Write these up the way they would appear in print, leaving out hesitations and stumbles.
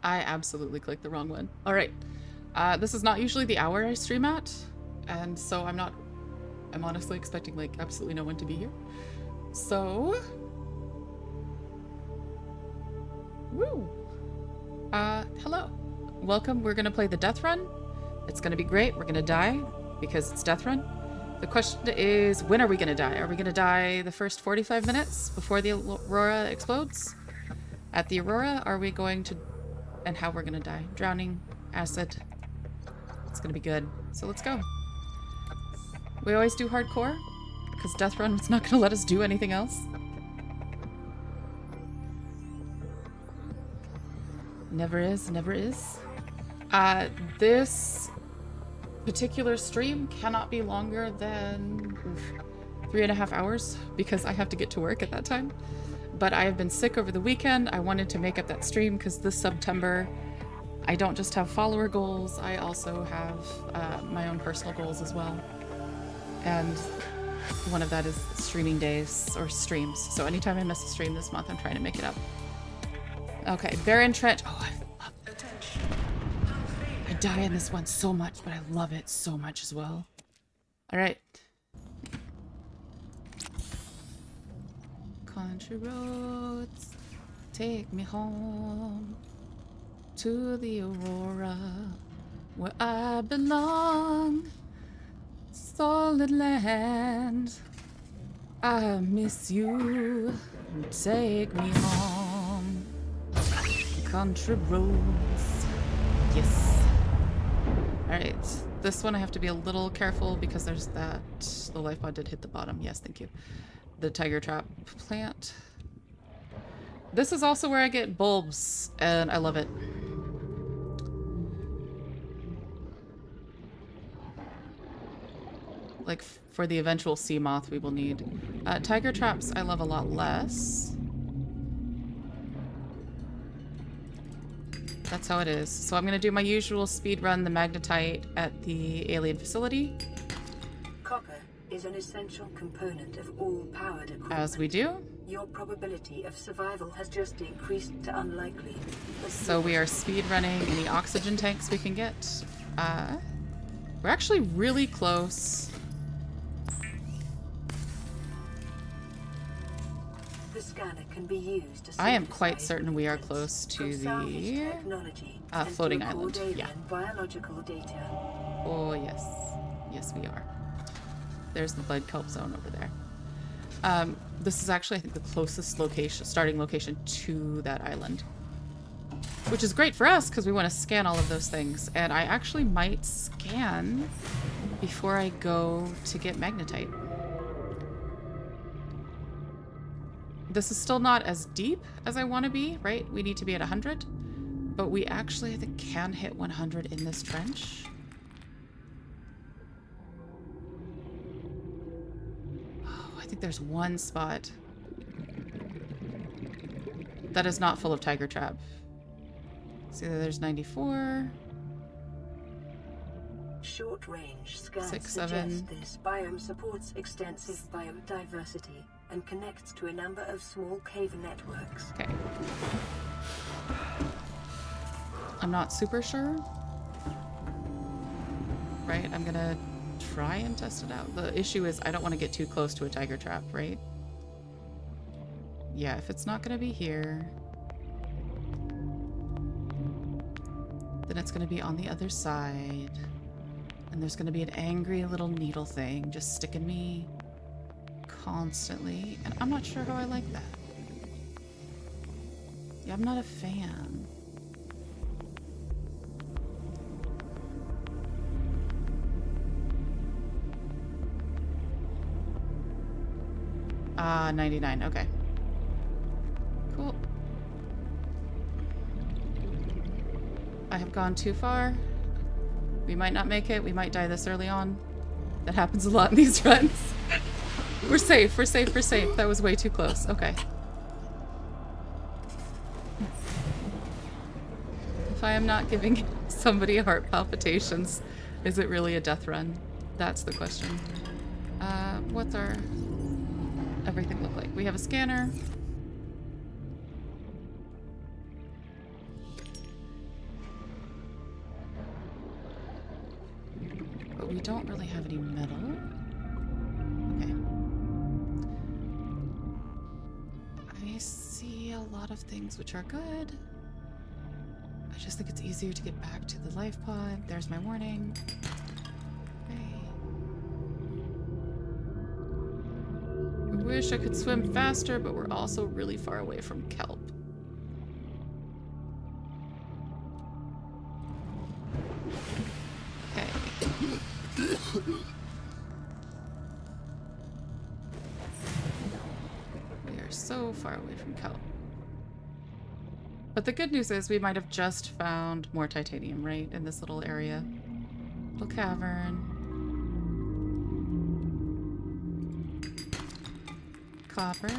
I absolutely clicked the wrong one. All right. This is not usually the hour I stream at, and so I'm honestly expecting like absolutely no one to be here. So, woo. Hello. Welcome. We're gonna play the Deathrun. It's gonna be great. We're gonna die because it's Deathrun. The question is, when are we gonna die? Are we gonna die the first 45 minutes before the Aurora explodes? At the Aurora, are we going to... and how we're gonna die? Drowning, acid. It's gonna be good. So let's go. We always do hardcore, because Deathrun is not gonna let us do anything else. Never is, never is. This particular stream cannot be longer than 3.5 hours because I have to get to work at that time. But I have been sick over the weekend. I wanted to make up that stream because this September I don't just have follower goals, I also have my own personal goals as well. And one of that is streaming days or streams. So anytime I miss a stream this month, I'm trying to make it up. Okay, Baron Trench. Oh, I love it. I die in this one so much, but I love it so much as well. All right. Country roads, take me home to the Aurora, where I belong. Solid land, I miss you. Take me home. Country roads. Yes. Alright, this one I have to be a little careful because there's that... The life pod did hit the bottom. Yes, thank you. The tiger trap plant. This is also where I get bulbs, and I love it. Like, for the eventual sea moth we will need. Tiger traps I love a lot less. That's how it is. So I'm gonna do my usual speed run the magnetite at the alien facility. Copper is an essential component of all powered equipment. As we do. Your probability of survival has just increased to unlikely. So we are speed running any oxygen tanks we can get. We're actually really close. The scanner can be used to I am quite certain we are close to the floating island. Yeah. Biological data. Oh yes, yes we are. There's the blood kelp zone over there. This is actually, I think, the closest location, starting location to that island, which is great for us because we want to scan all of those things. And I actually might scan before I go to get magnetite. This is still not as deep as I want to be, right? We need to be at 100, but we actually, I think, can hit 100 in this trench. Oh, I think there's one spot that is not full of tiger trap. See, there's 94. Short-range scans 6, suggest 7. this biome supports extensive biodiversity and connects to a number of small cave networks. Okay. I'm not super sure. Right, I'm gonna try and test it out. The issue is I don't want to get too close to a tiger trap, right? Yeah, if it's not gonna be here, then it's gonna be on the other side. And there's gonna be an angry little needle thing just sticking me constantly. And I'm not sure how I like that. Yeah, I'm not a fan. Ah, 99, okay. Cool. I have gone too far. We might not make it. We might die this early on. That happens a lot in these runs. We're safe. We're safe. We're safe. That was way too close. Okay. If I am not giving somebody heart palpitations, is it really a death run? That's the question. What's our everything look like? We have a scanner. but we don't really have any metal. Okay. I see a lot of things which are good. I just think it's easier to get back to the life pod. There's my warning. Okay. I wish I could swim faster, but we're also really far away from kelp. We are so far away from kelp. But the good news is we might have just found more titanium, right? In this little area. Little cavern. Copper.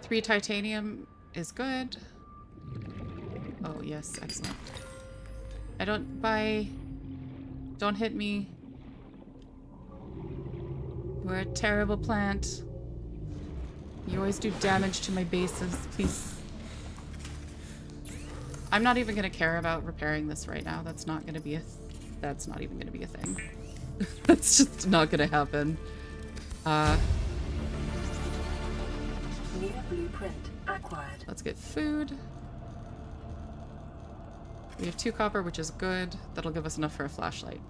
3 titanium is good. Oh, yes, excellent. Don't hit me. We're a terrible plant. You always do damage to my bases, please. I'm not even gonna care about repairing this right now. That's not gonna be that's not even gonna be a thing. That's just not gonna happen. New blueprint acquired. Let's get food. We have 2 copper, which is good. That'll give us enough for a flashlight.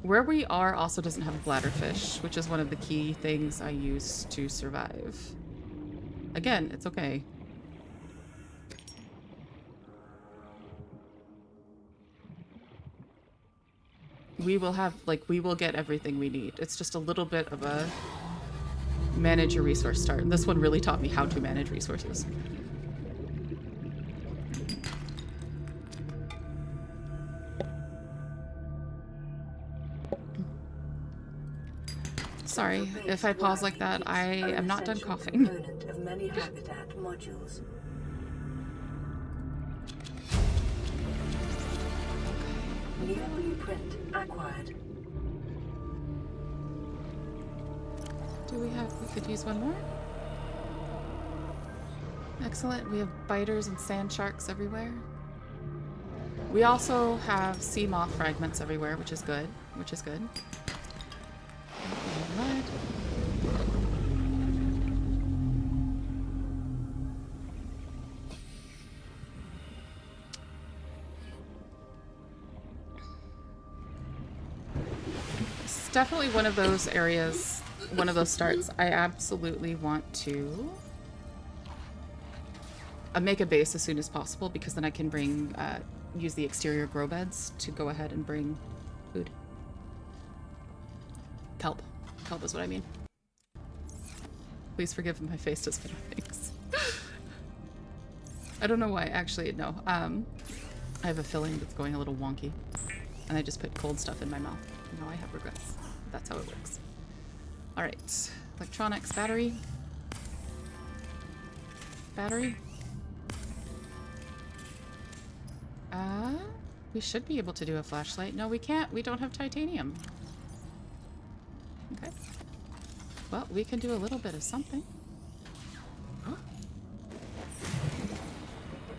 Where we are also doesn't have a bladderfish, which is one of the key things I use to survive. Again, it's okay. We will have, we will get everything we need. It's just a little bit of a manage your resource start. And this one really taught me how to manage resources. Sorry, if I pause like that, I am not done coughing. Of many habitat modules. New blueprint acquired. We could use one more. Excellent. We have biters and sand sharks everywhere. We also have sea moth fragments everywhere, which is good. Mud. This is definitely one of those areas, one of those starts. I absolutely want to make a base as soon as possible, because then I can bring, use the exterior grow beds to go ahead and bring food. Kelp. Kelp is what I mean. Please forgive my face does funny things. I don't know why. Actually, no. I have a filling that's going a little wonky. And I just put cold stuff in my mouth. Now I have regrets. That's how it works. Alright. Electronics. Battery. Battery. We should be able to do a flashlight. No, we can't. We don't have titanium. Okay. Well, we can do a little bit of something.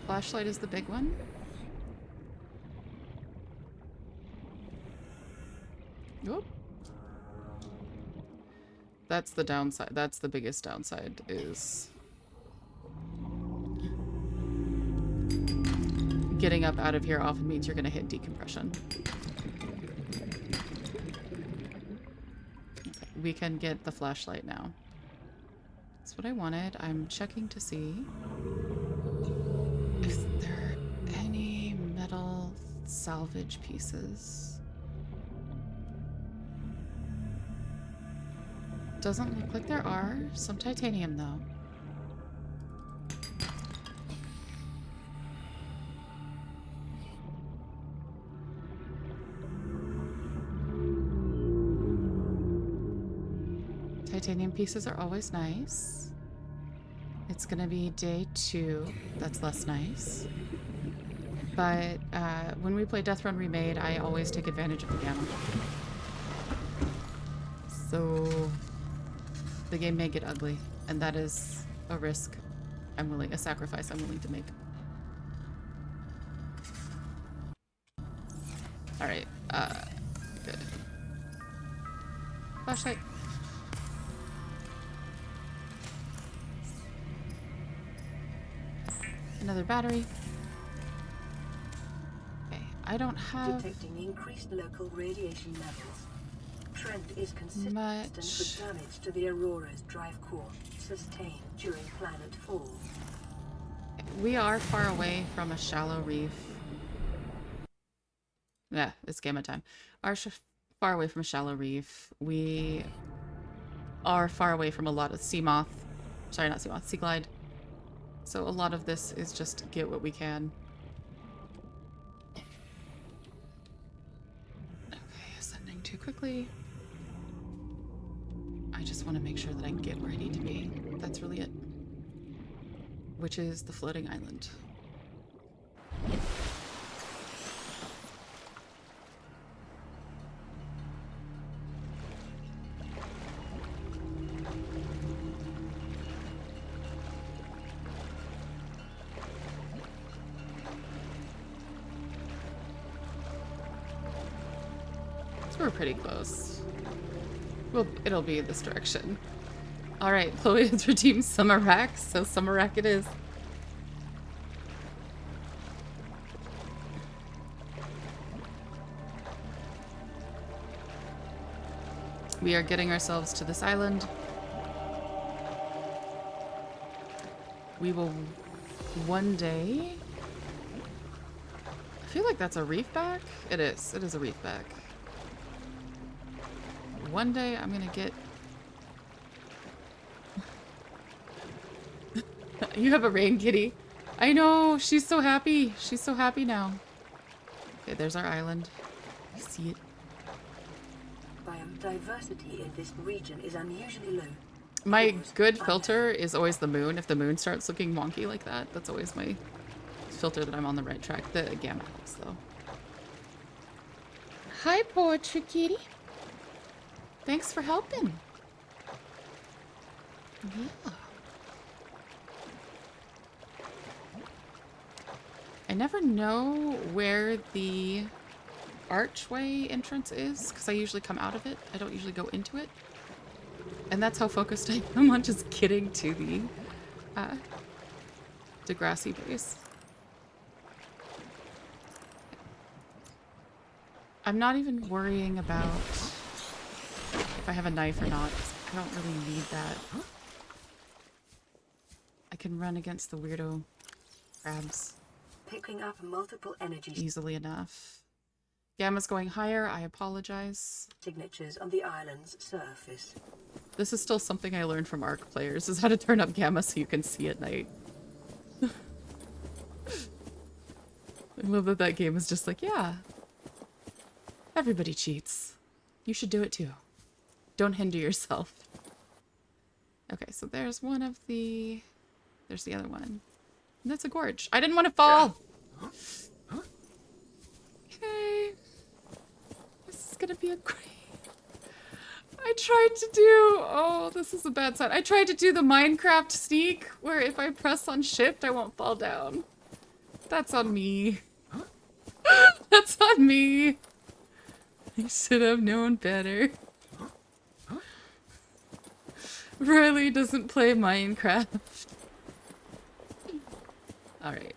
Flashlight is the big one. Oop. That's the downside. That's the biggest downside, is getting up out of here often means you're going to hit decompression. Okay, we can get the flashlight now. That's what I wanted. I'm checking to see if there are any metal salvage pieces. Doesn't look like there are. Some titanium, though. Titanium pieces are always nice. It's gonna be day 2. That's less nice. But when we play Deathrun Remade, I always take advantage of the gamma. So the game may get ugly, and that is a risk I'm willing, a sacrifice I'm willing to make. Alright, good. Flashlight. Another battery. Okay, I don't have Detecting increased local radiation levels. Trend is consistent much. with damage to the Aurora's drive core sustained during planet fall. We are far away from a shallow reef. Yeah, it's gamma time. Far away from a shallow reef. We are far away from a lot of sea moth. Sorry, not sea moth, sea glide. So a lot of this is just get what we can. Okay, ascending too quickly. I just want to make sure that I can get where I need to be. That's really it. Which is the floating island. So we're pretty close. Well, it'll be in this direction. Alright, Chloe has redeemed Summer Rack, so Summer Rack it is. We are getting ourselves to this island. We will one day... I feel like that's a reef back. It is. It is a reef back. One day I'm gonna get... You have a rain kitty. I know. She's so happy. She's so happy now. Okay, there's our island. I see it. Biodiversity in this region is unusually low. My good filter is always the moon. If the moon starts looking wonky like that, that's always my filter that I'm on the right track. The gamma helps, though. Hi, Poetry Kitty. Thanks for helping. Yeah. I never know where the archway entrance is, because I usually come out of it. I don't usually go into it. And that's how focused I am on just getting to the Degrassi base. I'm not even worrying about if I have a knife or not. I don't really need that. I can run against the weirdo crabs. Picking up multiple energies. Easily enough. Gamma's going higher. I apologize. Signatures on the island's surface. This is still something I learned from ARC players, is how to turn up gamma so you can see at night. I love that that game is just like, yeah. Everybody cheats. You should do it too. Don't hinder yourself. Okay, so there's one of the... There's the other one. And that's a gorge. I didn't want to fall! Okay. This is gonna be a great... I tried to do... Oh, this is a bad sign. I tried to do the Minecraft sneak, where if I press on shift, I won't fall down. That's on me. That's on me. I should have known better. Riley doesn't play Minecraft. Alright.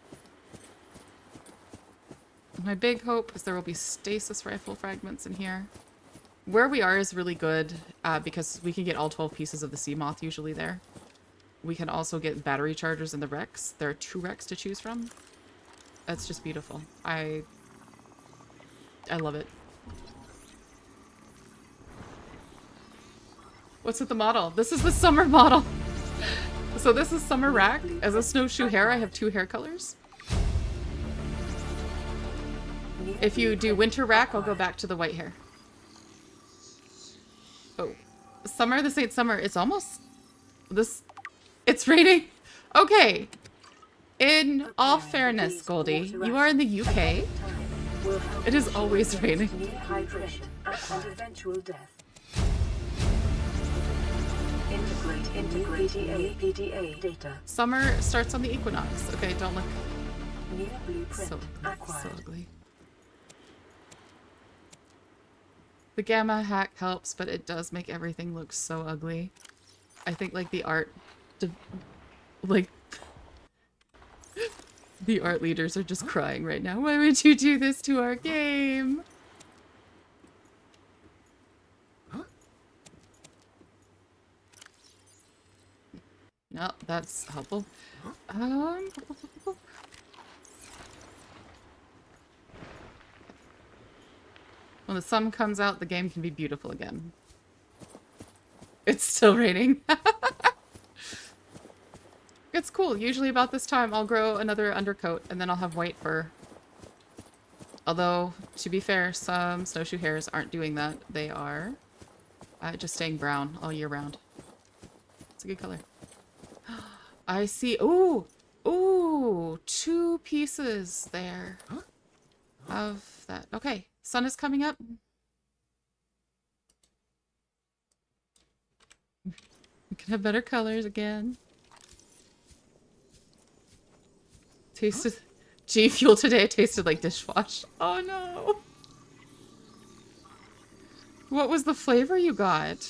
My big hope is there will be stasis rifle fragments in here. Where we are is really good because we can get all 12 pieces of the sea moth usually there. We can also get battery chargers in the wrecks. There are 2 wrecks to choose from. That's just beautiful. I love it. What's with the model? This is the summer model. So this is summer rack. As a snowshoe hare, I have 2 hair colors. If you do winter rack, I'll go back to the white hair. Oh, summer, this ain't summer. It's almost this. It's raining. Okay. In all fairness, Goldie, you are in the UK. It is always raining. Hydration and eventual death. Integrate PDA data. Summer starts on the equinox. Okay, don't look New blueprint so acquired. ugly. The gamma hack helps, but it does make everything look so ugly. I think like the art, like the art leaders are just crying right now. Why would you do this to our game? No, that's helpful. When the sun comes out, the game can be beautiful again. It's still raining. It's cool. Usually about this time, I'll grow another undercoat, and then I'll have white fur. Although, to be fair, some snowshoe hares aren't doing that. They are just staying brown all year round. It's a good color. I see. Ooh! Ooh! 2 pieces there of that. Okay. Sun is coming up. We can have better colors again. Tasted... G Fuel today tasted like dishwash. Oh no! What was the flavor you got?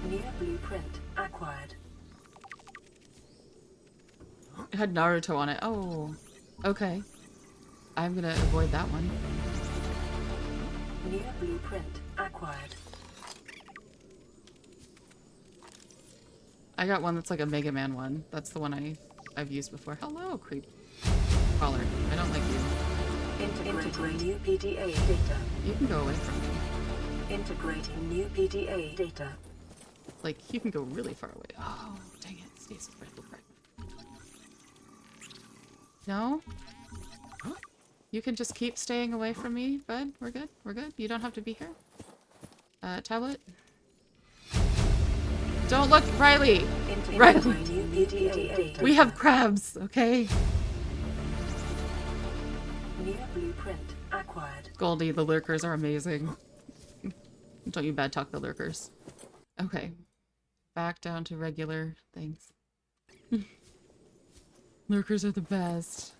New blueprint acquired. It had Naruto on it. Oh, okay. I'm gonna avoid that one. New blueprint acquired. I got one that's like a Mega Man one. That's the one I've used before. Hello, creep caller. I don't like you. Integrating new PDA data. You can go away from me. Integrating new PDA data. Like, you can go really far away. Oh, dang it. Stasis rifle fragment. No? You can just keep staying away from me, bud. We're good. We're good. You don't have to be here. Tablet? Don't look, Riley! Riley! We have crabs, okay? New blueprint acquired. Goldie, the lurkers are amazing. Don't you bad talk the lurkers. Okay. Back down to regular things. Lurkers are the best.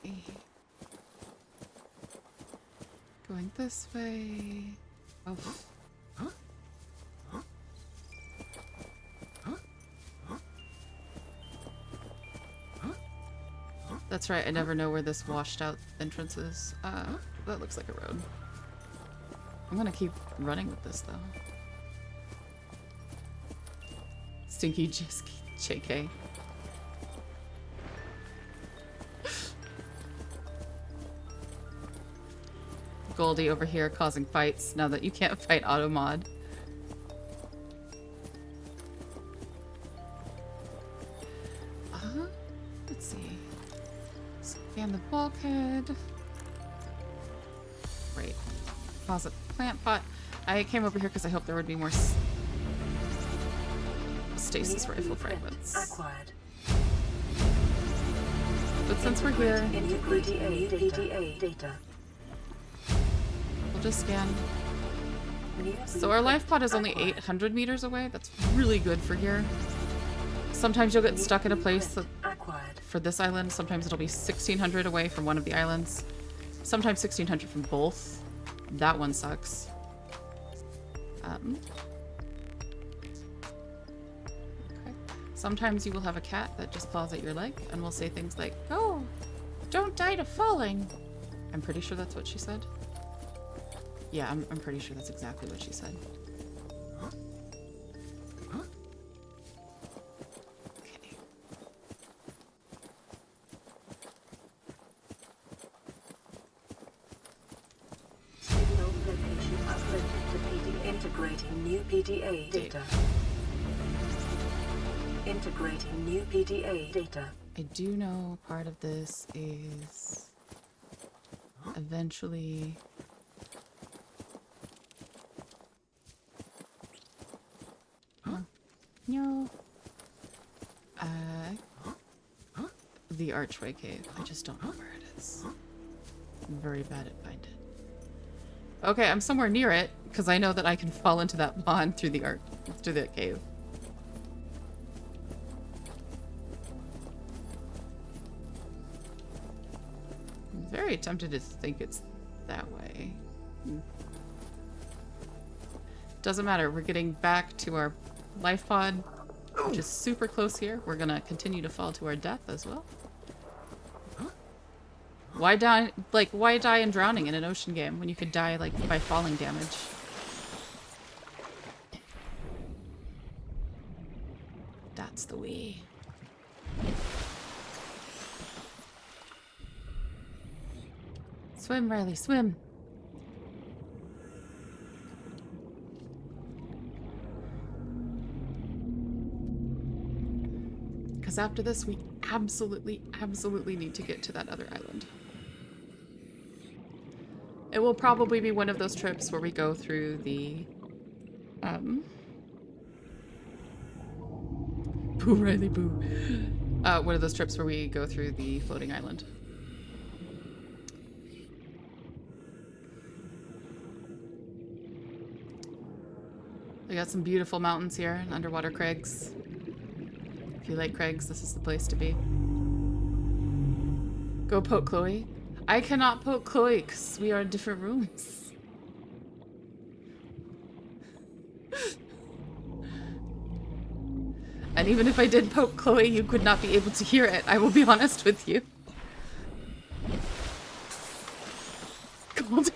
Okay. Going this way. Oh. That's right, I never know where this washed out entrance is. That looks like a road. I'm gonna keep running with this though. Stinky JK. Goldie over here causing fights now that you can't fight Automod. Let's see. Scan the bulkhead. Great. Pause a plant pot. I came over here because I hoped there would be more stasis rifle fragments. Acquired. But since we're here, data. we'll just scan. So our life pod is only 800 meters away. That's really good for here. Sometimes you'll get stuck in a place that, for this island, sometimes it'll be 1600 away from one of the islands. Sometimes 1600 from both. That one sucks. Okay. Sometimes you will have a cat that just claws at your leg and will say things like, "Oh, don't die to falling." I'm pretty sure that's what she said. Yeah, I'm pretty sure that's exactly what she said. Okay. Signal location uploaded to PD. Integrating new PDA data. Integrating new PDA data. I do know part of this is eventually... No. The archway cave. I just don't know where it is. I'm very bad at finding it. Okay, I'm somewhere near it, because I know that I can fall into that pond through the cave. very tempted to think it's that way. Doesn't matter. We're getting back to our life pod, which is super close here. We're gonna continue to fall to our death as well. Why die? Like, why die in drowning in an ocean game when you could die like by falling damage? That's the way. Swim, Riley, swim. Because after this, we absolutely, absolutely need to get to that other island. It will probably be one of those trips where we go through the, boo, Riley, boo. One of those trips where we go through the floating island. We got some beautiful mountains here and underwater crags. If you like crags, this is the place to be. Go poke Chloe. I cannot poke Chloe because we are in different rooms. And even if I did poke Chloe, you could not be able to hear it. I will be honest with you. God.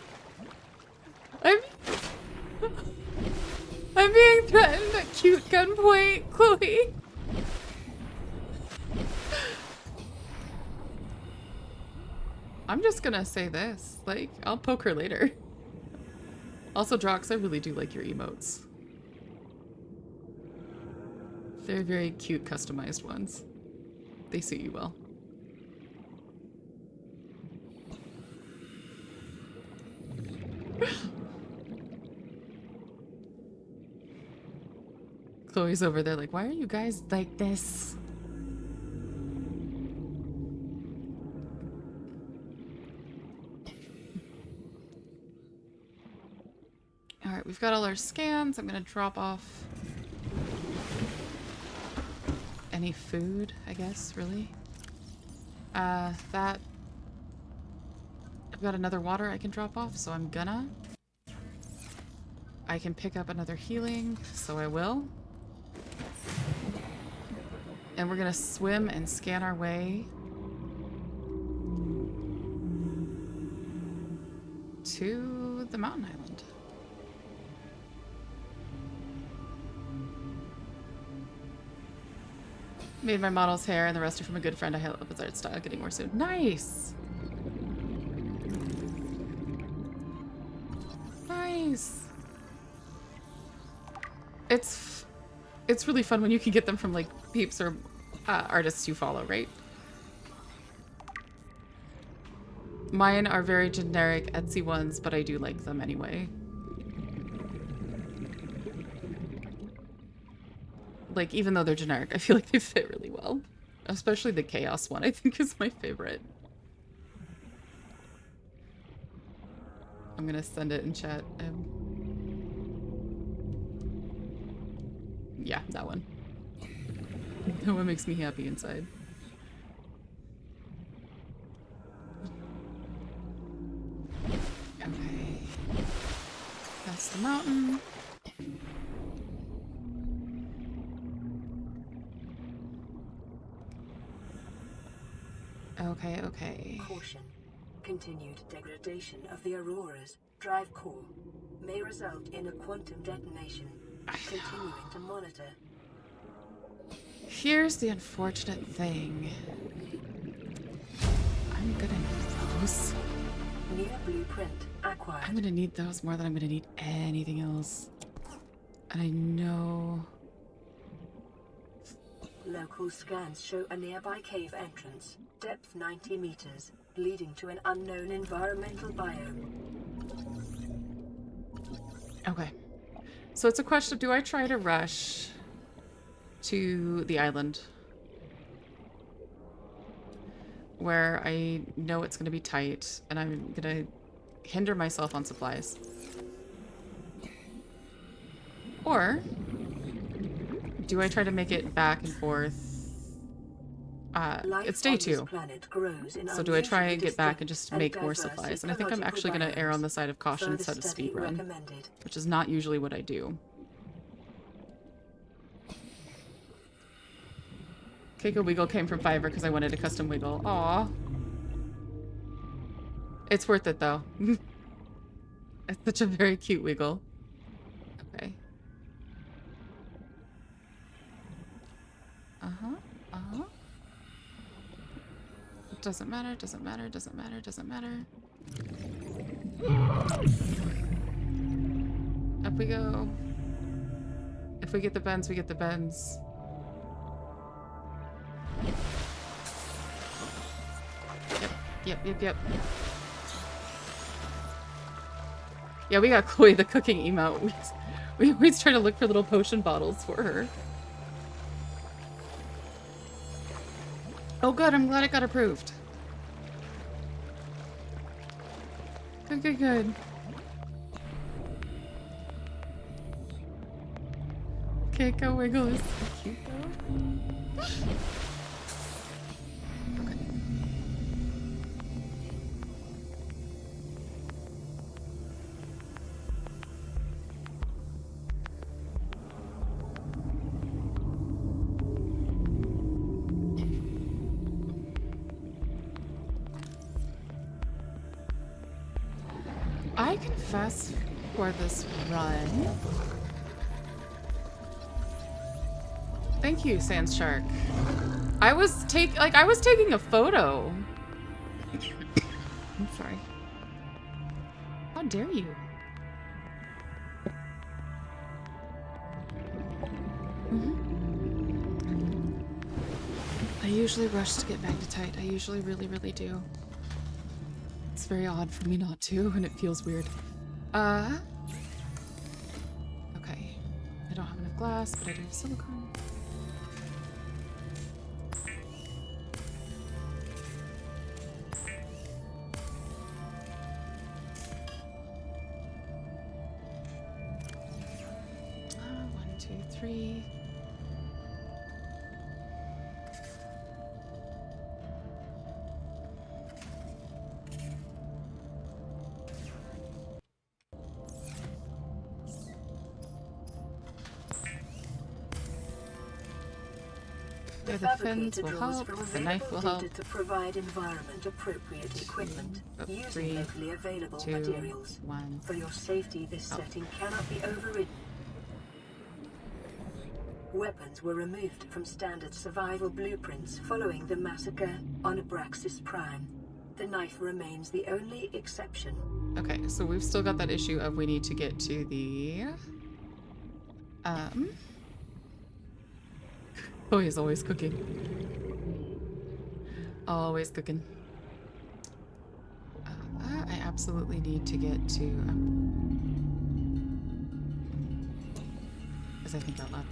I'm being threatened at cute gunpoint, Chloe. I'm just gonna say this. Like, I'll poke her later. Also, Drox, I really do like your emotes. They're very cute, customized ones. They suit you well. Chloe's over there like, why are you guys like this? Alright, we've got all our scans. I'm gonna drop off any food, I guess, really. That... I've got another water I can drop off, so I'm gonna. I can pick up another healing, so I will. And we're gonna swim and scan our way to the mountain island. Made my model's hair and the rest are from a good friend. I hope his art style getting more soon. Nice! Nice! It's really fun when you can get them from like peeps or artists you follow, right? Mine are very generic Etsy ones, but I do like them anyway. Like, even though they're generic, I feel like they fit really well. Especially the Chaos one, I think is my favorite. I'm gonna send it in chat. Yeah, that one. That one makes me happy inside. Okay. That's the mountain. Okay, okay. Caution. Continued degradation of the Aurora's drive core may result in a quantum detonation. Continuing to monitor. Here's the unfortunate thing. I'm gonna need those. New blueprint acquired. I'm gonna need those more than I'm gonna need anything else. And I know... Local scans show a nearby cave entrance, depth 90 meters, leading to an unknown environmental biome. Okay. So it's a question of, do I try to rush to the island where I know it's going to be tight and I'm going to hinder myself on supplies? Or do I try to make it back and forth It's day on this 2. planet grows in So do I try and get back distinct and just and make more diverse supplies? And I think I'm actually ecological going to err on biomes. the side of caution Further instead of study speed run, recommended. which is not usually what I do. Keiko Wiggle came from Fiverr because I wanted a custom wiggle. Aw. It's worth it, though. It's such a very cute wiggle. Okay. Uh-huh. Uh-huh. Doesn't matter, doesn't matter, doesn't matter, doesn't matter. Up we go. If we get the bends, we get the bends. Yep. Yeah, we got Chloe the cooking emote. We always try to look for little potion bottles for her. Oh good, I'm glad it got approved. Good. Keiko Wiggle is so cute though. Okay. I confess for this run. Thank you, Sand Shark. I was taking a photo. I'm sorry. How dare you? I usually rush to get magnetite. I usually really do. It's very odd for me not to, and it feels weird. Okay. I don't have enough glass, but I do have silicone. One, two, three. The fins will help, the knife will help. To provide environment-appropriate equipment using 3, locally available 2, materials. 1. For your safety, this setting cannot be overridden. Weapons were removed from standard survival blueprints following the massacre on Abraxas Prime. The knife remains the only exception. Okay, so we've still got that issue of we need to get to the... Oh, he's always cooking. Always cooking. I absolutely need to get to... as I think out loud.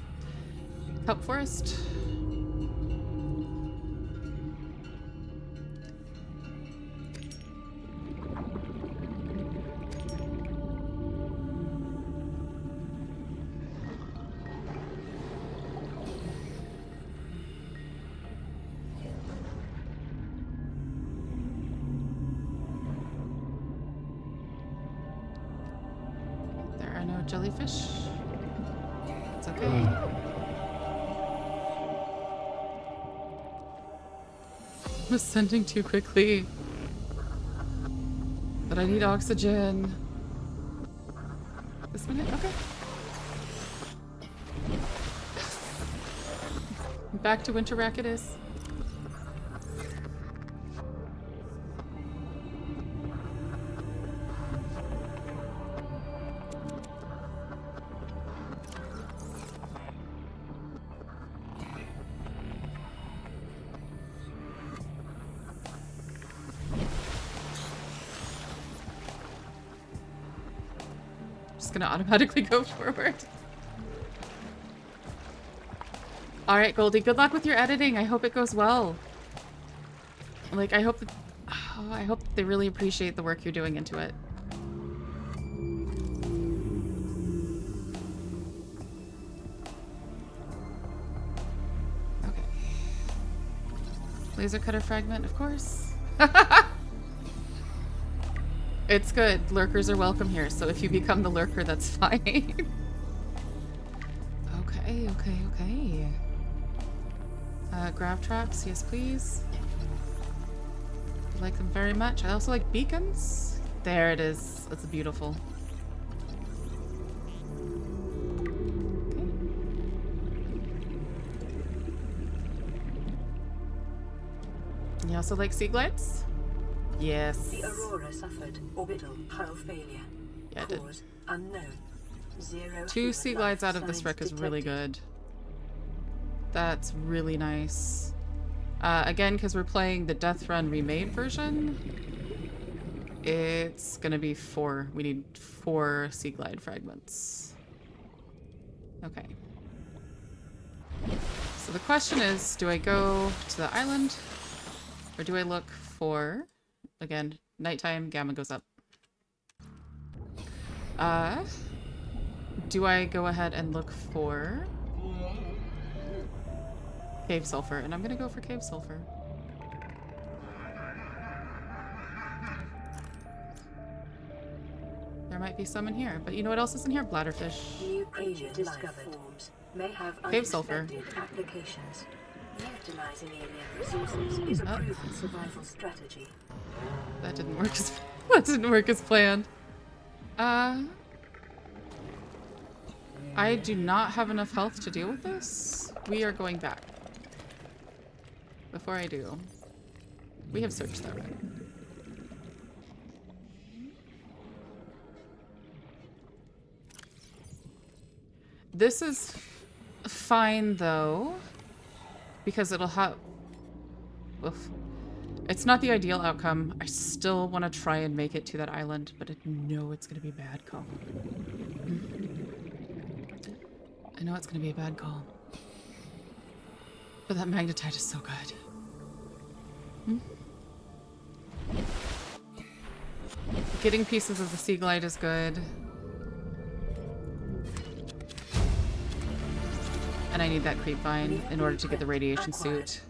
Kelp Forest. There are no jellyfish. It's okay. I'm ascending too quickly. But I need oxygen. This minute? Okay. Back to Winter Racketus. Just gonna automatically go forward. Alright, Goldie, good luck with your editing. I hope it goes well. Like, I hope that they really appreciate the work you're doing into it. Okay. Laser cutter fragment, of course. It's good. Lurkers are welcome here, so if you become the lurker, that's fine. Okay. Grav traps, yes please. I like them very much. I also like beacons. There it is. That's beautiful. Okay. You also like sea glides? Yes. The Aurora suffered orbital hull failure. Yeah, it did. Cause unknown. 0 2 human sea glides life out of this signs wreck is really detected. good. That's really nice. Again, because we're playing the Deathrun Remade version, it's gonna be 4. We need 4 sea glide fragments. Okay. So the question is, do I go to the island, or do I look for, again, nighttime, gamma goes up. Do I go ahead and look for cave sulfur? And I'm gonna go for cave sulfur. There might be some in here, but you know what else is in here? Bladderfish. New alien discovered forms may have Cave sulfur. unexpected applications. Utilizing alien resources is a proven survival strategy. That didn't work as that didn't work as planned. I do not have enough health to deal with this. We are going back. Before I do, we have searched that right. This is fine though, because it'll have. Oof. It's not the ideal outcome. I still want to try and make it to that island, but I know it's going to be a bad call. I know it's going to be a bad call. But that magnetite is so good. Getting pieces of the sea glide is good. And I need that creep vine in order to get the radiation suit.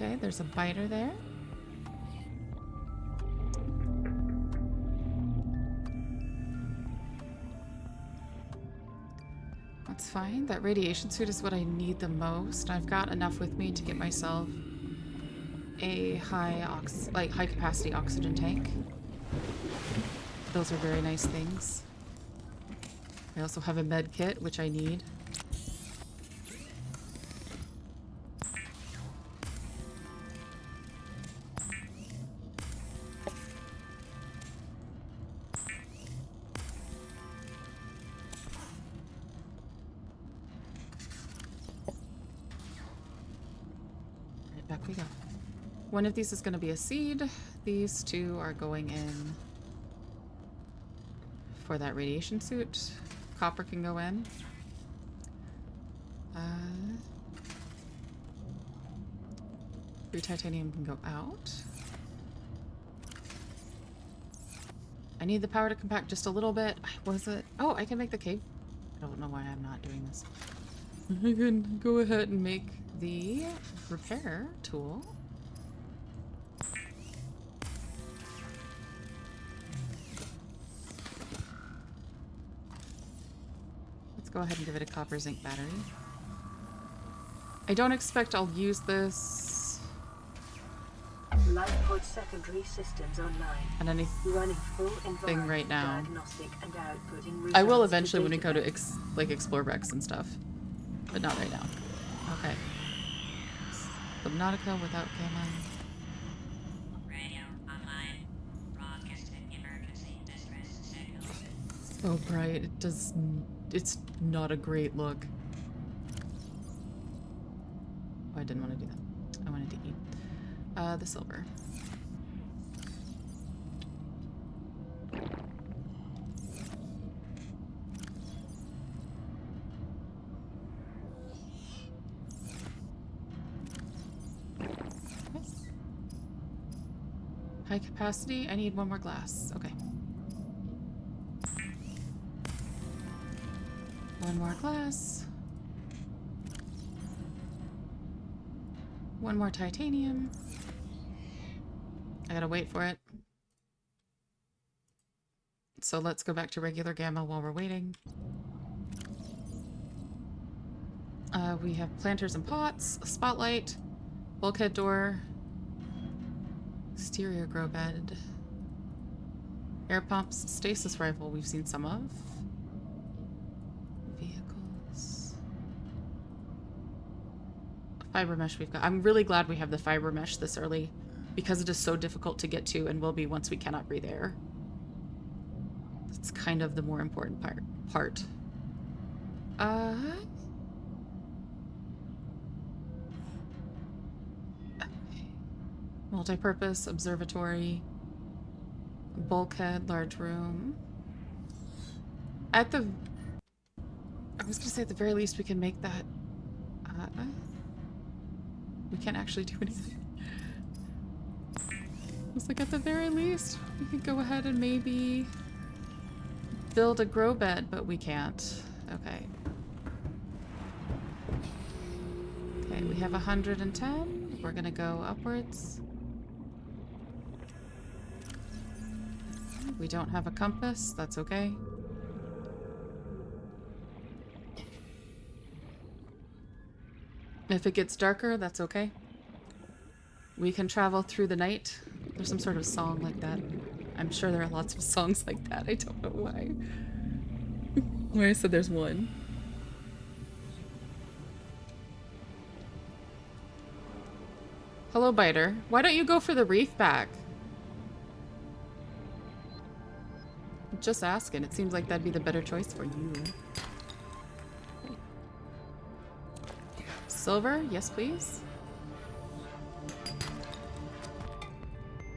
Okay, there's a biter there. That's fine. That radiation suit is what I need the most. I've got enough with me to get myself a high capacity oxygen tank. Those are very nice things. I also have a med kit, which I need. Back we go. One of these is going to be a seed. These 2 are going in for that radiation suit. Copper can go in. 3 titanium can go out. I need the power to compact just a little bit. Was it? Oh, I can make the cave. I don't know why I'm not doing this. I can go ahead and make the repair tool. Let's go ahead and give it a copper zinc battery. I don't expect I'll use this. Lifepod secondary systems online. And anything Running full right now. diagnostic and outputting I will results eventually to when we go to database. explore wrecks and stuff, but not right now. Okay. Subnautica without gamma. Radio online. Broadcasting emergency distress signal. Oh, bright. It does. It's not a great look. Oh, I didn't want to do that. I wanted to eat the silver. High capacity. I need one more glass. Okay. One more glass. One more titanium. I gotta wait for it. So let's go back to regular gamma while we're waiting. We have planters and pots, a spotlight, bulkhead door, exterior grow bed, air pumps, stasis rifle we've seen some of, vehicles, fiber mesh we've got. I'm really glad we have the fiber mesh this early because it is so difficult to get to and will be once we cannot breathe air. It's kind of the more important part. Multi-purpose, observatory, bulkhead, large room. I was gonna say at the very least we can make that. We can't actually do anything. It's like at the very least we could go ahead and maybe build a grow bed, but we can't. Okay. Okay, we have 110. We're gonna go upwards. We don't have a compass. That's okay. If it gets darker, that's okay. We can travel through the night. There's some sort of song like that. I'm sure there are lots of songs like that. I don't know why. Where I said there's one. Hello, Biter. Why don't you go for the reef back? Just asking. It seems like that'd be the better choice for you. Silver? Yes, please.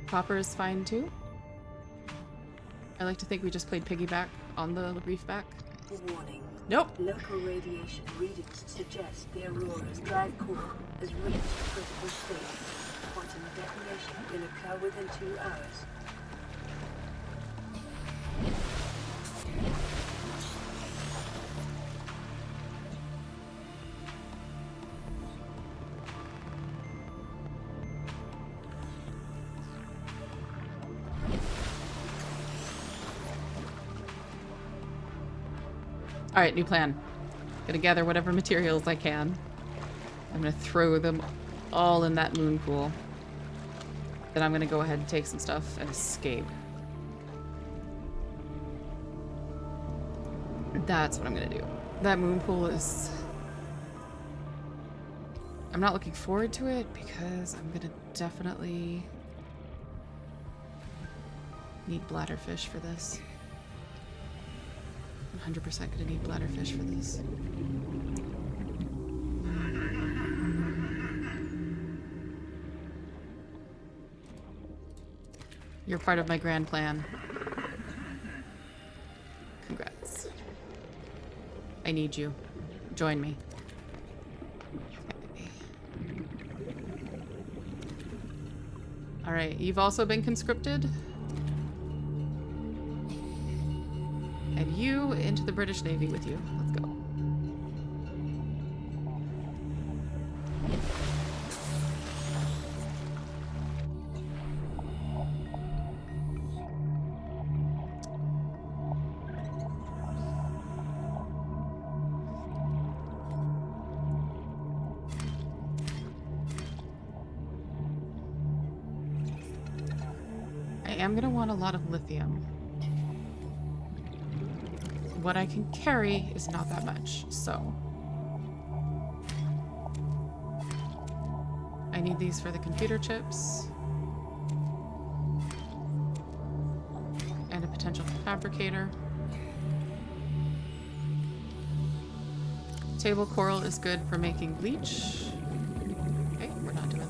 Copper is fine too. I like to think we just played piggyback on the reef back. Warning. Nope. Local radiation readings suggest the Aurora's drive core has reached critical state. Quantum detonation will occur within 2 hours. Alright, new plan. Gonna gather whatever materials I can. I'm gonna throw them all in that moon pool. Then I'm gonna go ahead and take some stuff and escape. That's what I'm gonna do. That moon pool is... I'm not looking forward to it because I'm gonna definitely need bladderfish for this. 100% gonna need bladderfish for this. You're part of my grand plan. Congrats. I need you. Join me. Okay. Alright, you've also been conscripted. And you into the British Navy with you. Let's go. I am going to want a lot of lithium. What I can carry is not that much, so I need these for the computer chips and a potential fabricator. Table coral is good for making bleach. Okay, we're not doing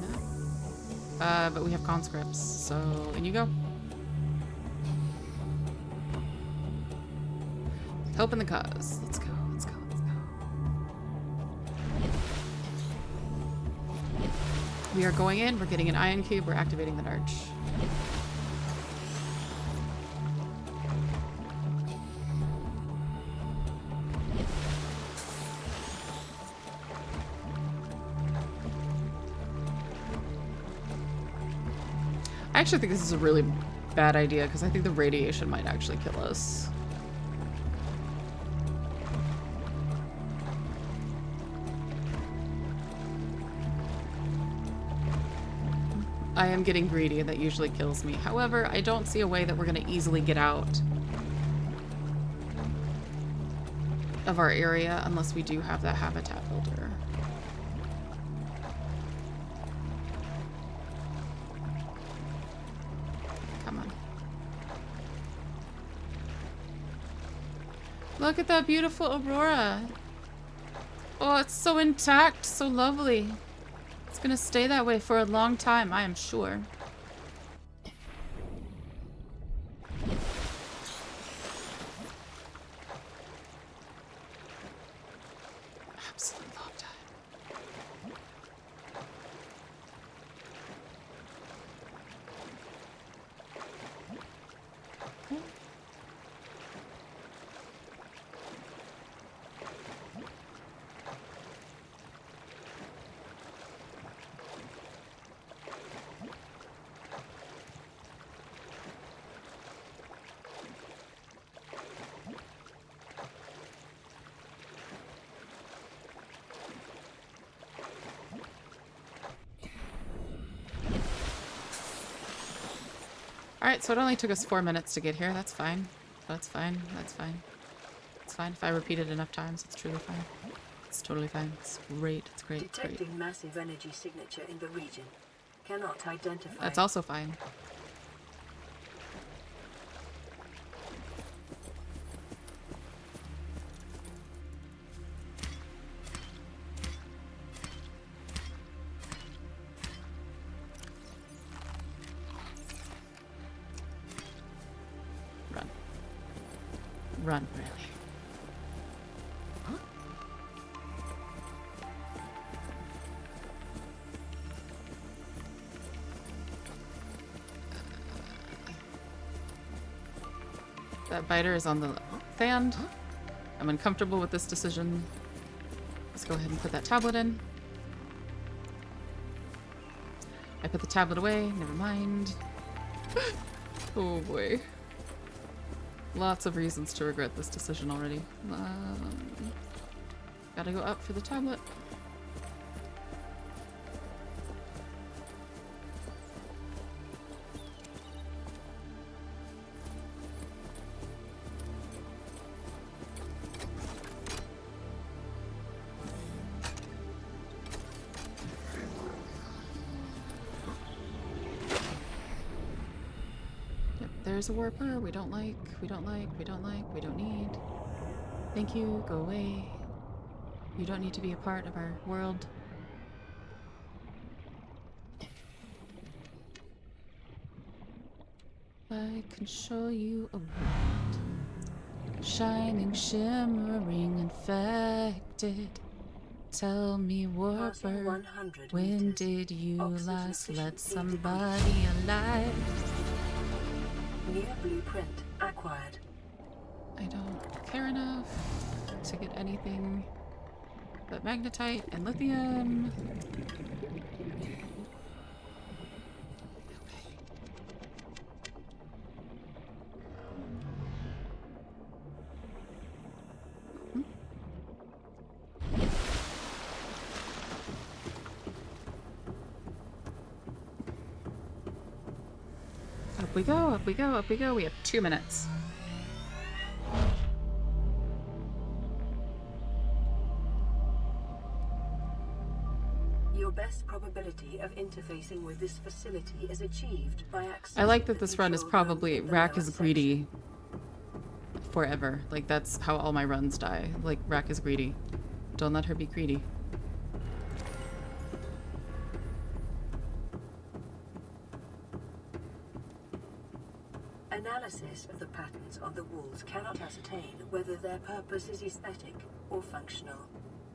that. But we have conscripts, so in you go. Help in the cause. Let's go, let's go, let's go. We are going in, we're getting an ion cube, we're activating the Narch. I actually think this is a really bad idea because I think the radiation might actually kill us. I am getting greedy and that usually kills me. However, I don't see a way that we're going to easily get out of our area unless we do have that habitat builder. Come on. Look at that beautiful aurora. Oh, it's so intact, so lovely. It's gonna stay that way for a long time, I am sure. Absolute long time. Okay. Alright, so it only took us 4 minutes to get here. That's fine. That's fine. That's fine. It's fine. If I repeat it enough times, it's truly fine. It's totally fine. It's great. It's great. It's great. Detecting massive energy signature in the region. Cannot identify. That's also fine. Run, really. Huh? That biter is on the sand. I'm uncomfortable with this decision. Let's go ahead and put that tablet in. I put the tablet away. Never mind. Oh boy. Lots of reasons to regret this decision already. Gotta go up for the tablet. There's a warper. We don't like, we don't like, we don't like, we don't need. Thank you. Go away. You don't need to be a part of our world. I can show you a world. Shining, shimmering, infected. Tell me, warper, when did you last let somebody alive? New blueprint acquired. I don't care enough to get anything but magnetite and lithium. Up we go, up we go, up we go. We have 2 minutes. Your best probability of interfacing with this facility is achieved by accessing. I like that this run is probably Rack is greedy forever. Like that's how all my runs die. Like Rack is greedy. Don't let her be greedy. Analysis of the patterns on the walls cannot ascertain whether their purpose is aesthetic or functional.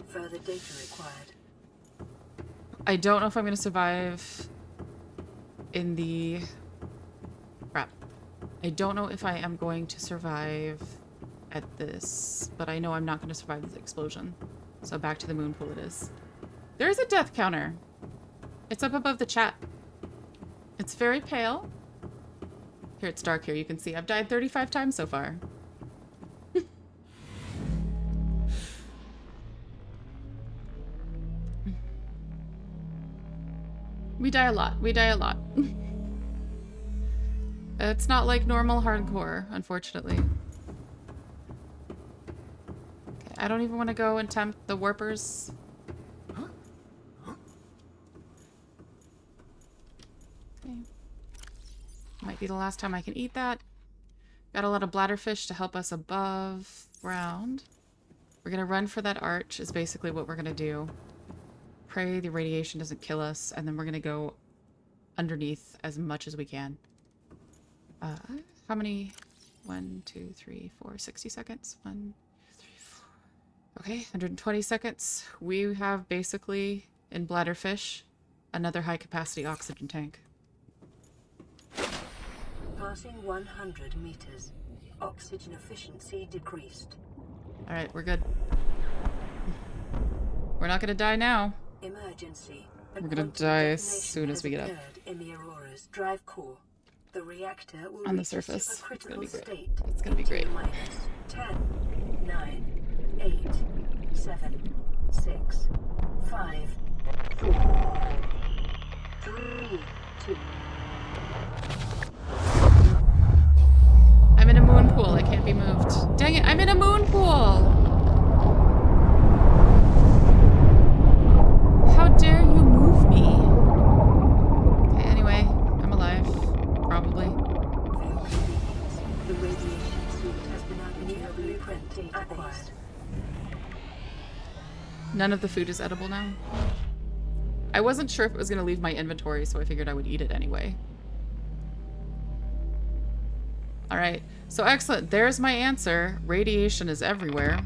Further data required. I don't know if I'm going to survive in the... Crap. I don't know if I am going to survive at this, but I know I'm not going to survive this explosion. So back to the moon pool it is. There is a death counter. It's up above the chat. It's very pale. Here, it's dark here. You can see I've died 35 times so far. We die a lot. We die a lot. It's not like normal hardcore, unfortunately. Okay, I don't even want to go and tempt the warpers. Okay. Might be the last time I can eat that. Got a lot of bladderfish to help us above ground. We're gonna run for that arch is basically what we're gonna do. Pray the radiation doesn't kill us, and then we're gonna go underneath as much as we can. How many? 1, 2, 3, 4, 60 seconds. 1, 2, 3, 4. Okay, 120 seconds. We have basically, in bladderfish, another high-capacity oxygen tank. Passing 100 meters. Oxygen efficiency decreased. Alright, we're good. We're not gonna die now. Emergency. We're gonna die as soon as we get up. In the Aurora's drive core. The reactor will On the reach surface. a It's gonna be great. state. It's gonna be great. Minus 10, 9, 8, 7, 6, 5, 4, 3, 2. I'm in a moon pool. I can't be moved. Dang it, I'm in a moon pool! How dare you move me? Okay, anyway, I'm alive. Probably. The radiation suit has been new blueprint acquired. None of the food is edible now. I wasn't sure if it was going to leave my inventory, so I figured I would eat it anyway. Alright, so excellent. There's my answer. Radiation is everywhere.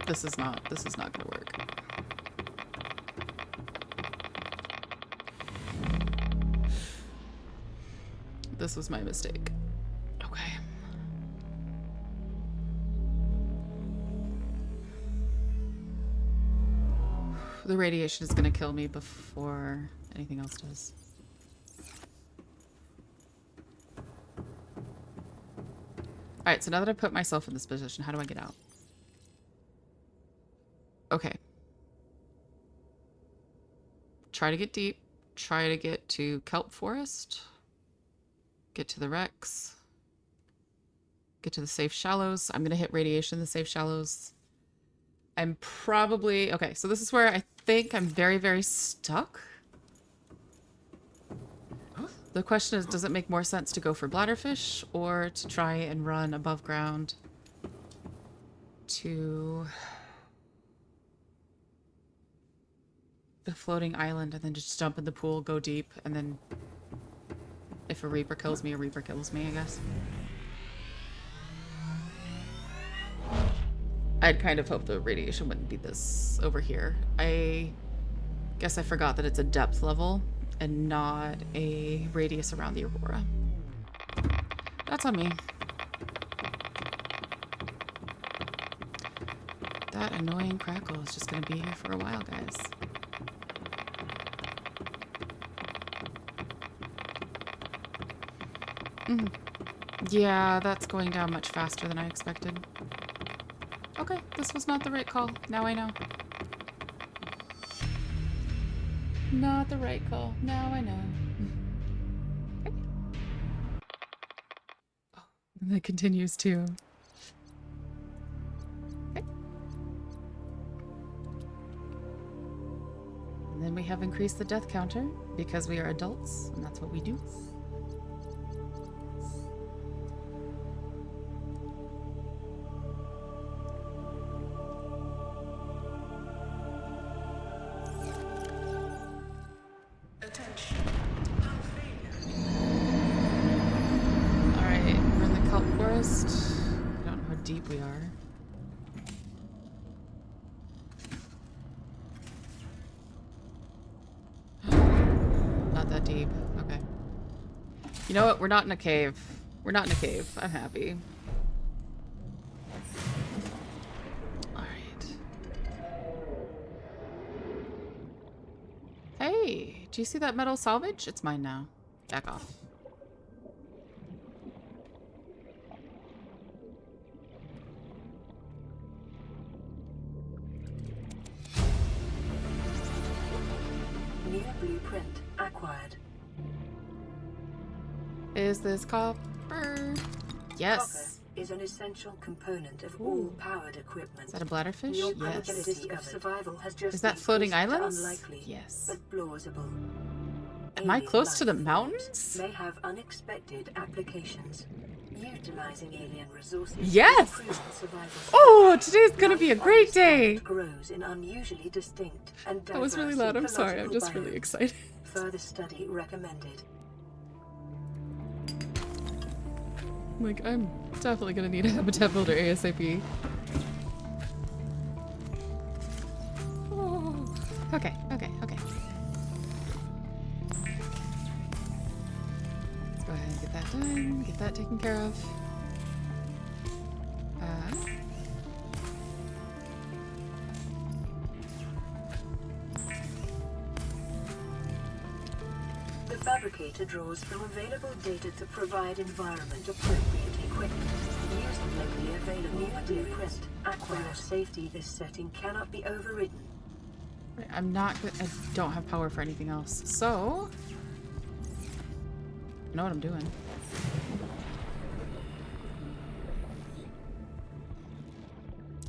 This is not gonna work. This was my mistake. Okay. The radiation is gonna kill me before anything else does. Alright, so now that I put myself in this position, how do I get out? Okay. Try to get deep. Try to get to kelp forest. Get to the wrecks. Get to the safe shallows. I'm gonna hit radiation in the safe shallows. I'm probably... Okay, so this is where I think I'm very, very stuck. The question is, does it make more sense to go for bladderfish or to try and run above ground to the floating island and then just jump in the pool, go deep, and then if a Reaper kills me, a Reaper kills me, I guess. I'd kind of hope the radiation wouldn't be this over here. I guess I forgot that it's a depth level and not a radius around the Aurora. That's on me. That annoying crackle is just gonna be here for a while, guys. Yeah, that's going down much faster than I expected. Okay, this was not the right call. Now I know. Not the right call. Now I know. Okay. Oh, and that continues too. Okay. And then we have increased the death counter because we are adults, and that's what we do. forest. I don't know how deep we are. Not that deep. Okay. You know what? We're not in a cave. We're not in a cave. I'm happy. Alright. Hey! Do you see that metal salvage? It's mine now. Back off. New blueprint acquired. Is this copper? Yes. Copper is an essential component of all powered equipment. Is that a bladderfish? Your Yes. probability of survival has just Is that been floating pushed to islands? unlikely, Yes. but plausible. Am I Alien close to the life mountains? may have unexpected applications. Utilizing alien resources. Yes! improves survival. Oh, today's gonna Life be a on great this day! planet grows in unusually distinct and That was really diverse loud. I'm sorry. I'm ecological just really biomes. excited. Further study recommended. Like, I'm definitely gonna need a habitat builder ASAP. Oh. Okay, okay, okay. Let's go ahead and get that done. Get that taken care of. The fabricator draws from available data to provide environment appropriate equipment. Use locally available new blueprint. For your safety, this setting cannot be overridden. Right, I'm not good. I don't have power for anything else. So, I know what I'm doing.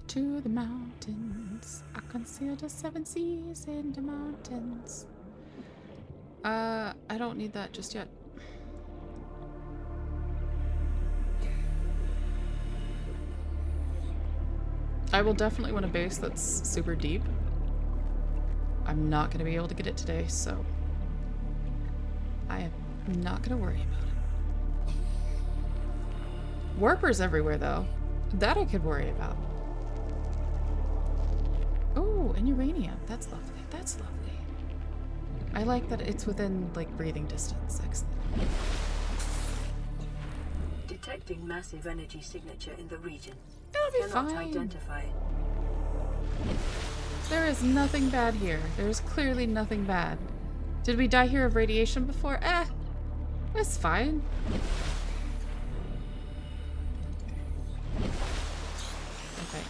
To the mountains. I conceal the 7 seas in the mountains. I don't need that just yet. I will definitely want a base that's super deep. I'm not going to be able to get it today, so I am not going to worry about it. Warpers everywhere, though. That I could worry about. Oh, and uranium. That's lovely. That's lovely. I like that it's within, like, breathing distance. Excellent. Detecting massive energy signature in the region. That'll be Cannot fine. identify it. There is nothing bad here. There's clearly nothing bad. Did we die here of radiation before? It's fine. Okay.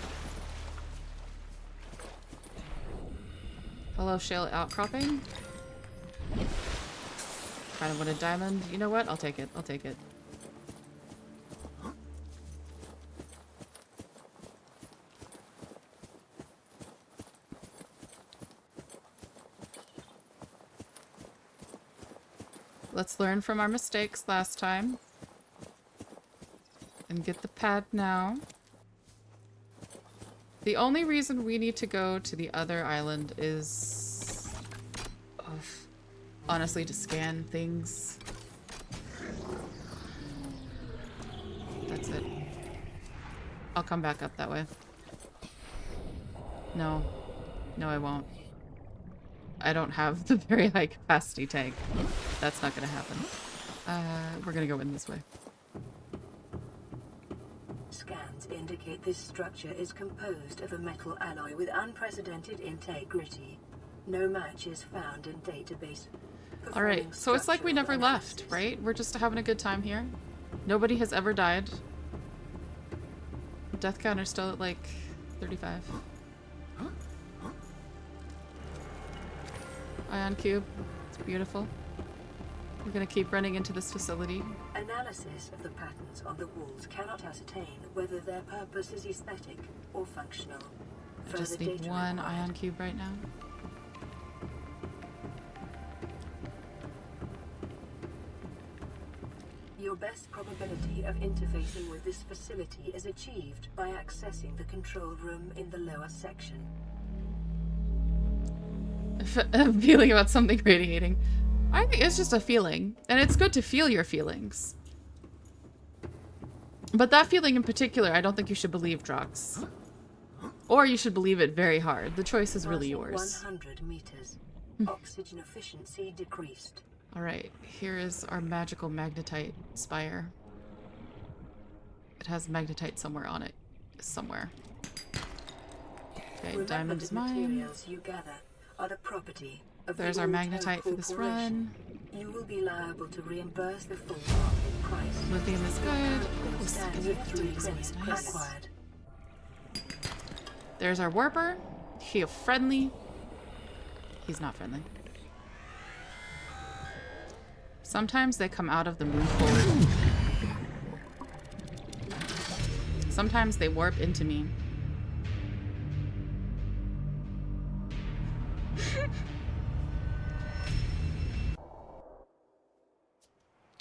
Hello, shale outcropping. Kind of want a diamond. You know what? I'll take it. I'll take it. Let's learn from our mistakes last time. And get the pad now. The only reason we need to go to the other island is... honestly, to scan things. That's it. I'll come back up that way. No. No, I won't. I don't have the very high capacity tank. That's not gonna happen. We're gonna go in this way. Scans indicate this structure is composed of a metal alloy with unprecedented integrity. No match is found in database. Alright, so it's like we never left, right? We're just having a good time here. Nobody has ever died. Death counter's still at like 35. Ion cube. It's beautiful. We're gonna keep running into this facility. Analysis of the patterns on the walls cannot ascertain whether their purpose is aesthetic or functional. I just need data one required. ion cube right now. Your best probability of interfacing with this facility is achieved by accessing the control room in the lower section. A feeling about something radiating. I think it's just a feeling. And it's good to feel your feelings. But that feeling in particular, I don't think you should believe, Drox. Or you should believe it very hard. The choice is really Passing yours. 100 meters. Oxygen efficiency decreased. Alright, here is our magical magnetite spire. It has magnetite somewhere on it. Somewhere. Okay, Remember diamond the is mine. materials you gather are the property of There's the our All-Terra magnetite for this run. Corporation. You will be liable to reimburse the full market price. Lithium is good. Oh, Standard second 3 is credit nice. acquired. There's our warper. He friendly. He's not friendly. Sometimes they come out of the moon forward. Sometimes they warp into me.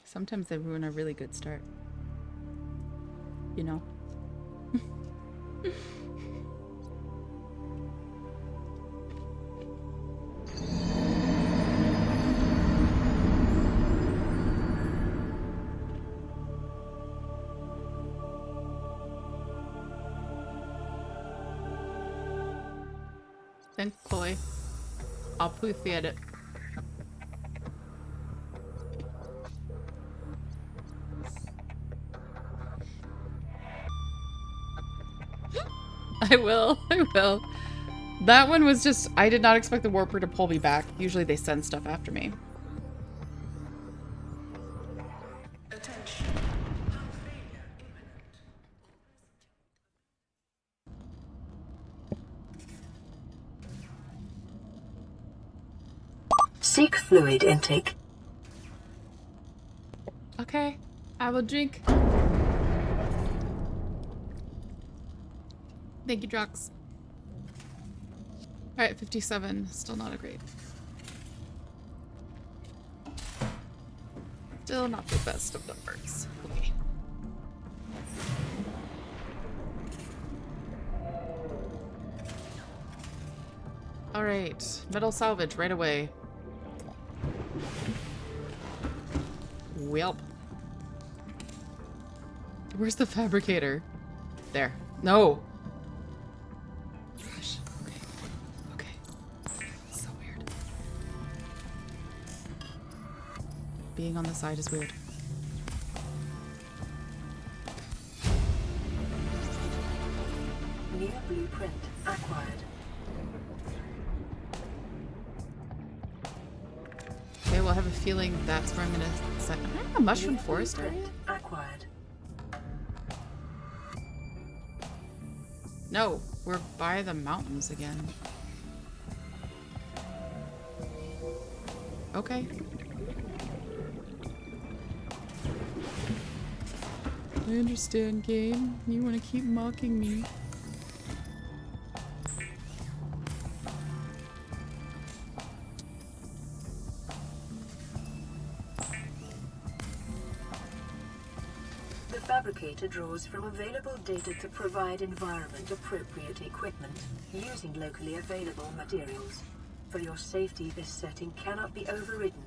Sometimes they ruin a really good start. You know? Thankfully, I'll appreciate it. I will. That one was just, I did not expect the warper to pull me back. Usually they send stuff after me. Attention. Hull failure imminent. Seek fluid intake. Okay, I will drink. Thank you, Drox. Alright, 57. Still not a great. Still not the best of numbers. Okay. Alright, metal salvage right away. Welp. Where's the fabricator? There. No! Gosh. Okay. Okay. So weird. Being on the side is weird. New blueprint acquired. Okay, well, I have a feeling that's where I'm gonna set a mushroom New forest area? blueprint acquired. No, we're by the mountains again. Okay. I understand, game. You want to keep mocking me. The fabricator draws from available data to provide environment-appropriate equipment using locally available materials. For your safety, this setting cannot be overridden.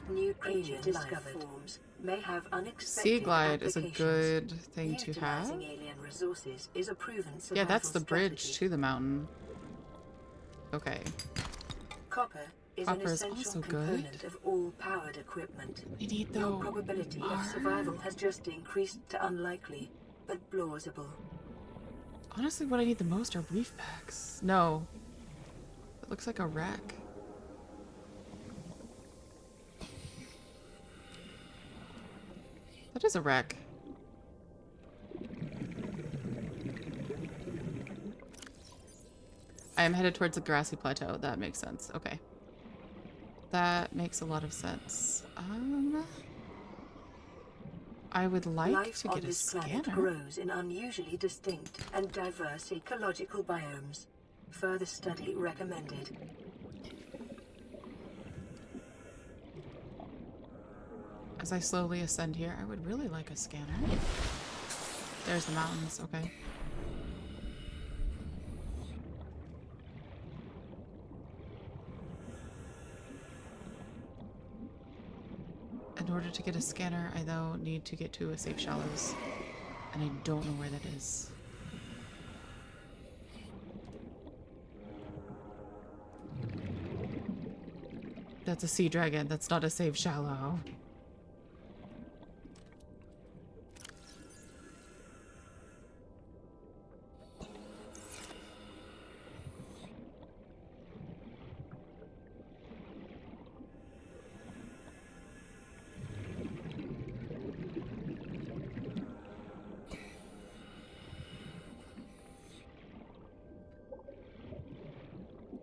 New alien discovered forms may have unexpected Sea glide is a applications. good thing to have. Utilizing alien resources is a proven Yeah, that's the survival bridge strategy. to the mountain. Okay. Copper is Copper an is essential also good. component of all powered equipment. We need Your though. probability of survival has just increased to unlikely, but plausible. Honestly, what I need the most are reef packs. No. It looks like a wreck. That is a wreck. I am headed towards the grassy plateau. That makes sense. Okay. That makes a lot of sense. I would like Life to on get a this planet scanner. grows in unusually distinct and diverse ecological biomes. Further study recommended. As I slowly ascend here, I would really like a scanner. There's the mountains, okay. In order to get a scanner, I though need to get to a safe shallows. And I don't know where that is. That's a sea dragon. That's not a safe shallow.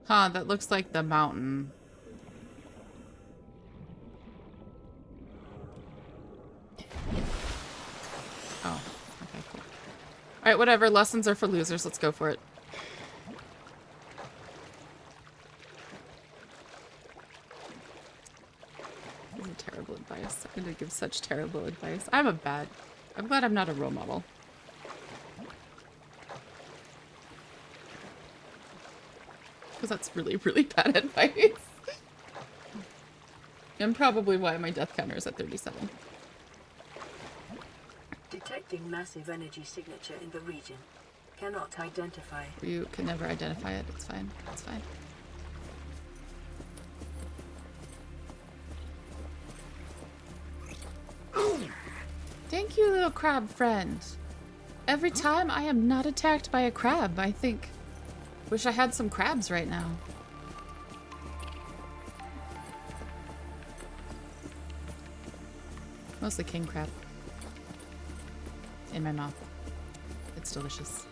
Huh, that looks like the mountain. Oh, okay, cool. Alright, whatever. Lessons are for losers. Let's go for it. This is terrible advice. I'm gonna give such terrible advice. I'm glad I'm not a role model. Because that's really, really bad advice. And probably why my death counter is at 37. Detecting massive energy signature in the region. Cannot identify. You can never identify it. It's fine. It's fine. Thank you, little crab friend. Every time I am not attacked by a crab, I think... Wish I had some crabs right now. Mostly king crab. In my mouth. It's delicious.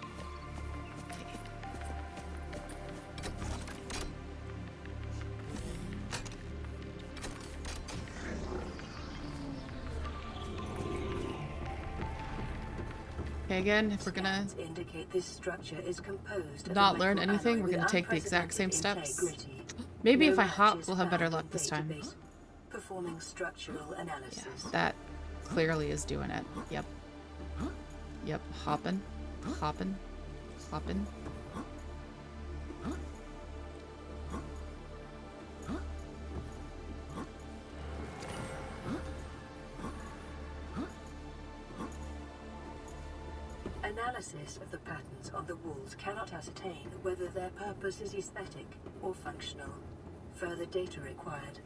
Okay, again, if we're gonna indicate this structure is composed not learn anything, we're gonna take the exact same steps. Maybe if I hop, we'll have better luck this time. Performing structural analysis. Yeah, that clearly is doing it. Yep. Yep, hopping, hopping, hopping. Analysis of the patterns on the walls cannot ascertain whether their purpose is aesthetic or functional. Further data required.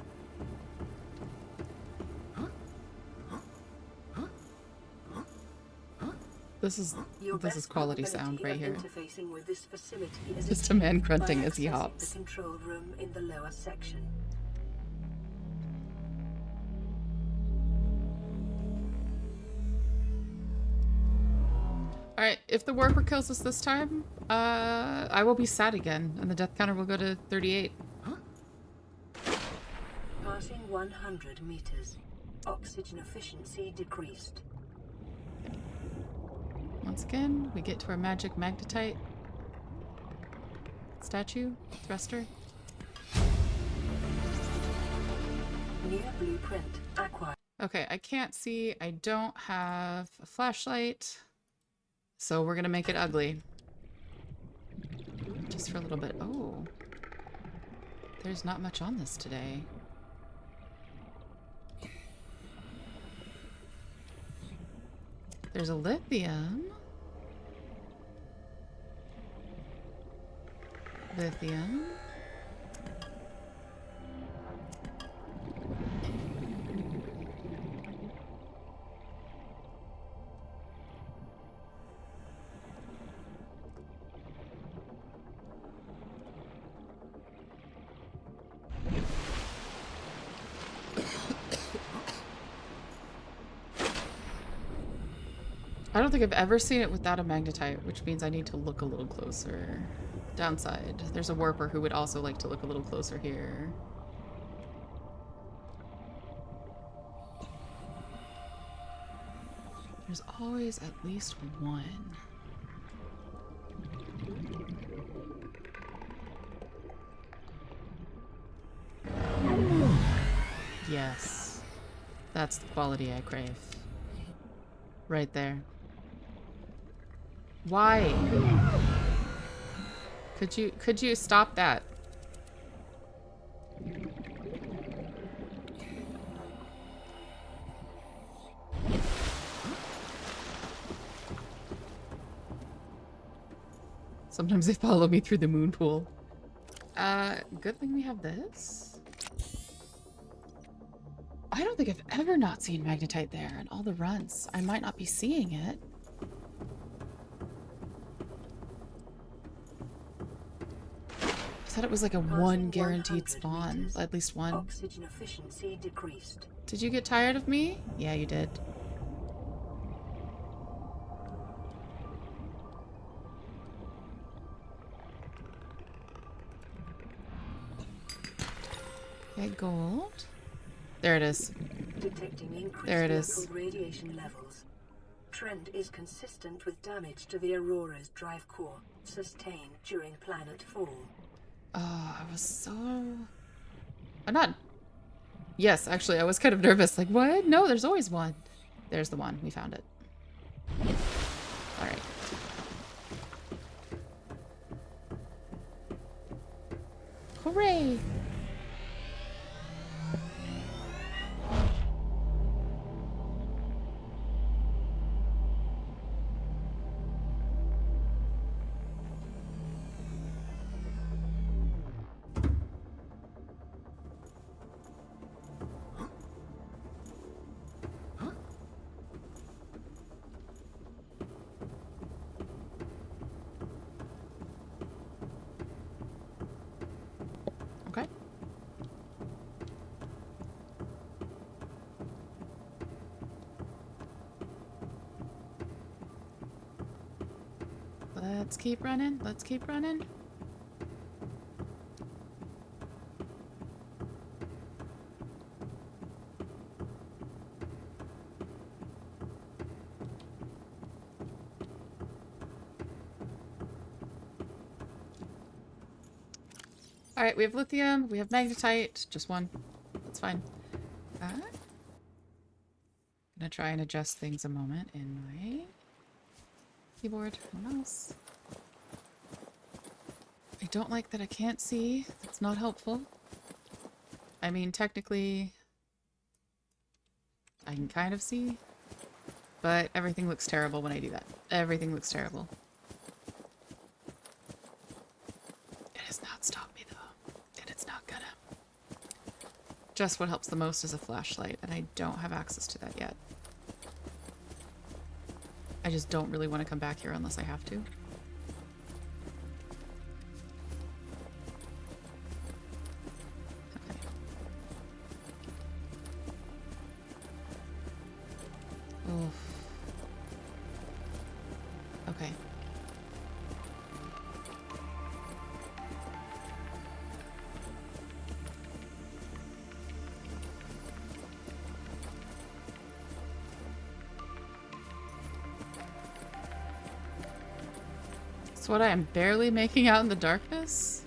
This is quality sound right here. Interfacing with this facility is Just a man grunting as he hops. the control room in the lower section. Alright, if the warper kills us this time, I will be sad again, and the death counter will go to 38. Passing 100 meters. Oxygen efficiency decreased. Once again, we get to our magic magnetite statue, thruster. New blueprint acquired. Okay, I can't see. I don't have a flashlight. So we're gonna make it ugly. Just for a little bit. Oh. There's not much on this today. There's a lithium. Lithium. I don't think I've ever seen it without a magnetite, which means I need to look a little closer. Downside, there's a warper who would also like to look a little closer here. There's always at least one. Yes. That's the quality I crave. Right there. Why? Could you stop that? Sometimes they follow me through the moon pool. Good thing we have this. I don't think I've ever not seen magnetite there in all the runs. I might not be seeing it. I thought it was like a one guaranteed spawn. Meters, At least one. oxygen efficiency decreased. Did you get tired of me? Yeah, you did. Okay, gold. There it is. Detecting increased There it is. local radiation levels. Trend is consistent with damage to the Aurora's drive core, sustained during planet fall. Oh, I was so... I'm not... Yes, actually, I was kind of nervous. Like, what? No, there's always one. There's the one. We found it. Alright. Hooray! Okay. Let's keep running. Let's keep running. Alright, we have lithium, we have magnetite, just one. That's fine. I'm gonna try and adjust things a moment in my keyboard. Mouse. I don't like that I can't see. That's not helpful. I mean, technically, I can kind of see, but everything looks terrible when I do that. Everything looks terrible. It has not stopped me, though. And it's not gonna. Just what helps the most is a flashlight, and I don't have access to that yet. I just don't really want to come back here unless I have to. Okay. Oof. Okay. So what I am barely making out in the darkness?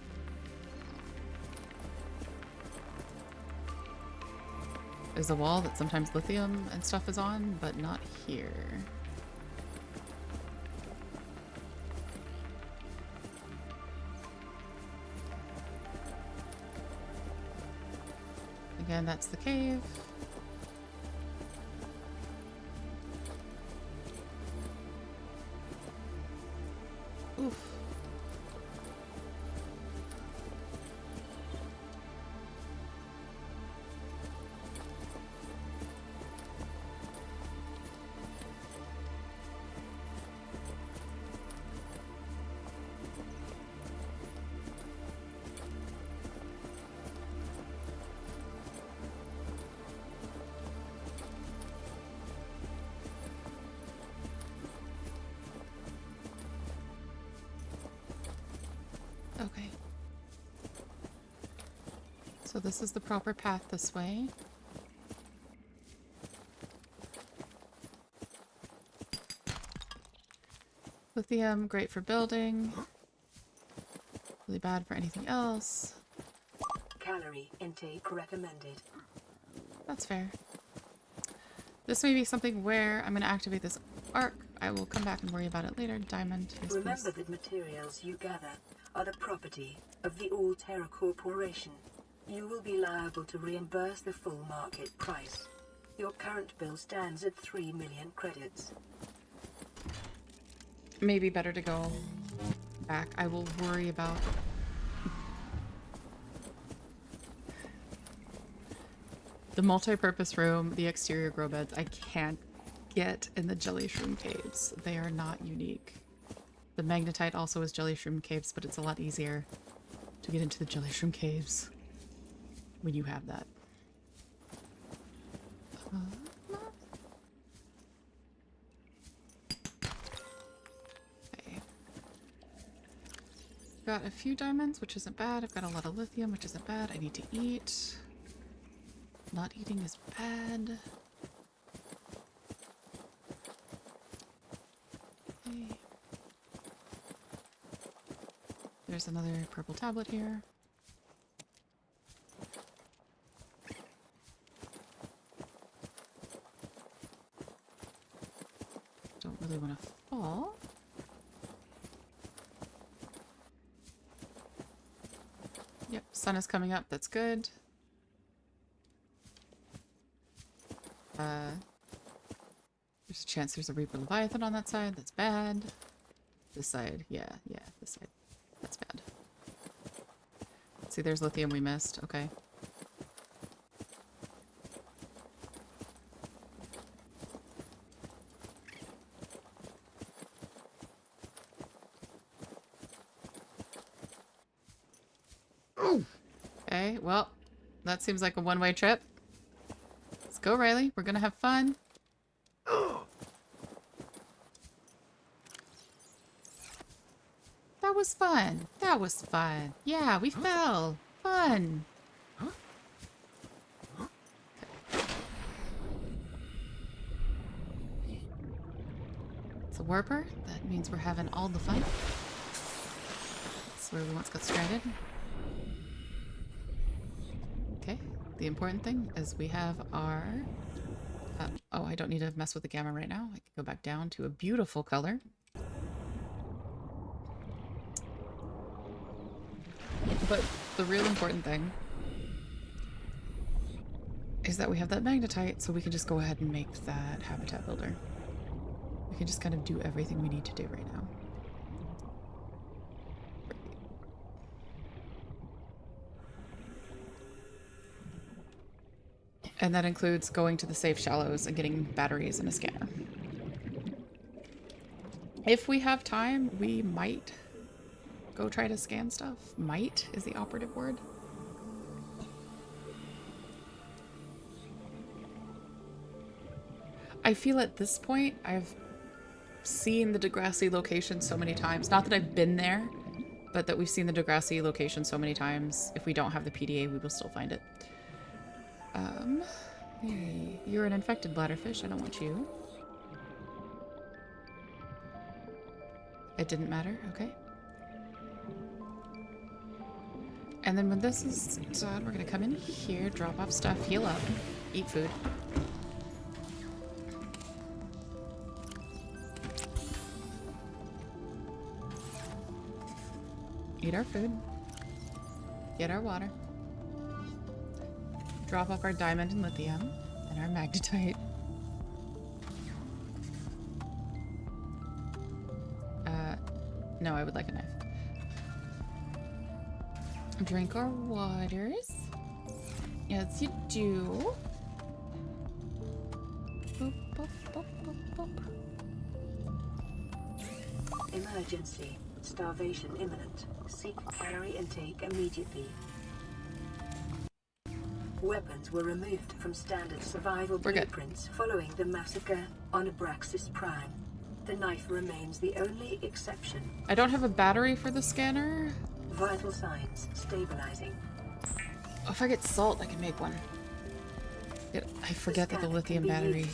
Is a wall that sometimes lithium and stuff is on, but not here. Again, that's the cave. Oof. Okay. So this is the proper path this way. Lithium, great for building. Really bad for anything else. Calorie intake recommended. That's fair. This may be something where I'm going to activate this arc. I will come back and worry about it later. Diamond, yes, Remember please. that materials you gather are the property of the All-Terra Corporation. You will be liable to reimburse the full market price. Your current bill stands at 3 million credits. Maybe better to go back. I will worry about... the multi-purpose room, the exterior grow beds, I can't get in the jelly shroom caves. They are not unique. The magnetite also is jelly shroom caves, but it's a lot easier to get into the jelly shroom caves when you have that. Okay. Got a few diamonds, which isn't bad. I've got a lot of lithium, which isn't bad. I need to eat. Not eating is bad. Okay. There's another purple tablet here. Don't really want to fall. Yep, sun is coming up. That's good. There's a chance there's a Reaper Leviathan on that side. That's bad. This side. Yeah, this side. That's bad. See, there's lithium we missed. Okay. Okay, well, that seems like a one-way trip. Let's go, Riley. We're gonna have fun. That was fun. That was fun. Yeah, we fell. Fun. It's a warper. That means we're having all the fun. That's where we once got stranded. Okay. The important thing is we have our... oh, I don't need to mess with the gamma right now. I can go back down to a beautiful color. But the real important thing is that we have that magnetite, so we can just go ahead and make that habitat builder. We can just kind of do everything we need to do right now. And that includes going to the safe shallows and getting batteries and a scanner. If we have time, we might go try to scan stuff. Might is the operative word. I feel at this point, I've seen the Degrassi location so many times. Not that I've been there, but that we've seen the Degrassi location so many times. If we don't have the PDA, we will still find it. Hey, you're an infected bladderfish. I don't want you. It didn't matter. Okay. And then when this is done, we're gonna come in here, drop off stuff, heal up, eat food. Eat our food. Get our water. Drop off our diamond and lithium and our magnetite. No, I would like a knife. Drink our waters. Yes, you do. Boop, boop, boop, boop, boop. Emergency. Starvation imminent. Seek calorie intake immediately. Weapons were removed from standard survival blueprints following the massacre on Abraxas Prime. The knife remains the only exception. I don't have a battery for the scanner. Vital signs stabilizing. Oh, if I get salt, I can make one. I forget that the lithium battery,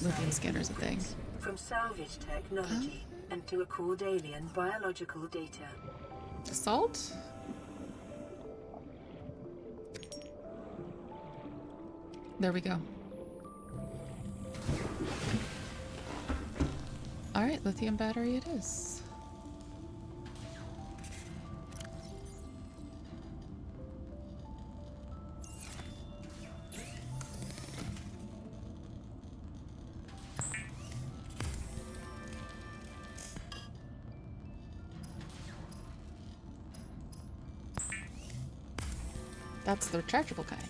lithium scanner is a thing. From salvage technology and to record alien biological data. Salt? There we go. Alright, lithium battery it is. That's the rechargeable kind.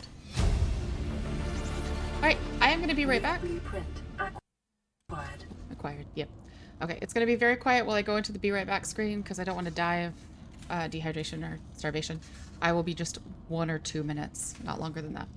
Alright, I am going to be right back. Blueprint acquired. Acquired, yep. Okay, it's going to be very quiet while I go into the be right back screen because I don't want to die of dehydration or starvation. I will be just 1 or 2 minutes, not longer than that.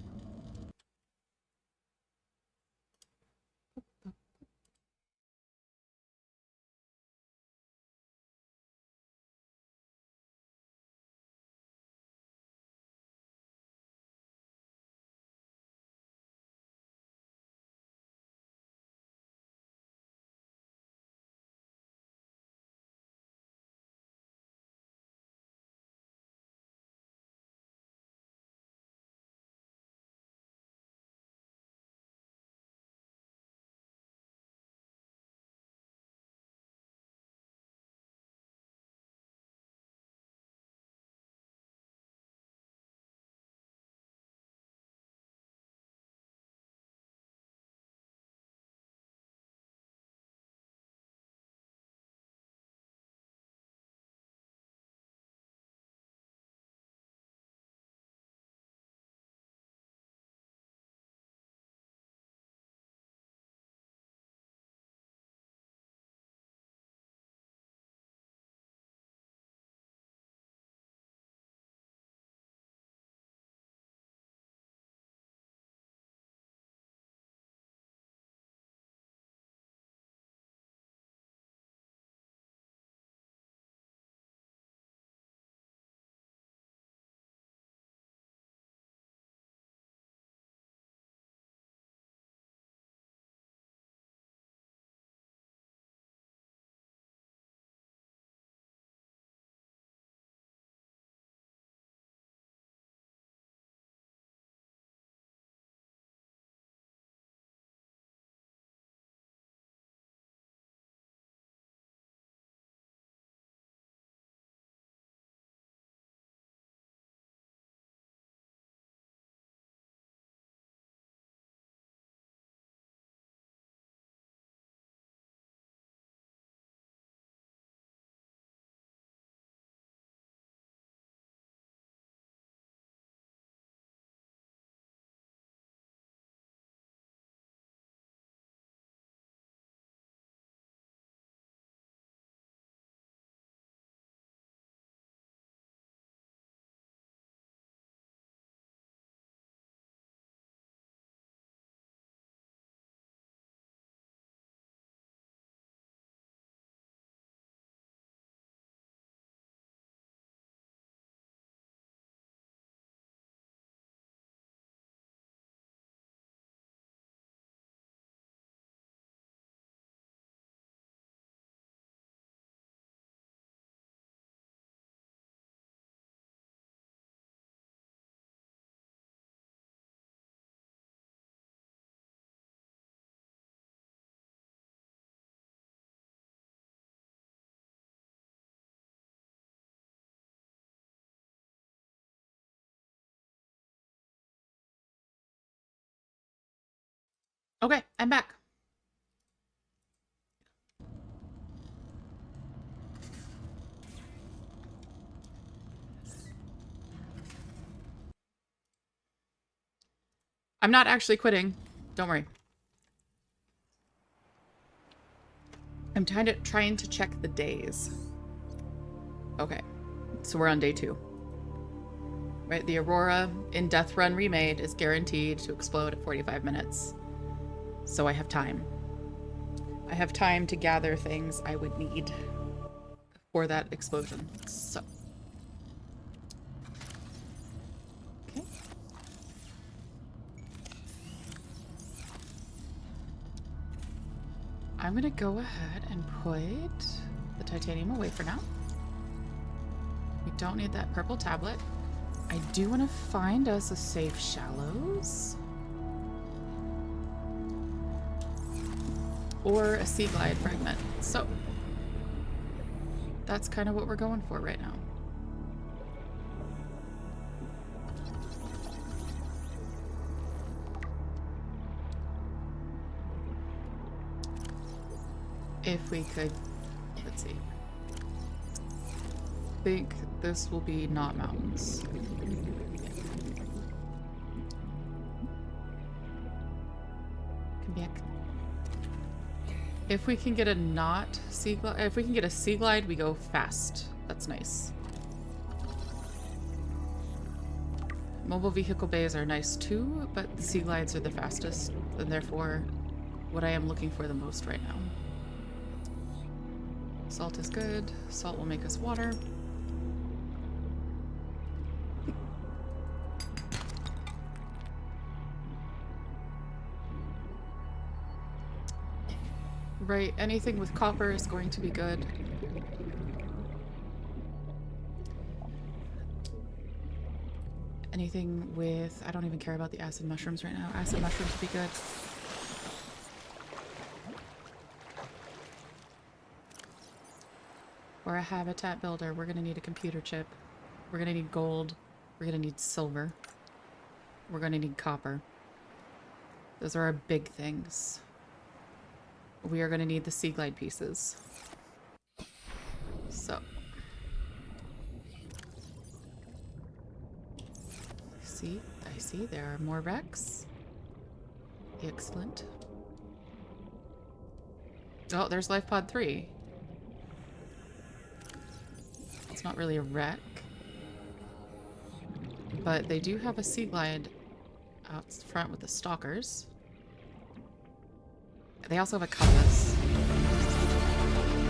Okay, I'm back. I'm not actually quitting. Don't worry. I'm trying to check the days. Okay, so we're on day 2. Right, the Aurora in Deathrun Remade is guaranteed to explode at 45 minutes. So I have time. I have time to gather things I would need for that explosion. So. Okay. I'm gonna go ahead and put the titanium away for now. We don't need that purple tablet. I do want to find us a safe shallows. Or a sea glide fragment. So that's kind of what we're going for right now. If we could, let's see. I think this will be not mountains. Yuck. If we can get a not sea glide, if we can get a sea glide, we go fast. That's nice. Mobile vehicle bays are nice too, but the sea glides are the fastest, and therefore what I am looking for the most right now. Salt is good. Salt will make us water. Right, anything with copper is going to be good. Anything with... I don't even care about the acid mushrooms right now. Acid mushrooms would be good. For a habitat builder, we're going to need a computer chip. We're going to need gold. We're going to need silver. We're going to need copper. Those are our big things. We are going to need the sea glide pieces. So. I see there are more wrecks. Excellent. Oh, there's Life Pod 3. It's not really a wreck. But they do have a sea glide out front with the stalkers. They also have a compass.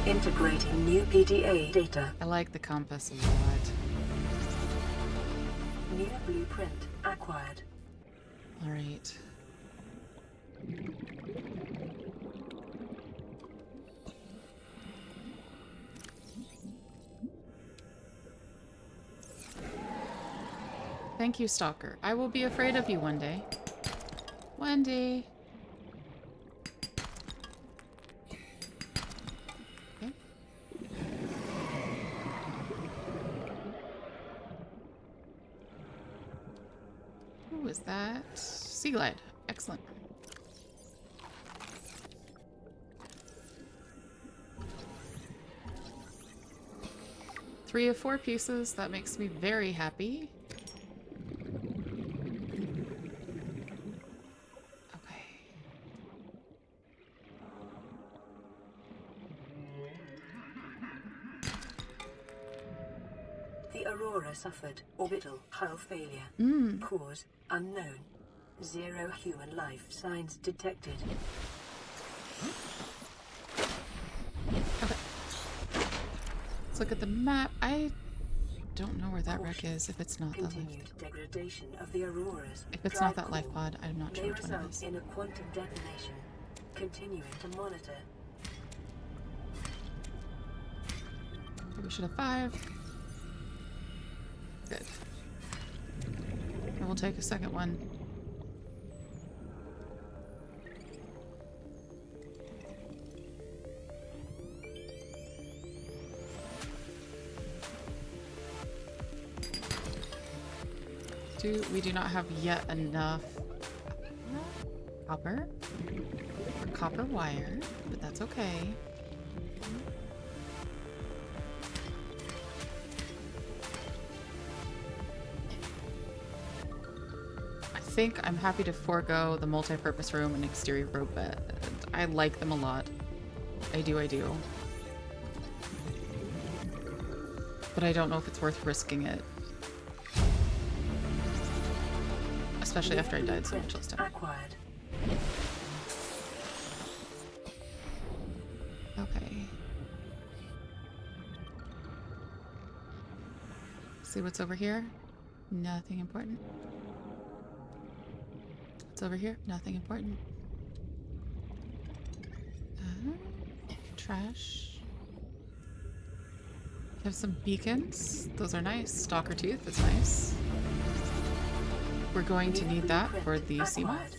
Integrating new PDA data. I like the compass a lot. New blueprint acquired. All right. Thank you, Stalker. I will be afraid of you one day. One day. Okay. Who is that? Sea glide. Excellent. Three of 4 pieces. That makes me very happy. Okay. The Aurora suffered orbital hull failure. Cause unknown. 0 human life signs detected. Okay. Let's look at the map. I don't know where that wreck is if it's not that life. Continued degradation of the Auroras. If it's not that life pod, I'm not sure May which one it result is. in a quantum detonation. Continuing to monitor. Okay, we should have 5. Good. And we'll take a second one. We do not have yet enough copper or copper wire, but that's okay. I think I'm happy to forego the multi-purpose room and exterior rope bed. I like them a lot. I do. But I don't know if it's worth risking it. Especially after I died so much last time. Acquired. Okay. See what's over here? Nothing important. What's over here? Nothing important. Trash. Have some beacons. Those are nice. Stalker tooth is nice. We're going to need that for the sea moth.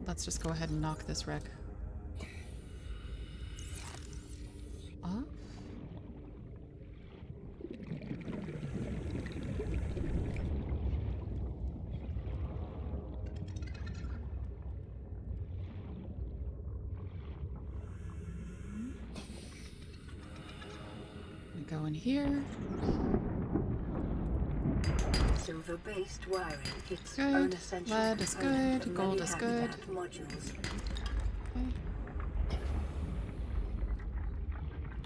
Let's just go ahead and knock this wreck off. Go in here. Silver-based wiring, its Good. own essential Lead is component good. of Gold many is good. habitat modules. Okay.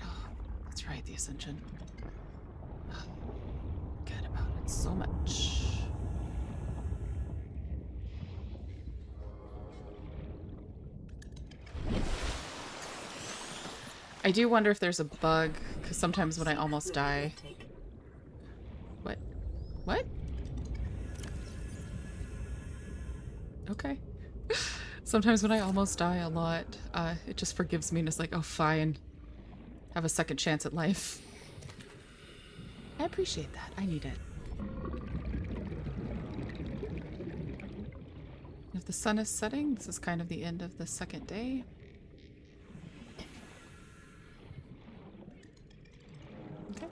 Oh, that's right, the Ascension. Forget about it so much. I do wonder if there's a bug, because sometimes when I almost die... What? What? Okay. Sometimes when I almost die a lot, it just forgives me and is like, oh, fine. Have a second chance at life. I appreciate that. I need it. If the sun is setting, this is kind of the end of the second day. Okay.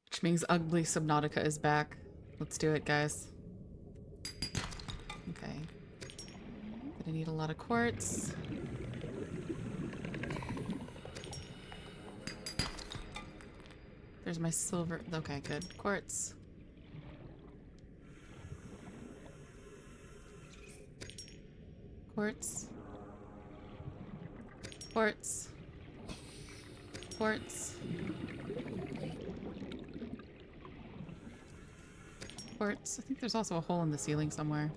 Which means Ugly Subnautica is back. Let's do it, guys. Okay. Gonna need a lot of quartz. There's my silver. Okay, good. Quartz. Quartz. Quartz. Quartz. Quartz. I think there's also a hole in the ceiling somewhere.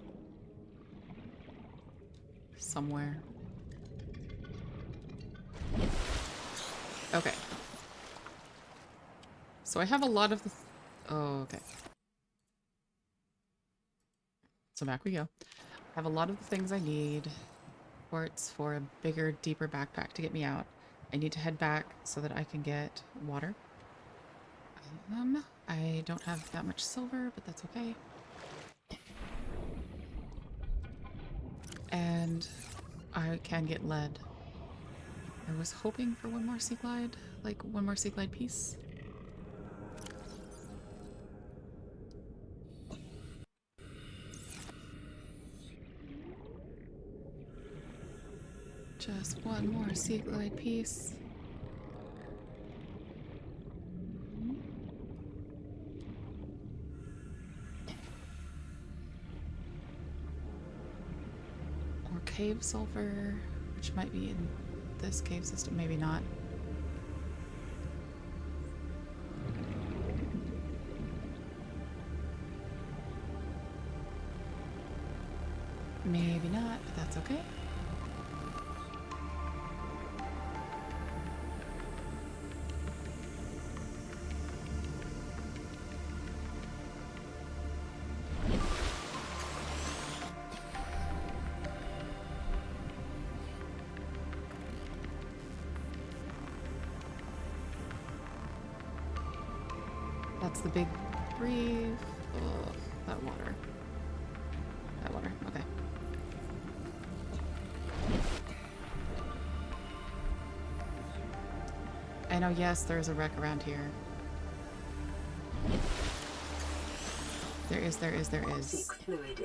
Somewhere. Okay. So I have a lot of the... Oh, okay. So back we go. I have a lot of the things I need. Quartz for a bigger, deeper backpack to get me out. I need to head back so that I can get water. I don't have that much silver, but that's okay. And I can get lead. I was hoping for one more sea glide, like one more sea glide piece. Just one more sea glide piece. Or cave sulfur, which might be in this cave system, maybe not. Maybe not, but that's okay. That's the big breathe. Oh, that water. That water, okay. I know, yes, there's a wreck around here. There is.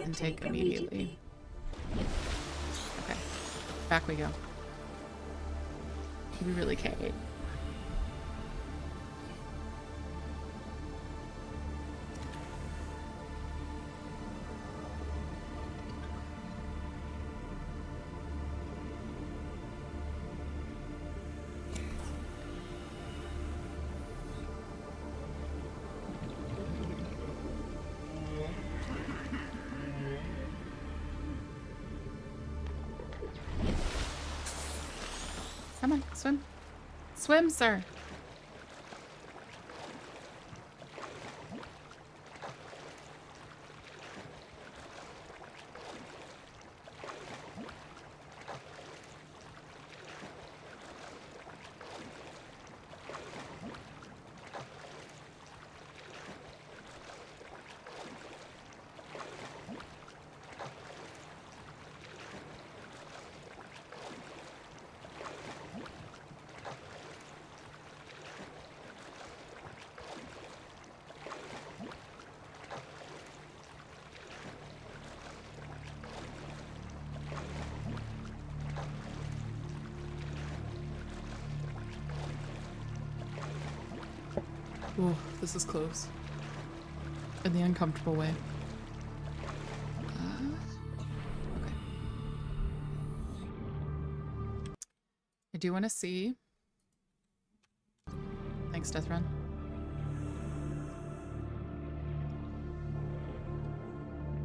Intake immediately. Okay. Back we go. We really can't. Come on, swim. Swim, sir. Oh, this is close. In the uncomfortable way. Okay. I do want to see. Thanks, Deathrun.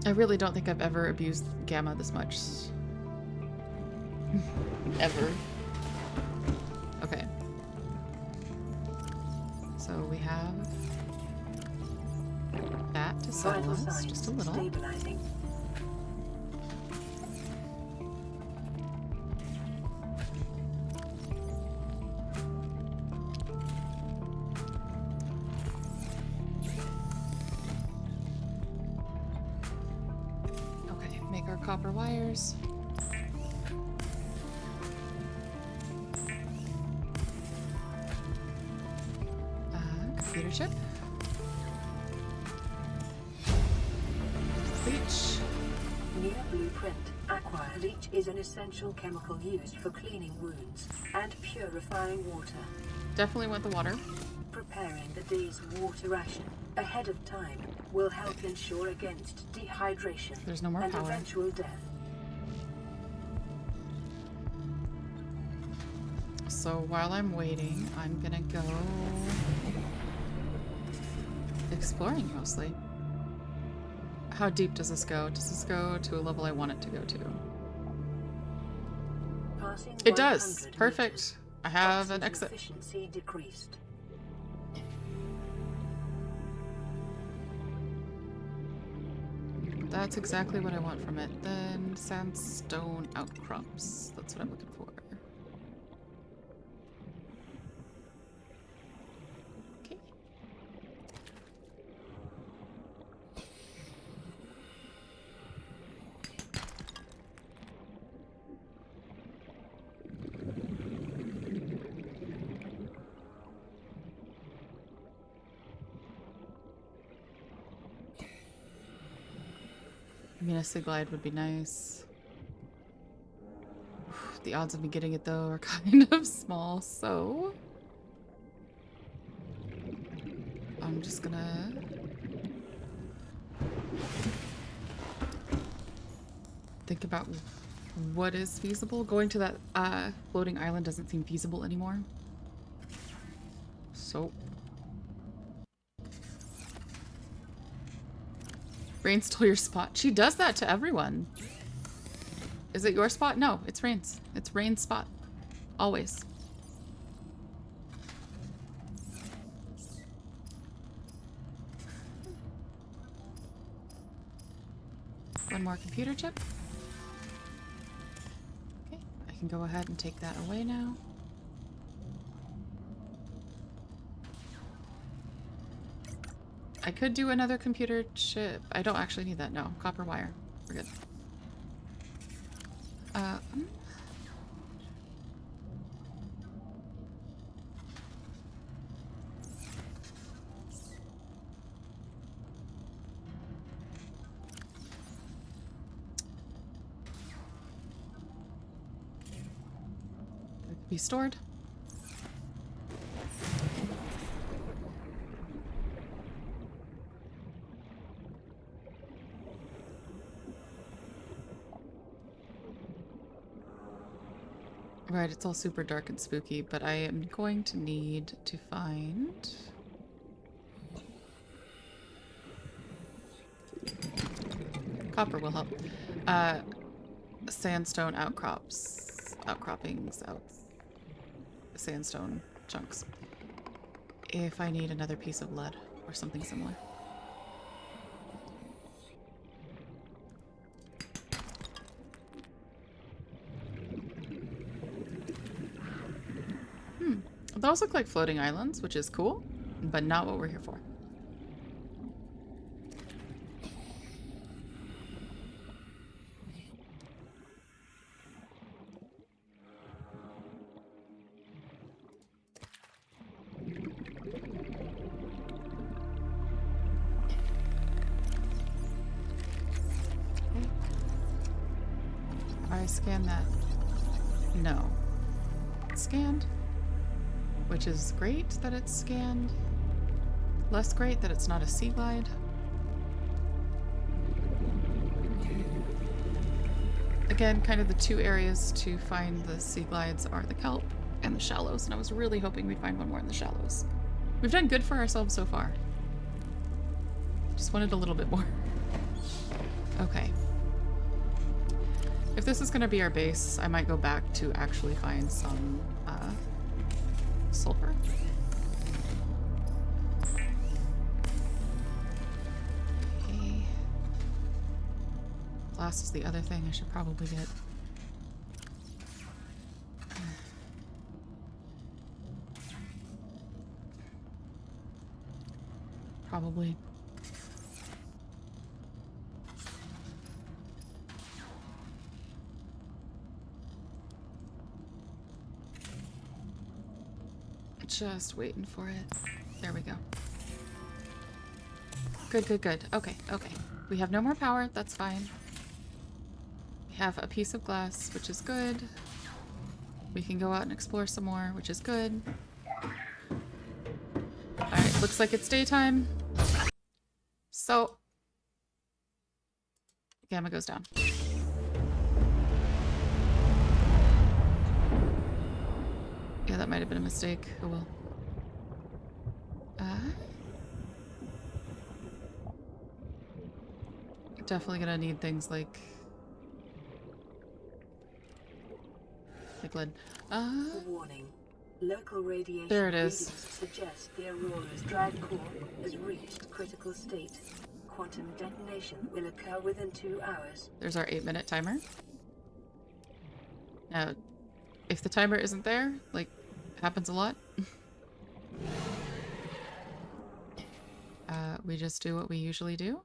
I really don't think I've ever abused Gamma this much. Ever. Okay. So we have that to settle us just a little. Stabilizing. Okay, make our copper wires. Computer chip. Bleach. New blueprint. Aqua bleach is an essential chemical used for cleaning wounds and purifying water. Definitely want the water. Preparing the day's water ration ahead of time will help ensure against dehydration There's no more and power. eventual death. So while I'm waiting, I'm gonna go exploring mostly. How deep does this go? Does this go to a level I want it to go to? Passing It does. 100 Perfect. meters, I have an oxygen exit. efficiency decreased. That's exactly what I want from it. Then sandstone outcrops. That's what I'm looking for. Okay. I mean, a Siglide would be nice. The odds of me getting it, though, are kind of small, so... I'm just gonna... think about what is feasible. Going to that floating island doesn't seem feasible anymore. So... Rain stole your spot. She does that to everyone. Is it your spot? No, it's Rain's. It's Rain's spot. Always. One more computer chip. Okay, I can go ahead and take that away now. I could do another computer chip. I don't actually need that. No, copper wire. We're good. It could be stored. Right, it's all super dark and spooky, but I am going to need to find... Copper will help. Sandstone outcroppings, sandstone chunks. If I need another piece of lead or something similar. Those look like floating islands, which is cool, but not what we're here for. I scanned that. No. It's scanned. Which is great that it's scanned. Less great that it's not a sea glide. Again, kind of the two areas to find the sea glides are the kelp and the shallows, and I was really hoping we'd find one more in the shallows. We've done good for ourselves so far. Just wanted a little bit more. Okay. If this is going to be our base, I might go back to actually find some sulfur. Okay. Glass is the other thing I should probably get. Probably. Just waiting for it. There we go. Good, good, good. Okay, okay. We have no more power. That's fine. We have a piece of glass, which is good. We can go out and explore some more, which is good. Alright, looks like it's daytime. So, gamma goes down. Yeah, that might have been a mistake. Oh well. Definitely gonna need things like lead. Warning. Local radiation There it is. readings suggest the Aurora's drive core has reached critical state. Quantum detonation will occur within 2 hours. There's our 8-minute timer. Now, if the timer isn't there, like, happens a lot, we just do what we usually do.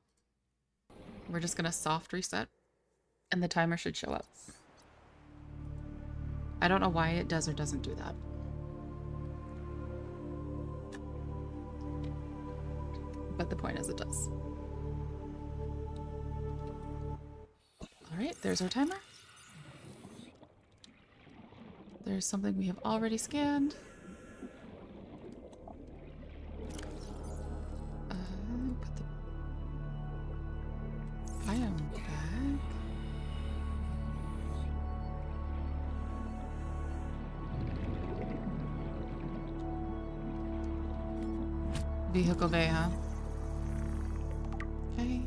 We're just gonna soft reset, and the timer should show up. I don't know why it does or doesn't do that. But the point is it does. Alright, there's our timer. There's something we have already scanned. Put the biome back. Vehicle bay, huh? Okay.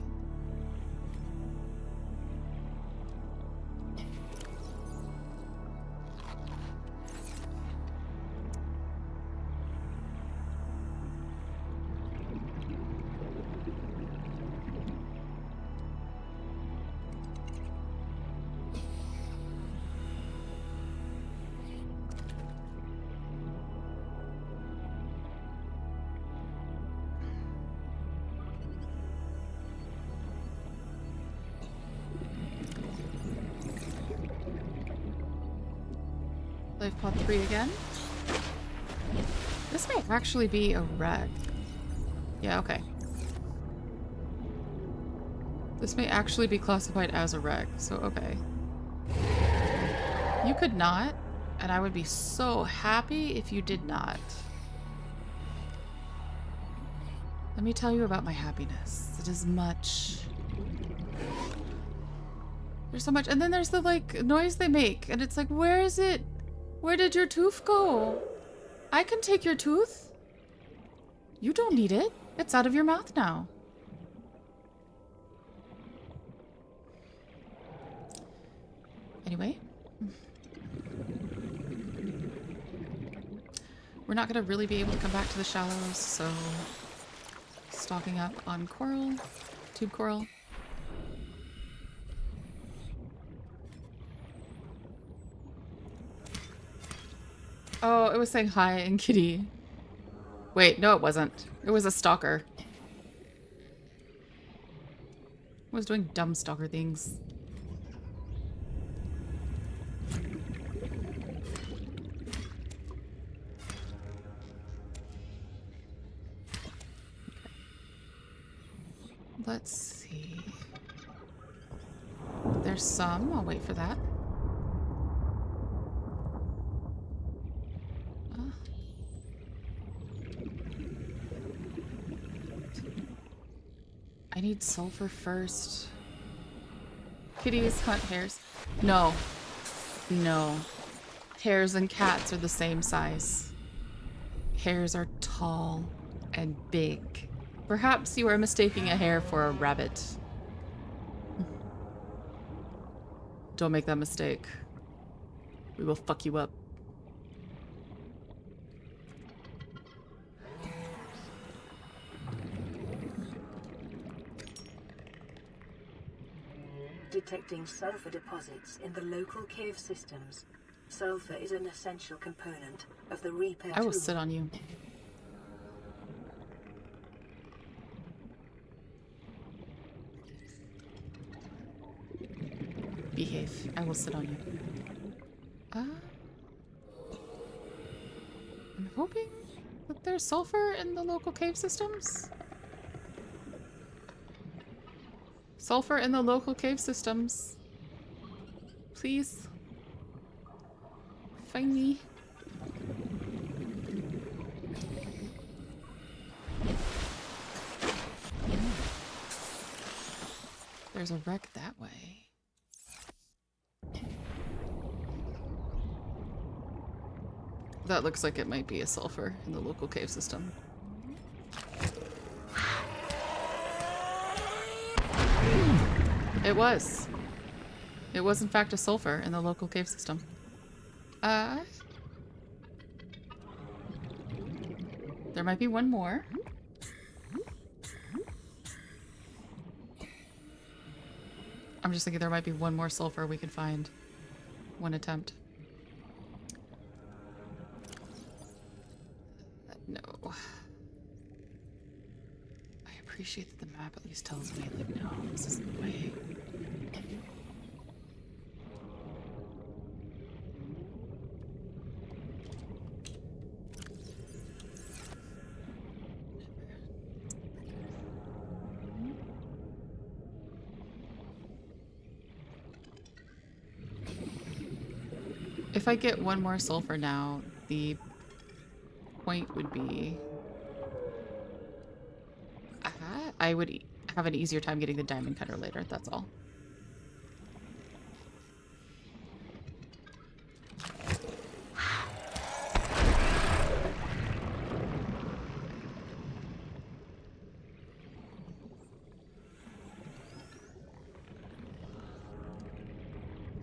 Life pod 3 again. This may actually be a wreck. Yeah, okay. This may actually be classified as a wreck, so okay. You could not, and I would be so happy if you did not. Let me tell you about my happiness. It is much. There's so much, and then there's the like noise they make, and it's like, where is it? Where did your tooth go? I can take your tooth. You don't need it. It's out of your mouth now. Anyway. We're not going to really be able to come back to the shallows, so stocking up on coral, tube coral. Oh, it was saying hi and kitty. Wait, no it wasn't. It was a stalker. It was doing dumb stalker things. Let's see. There's some. I'll wait for that. need sulfur first. Kitties hunt hares. No. No. Hares and cats are the same size. Hares are tall and big. Perhaps you are mistaking a hare for a rabbit. Don't make that mistake. We will fuck you up. Detecting sulfur deposits in the local cave systems. Sulfur is an essential component of the repair I will tool. sit on you. Behave. I will sit on you. I'm hoping that there's sulfur in the local cave systems. Sulfur in the local cave systems. Please. Find me. There's a wreck that way. That looks like it might be a sulfur in the local cave system. It was. It was in fact a sulfur in the local cave system. There might be one more. I'm just thinking there might be one more sulfur we could find. One attempt. No. I appreciate that the map at least tells me, like, no, this isn't the way. If I get one more sulfur now, the point would be... I would have an easier time getting the diamond cutter later, that's all.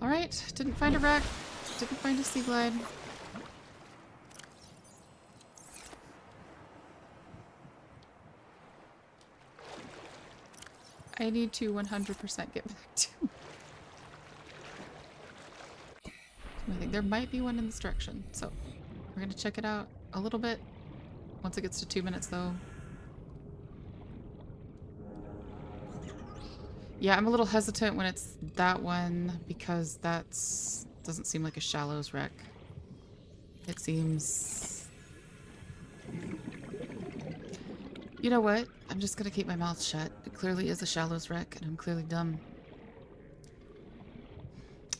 Alright, didn't find a wreck, didn't find a sea glide. I need to 100% get back to... I think there might be one in this direction, so we're gonna check it out a little bit. Once it gets to 2 minutes though. Yeah, I'm a little hesitant when it's that one because that's doesn't seem like a shallows wreck. It seems... You know what? I'm just gonna keep my mouth shut. It clearly is a shallows wreck, and I'm clearly dumb.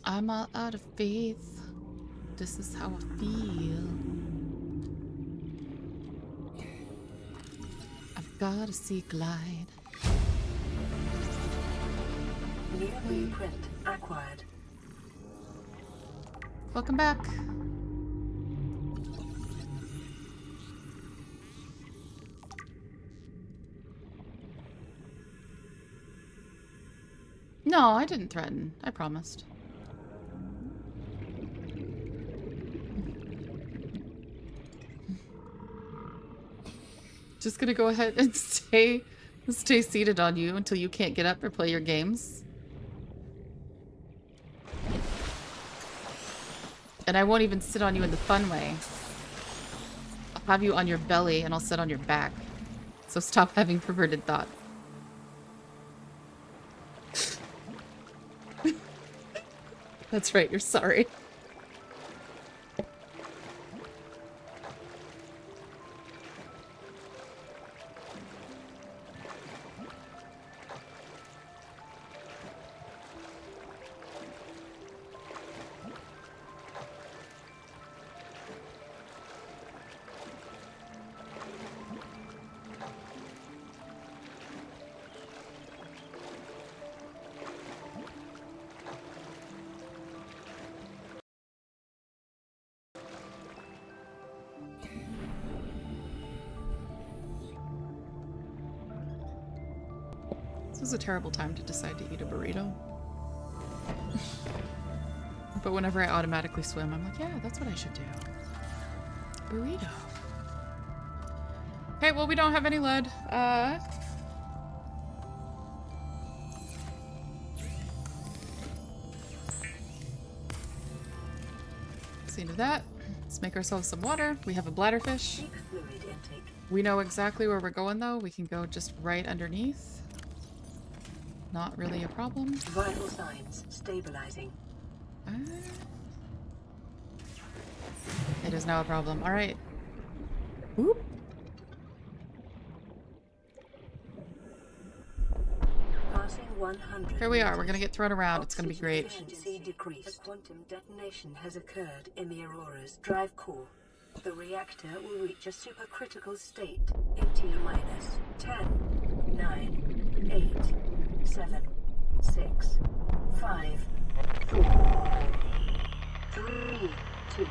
I'm all out of faith. This is how I feel. I've got a sea glide. New blueprint acquired. Welcome back. No, I didn't threaten. I promised. Just gonna go ahead and stay seated on you until you can't get up or play your games. And I won't even sit on you in the fun way. I'll have you on your belly and I'll sit on your back. So stop having perverted thoughts. That's right, you're sorry. This is a terrible time to decide to eat a burrito. But whenever I automatically swim, I'm like, yeah, that's what I should do. Burrito. Okay, well, we don't have any lead. See to that. Let's make ourselves some water. We have a bladderfish. Deep fluid intake. We know exactly where we're going, though. We can go just right underneath. Not really a problem. Vital signs stabilizing. It is now a problem. All right. Whoop. Passing 100. Here we are. We're gonna get thrown around. It's gonna be great. Efficiency decreased. A quantum detonation has occurred in the Aurora's drive core. The reactor will reach a supercritical state in T-minus 10, 9, 8, 7, 6, 5, 4, 3, 2.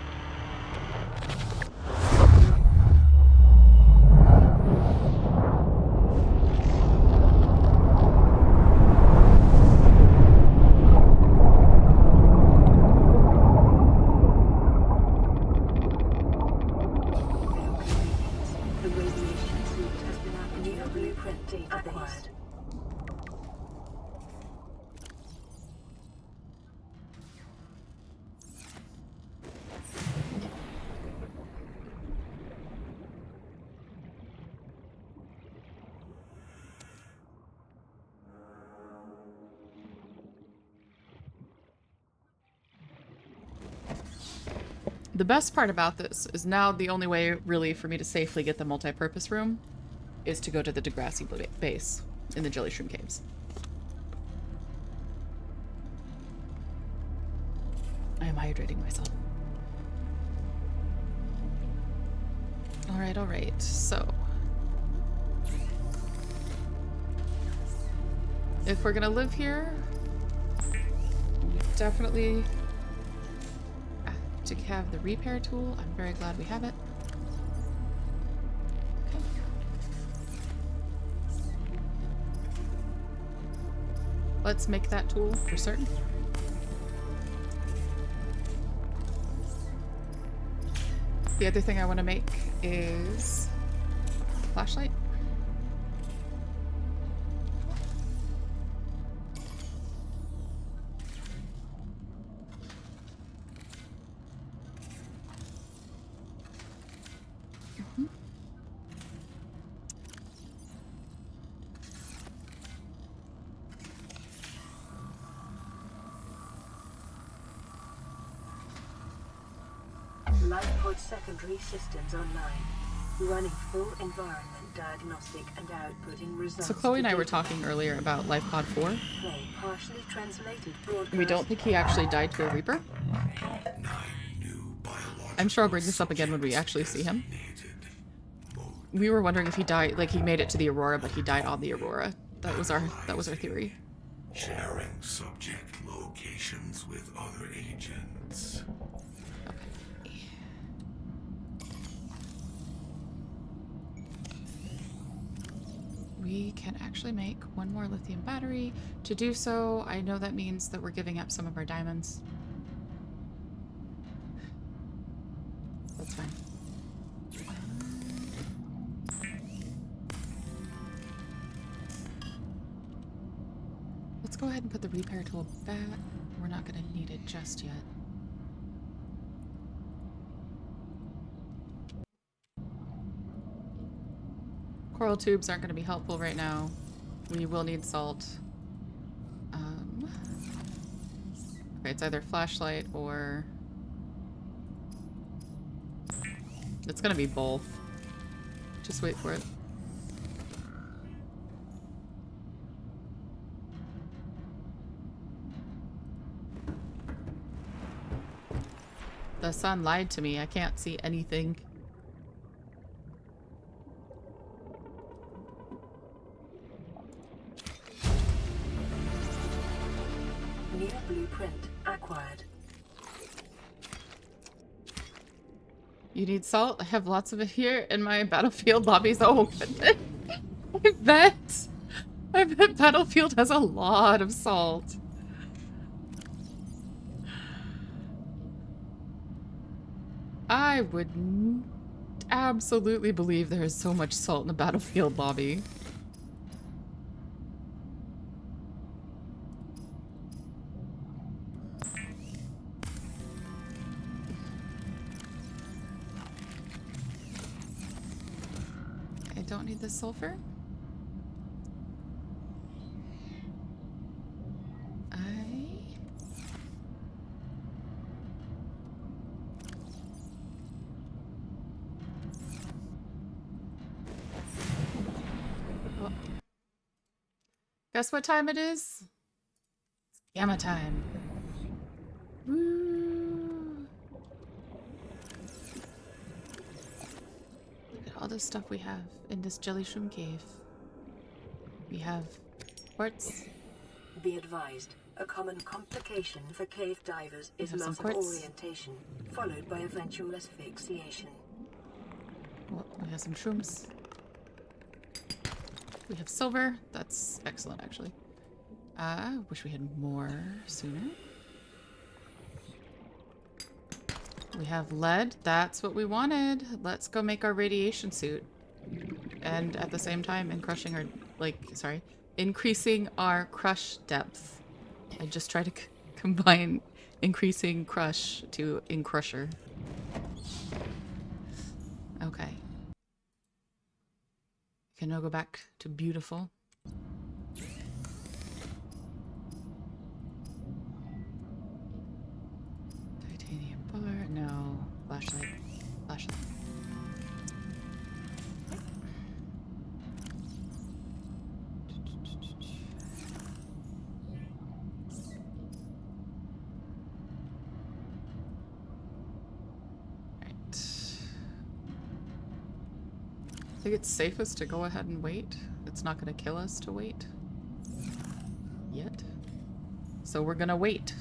The radiation suit has been activated. New blueprint database. The best part about this is now the only way, really, for me to safely get the multi-purpose room is to go to the Degrassi base in the Jelly Shroom Caves. I am hydrating myself. Alright, so... if we're gonna live here, we definitely have to have the repair tool. I'm very glad we have it. Okay. Let's make that tool for certain. The other thing I want to make is a flashlight. Lifepod secondary systems online. Running full environment diagnostic and outputting results. So Chloe and I were to talking earlier about LifePod 4. play partially translated We don't think he actually died to a Reaper. I'm sure I'll bring this up again when we actually see him. We were wondering if he died, like he made it to the Aurora, but he died on the Aurora. That was our theory. Sharing subject locations with other agents. We can actually make one more lithium battery. To do so, I know that means that we're giving up some of our diamonds. That's fine. Let's go ahead and put the repair tool back. We're not going to need it just yet. Coral tubes aren't going to be helpful right now. We will need salt. Okay, it's either flashlight or... it's going to be both. Just wait for it. The sun lied to me. I can't see anything. New blueprint acquired. You need salt? I have lots of it here in my battlefield lobbies. Oh, goodness. I bet. I bet Battlefield has a lot of salt. I would absolutely believe there is so much salt in the Battlefield lobby. I don't need the sulfur. Oh. Guess what time it is? It's gamma time. Woo! Look at all the stuff we have in this jelly shroom cave. We have quartz. Be advised, a common complication for cave divers is have some loss of quartz. orientation, followed by eventual asphyxiation. Well, we have some shrooms. We have silver. That's excellent, actually. I wish we had more sooner. We have lead. That's what we wanted. Let's go make our radiation suit. And at the same time, increasing our crush depth. I just try to combine increasing crush to encrusher. Okay. Can now go back to beautiful. Titanium bar. No. Flashlight. Flashlight. I think it's safest to go ahead and wait. It's not going to kill us to wait. Yet. So we're going to wait.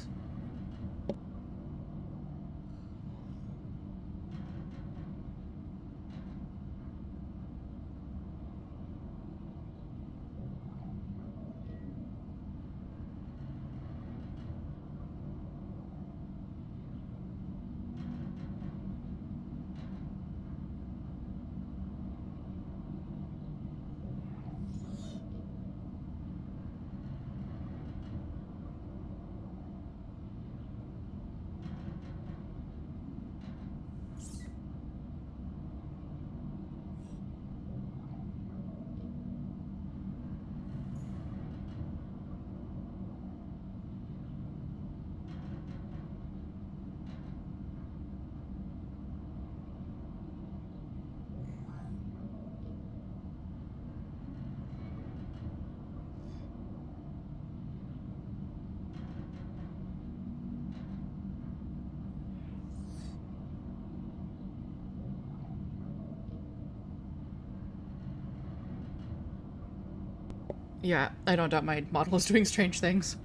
Yeah, I don't doubt my model is doing strange things.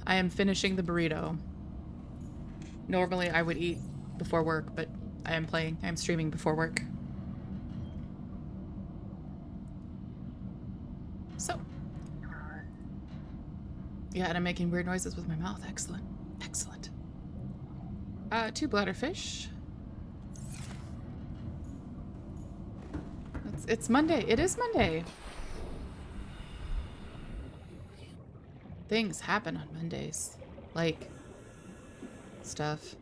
I am finishing the burrito. Normally I would eat before work, but I am playing. I am streaming before work. So. Yeah, and I'm making weird noises with my mouth. Excellent. Excellent. 2 bladderfish. It's Monday. It is Monday. Things happen on Mondays. Like, stuff.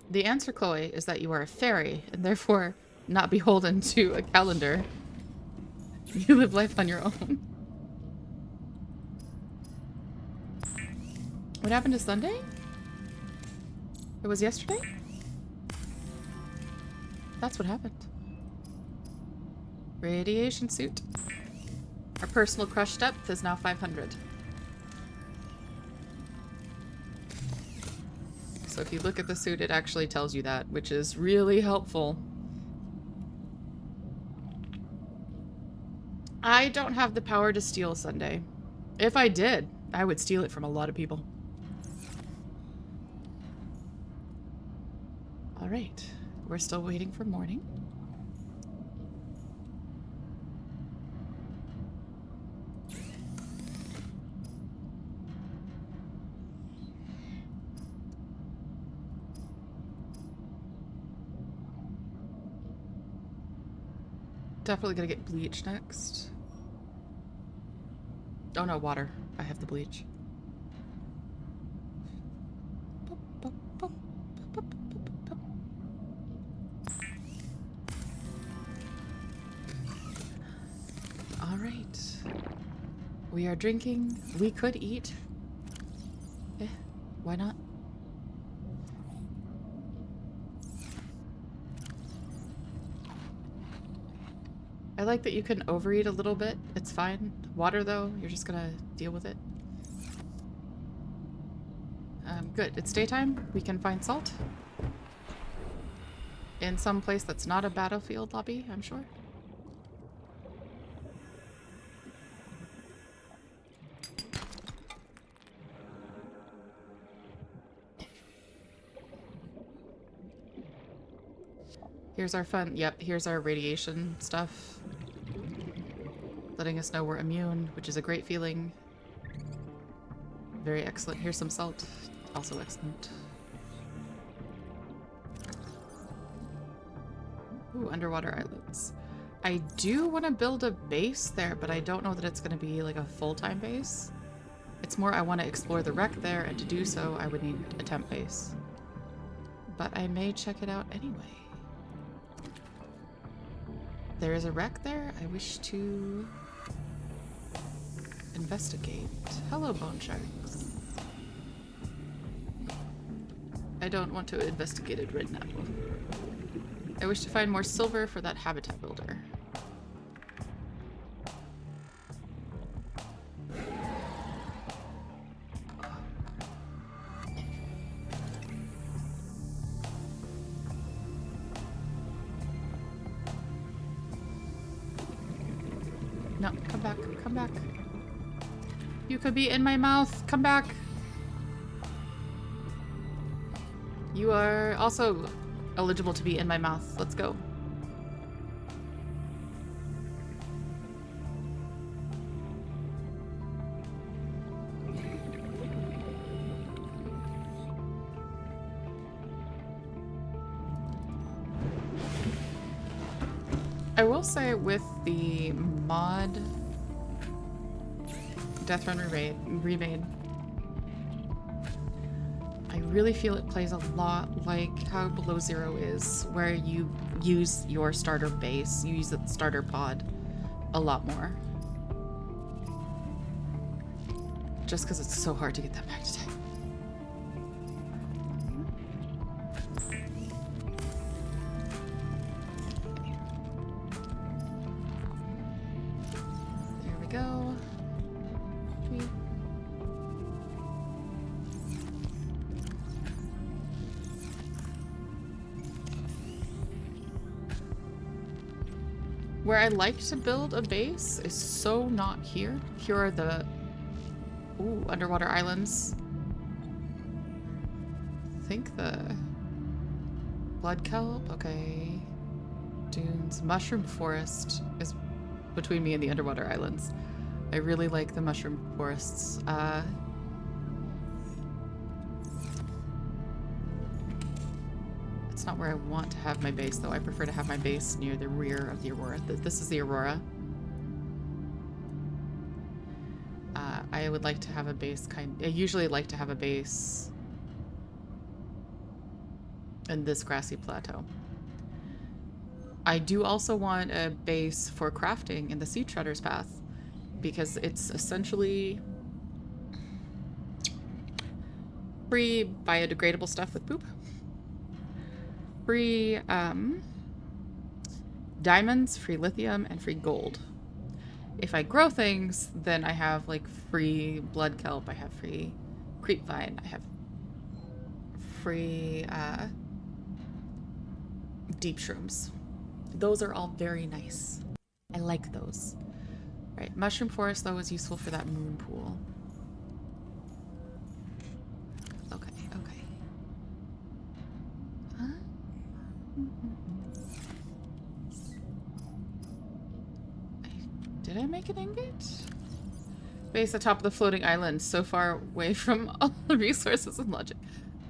The answer, Chloe, is that you are a fairy, and therefore not beholden to a calendar. You live life on your own. What happened to Sunday? It was yesterday? That's what happened. Radiation suit. Our personal crush depth is now 500. So if you look at the suit, it actually tells you that, which is really helpful. I don't have the power to steal Sunday. If I did, I would steal it from a lot of people. All right, we're still waiting for morning. Definitely gonna get bleach next. Oh no, water. I have the bleach. All right. We are drinking. We could eat. Why not? I like that you can overeat a little bit. It's fine. Water, though, you're just gonna deal with it. Good. It's daytime. We can find salt. In some place that's not a battlefield lobby, I'm sure. Here's our fun. Yep, here's our radiation stuff. Letting us know we're immune, which is a great feeling. Very excellent. Here's some salt. Also excellent. Ooh, underwater islands. I do want to build a base there, but I don't know that it's going to be like a full-time base. It's more I want to explore the wreck there, and to do so, I would need a temp base. But I may check it out anyway. There is a wreck there. I wish to investigate. Hello, bone sharks. I don't want to investigate it right now. I wish to find more silver for that habitat builder. No, come back, come back. You could be in my mouth. Come back. You are also eligible to be in my mouth. Let's go. I will say with the mod Deathrun Remade, I really feel it plays a lot like how Below Zero is, where you use your starter base, you use the starter pod a lot more. Just because it's so hard to get that back to type. There we go. Where I like to build a base is so not here. Here are the underwater islands. I think the blood kelp, okay. Dunes. Mushroom forest is between me and the underwater islands. I really like the mushroom forests. It's not where I want to have my base, though. I prefer to have my base near the rear of the Aurora. This is the Aurora. I would like to have a base I usually like to have a base in this grassy plateau. I do also want a base for crafting in the Sea Treader's Path, because it's essentially free biodegradable stuff with poop. Free diamonds, free lithium, and free gold. If I grow things, then I have like free blood kelp, I have free creepvine, I have free deep shrooms. Those are all very nice. I like those. Right, mushroom forest though is useful for that moon pool. Okay, okay. Huh? Did I make an ingot? Base atop of the floating island, so far away from all the resources and logic.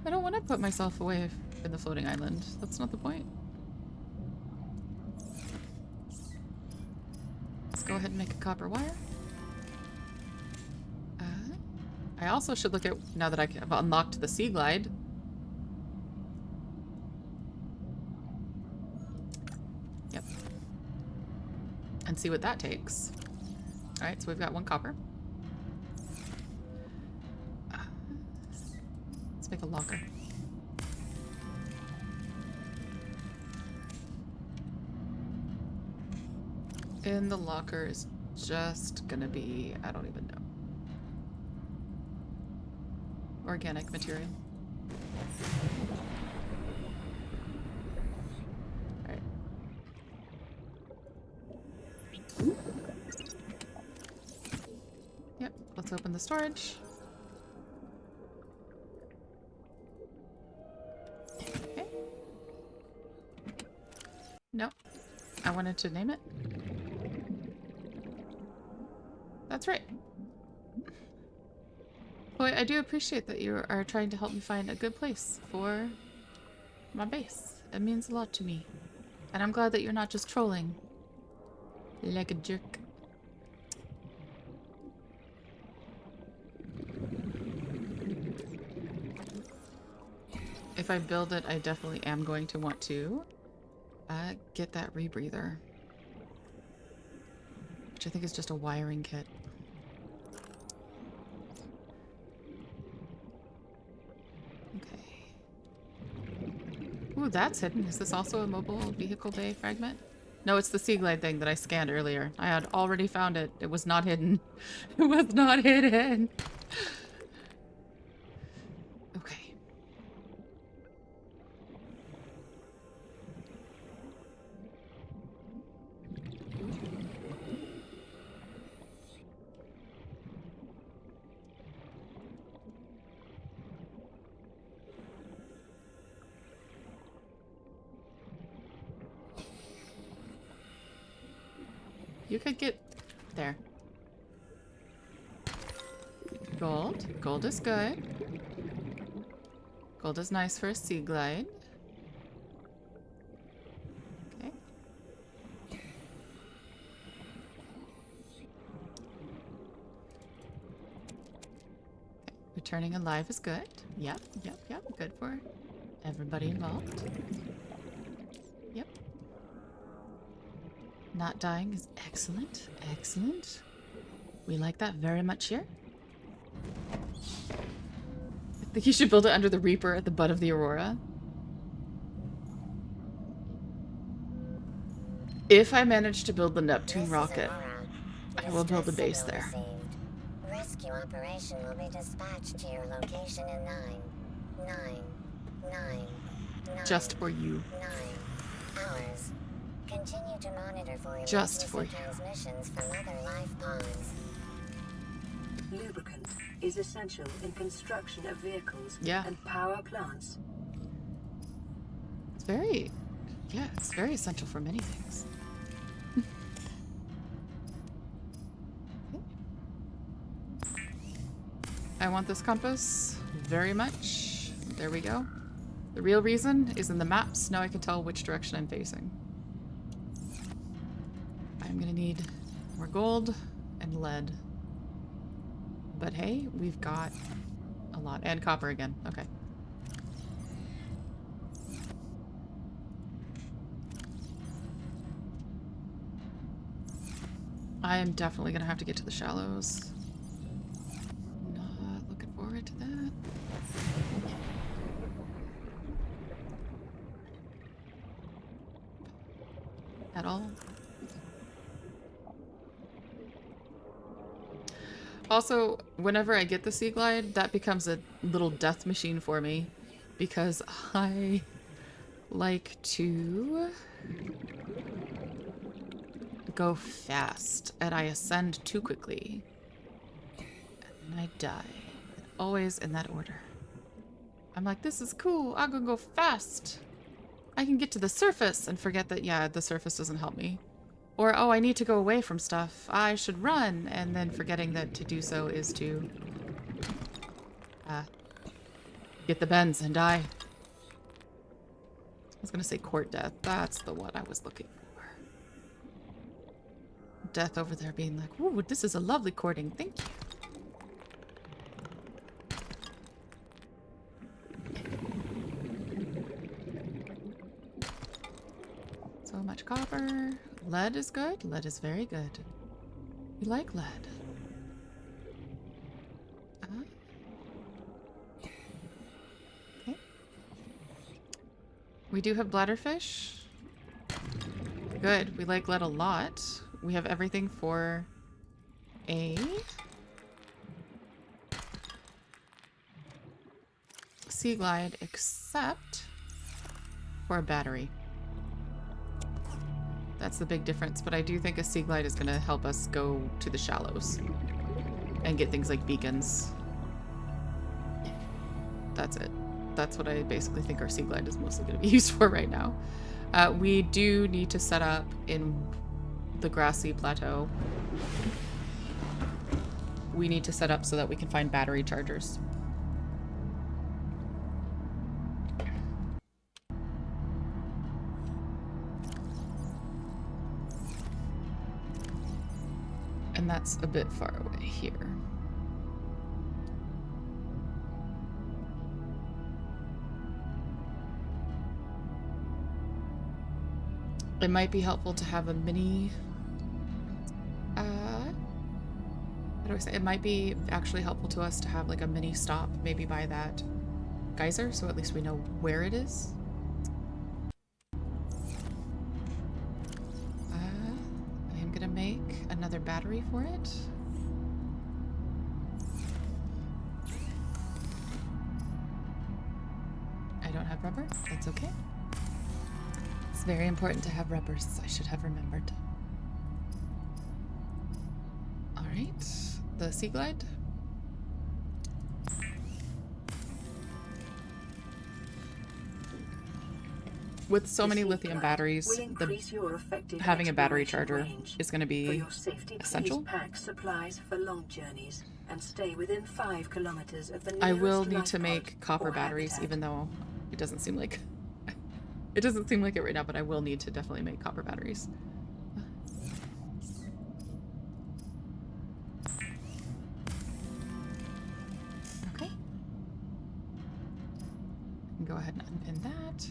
I don't want to put myself away in the floating island. That's not the point. go ahead and make a copper wire. I also should look at, now that I've unlocked the Sea Glide. Yep. And see what that takes. Alright, so we've got 1 copper. Let's make a locker. In the locker is just gonna be, I don't even know. Organic material. Alright. Yep, let's open the storage. Okay. Nope. I wanted to name it. That's right. Boy, I do appreciate that you are trying to help me find a good place for my base. It means a lot to me. And I'm glad that you're not just trolling like a jerk. If I build it, I definitely am going to want to get that rebreather. Which I think is just a wiring kit. Ooh, that's hidden. Is this also a mobile vehicle bay fragment? No, it's the Sea Glide thing that I scanned earlier. I had already found it. It was not hidden. It was not hidden. Okay. You could get there. Gold. Gold is good. Gold is nice for a Sea Glide. Okay. Returning alive is good. Yep, yep, yep. Good for everybody involved. Yep. Not dying is excellent. Excellent. We like that very much here. I think you should build it under the Reaper at the butt of the Aurora. If I manage to build the Neptune rocket, I will build a base there. Rescue operation will be dispatched to your location in 9 Just for you. hours. Continue to monitor for Just for you. transmissions from other life pods. Lubricant is essential in construction of vehicles Yeah. and power plants. It's very, yeah, it's very essential for many things. I want this compass very much. There we go. The real reason is in the maps. Now I can tell which direction I'm facing. I'm gonna need more gold and lead. But hey, we've got a lot. And copper again. Okay. I am definitely gonna have to get to the shallows. Not looking forward to that. At all. Also, whenever I get the Sea Glide, that becomes a little death machine for me because I like to go fast and I ascend too quickly and I die. Always in that order. I'm like, this is cool. I'm gonna go fast. I can get to the surface and forget that, yeah, the surface doesn't help me. Or, oh, I need to go away from stuff. I should run. And then forgetting that to do so is to get the bends and die. I was going to say court death. That's the one I was looking for. Death over there being like, ooh, this is a lovely courting. Thank you. So much copper. Lead is good. Lead is very good. We like lead. Okay. We do have bladderfish. Good. We like lead a lot. We have everything for a sea glide except for a battery. That's the big difference, but I do think a sea glide is going to help us go to the shallows and get things like beacons. That's it. That's what I basically think our sea glide is mostly going to be used for right now. We do need to set up in the grassy plateau. We need to set up so that we can find battery chargers. And that's a bit far away here. It might be helpful to have a mini, how do I say? It might be actually helpful to us to have like a mini stop maybe by that geyser, so at least we know where it is. I am gonna make another battery for it. I don't have rubber, that's okay. It's very important to have rubbers. I should have remembered. All right, the sea glide. With so many lithium batteries, having a battery charger is going to be essential. Pack supplies for long journeys and stay within 5 kilometers of the I will nearest need to life make pod copper or batteries, habitat. even though it doesn't seem like it doesn't seem like it right now, but I will need to definitely make copper batteries. Okay. Go ahead and unpin that.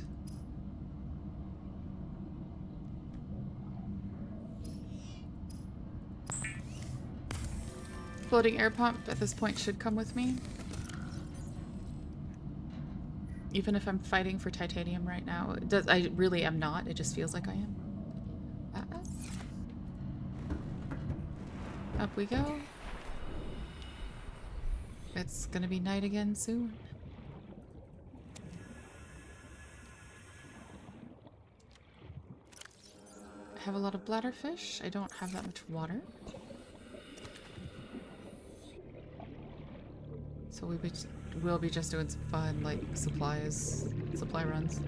Floating air pump at this point should come with me. Even if I'm fighting for titanium right now, I really am not. It just feels like I am. Up we go. It's gonna be night again soon. I have a lot of bladderfish. I don't have that much water. So we'll be just doing some fun, like, supply runs.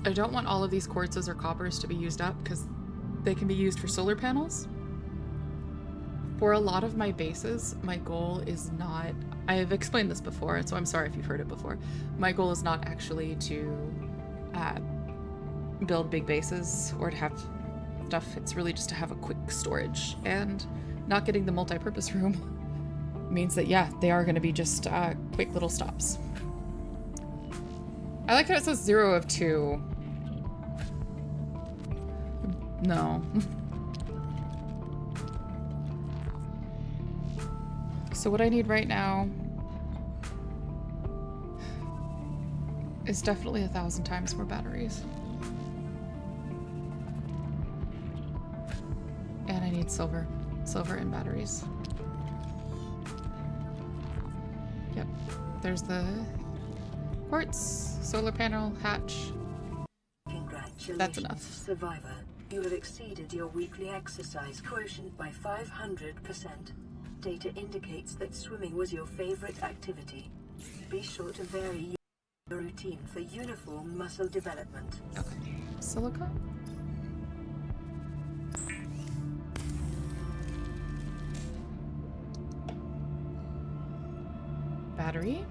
I don't want all of these quartzes or coppers to be used up because they can be used for solar panels. For a lot of my bases, my goal is not... I have explained this before, so I'm sorry if you've heard it before. My goal is not actually to build big bases or to have stuff. It's really just to have a quick storage, and not getting the multi-purpose room means that, yeah, they are going to be just quick little stops. I like how it says 0 of 2. No. So what I need right now is definitely 1,000 times more batteries. And I need silver. Silver and batteries. Yep. There's the quartz, solar panel, hatch. Congratulations, That's enough. Survivor. You have exceeded your weekly exercise quotient by 500%. Data indicates that swimming was your favorite activity. Be sure to vary your routine for uniform muscle development. Okay. Silicone? Battery?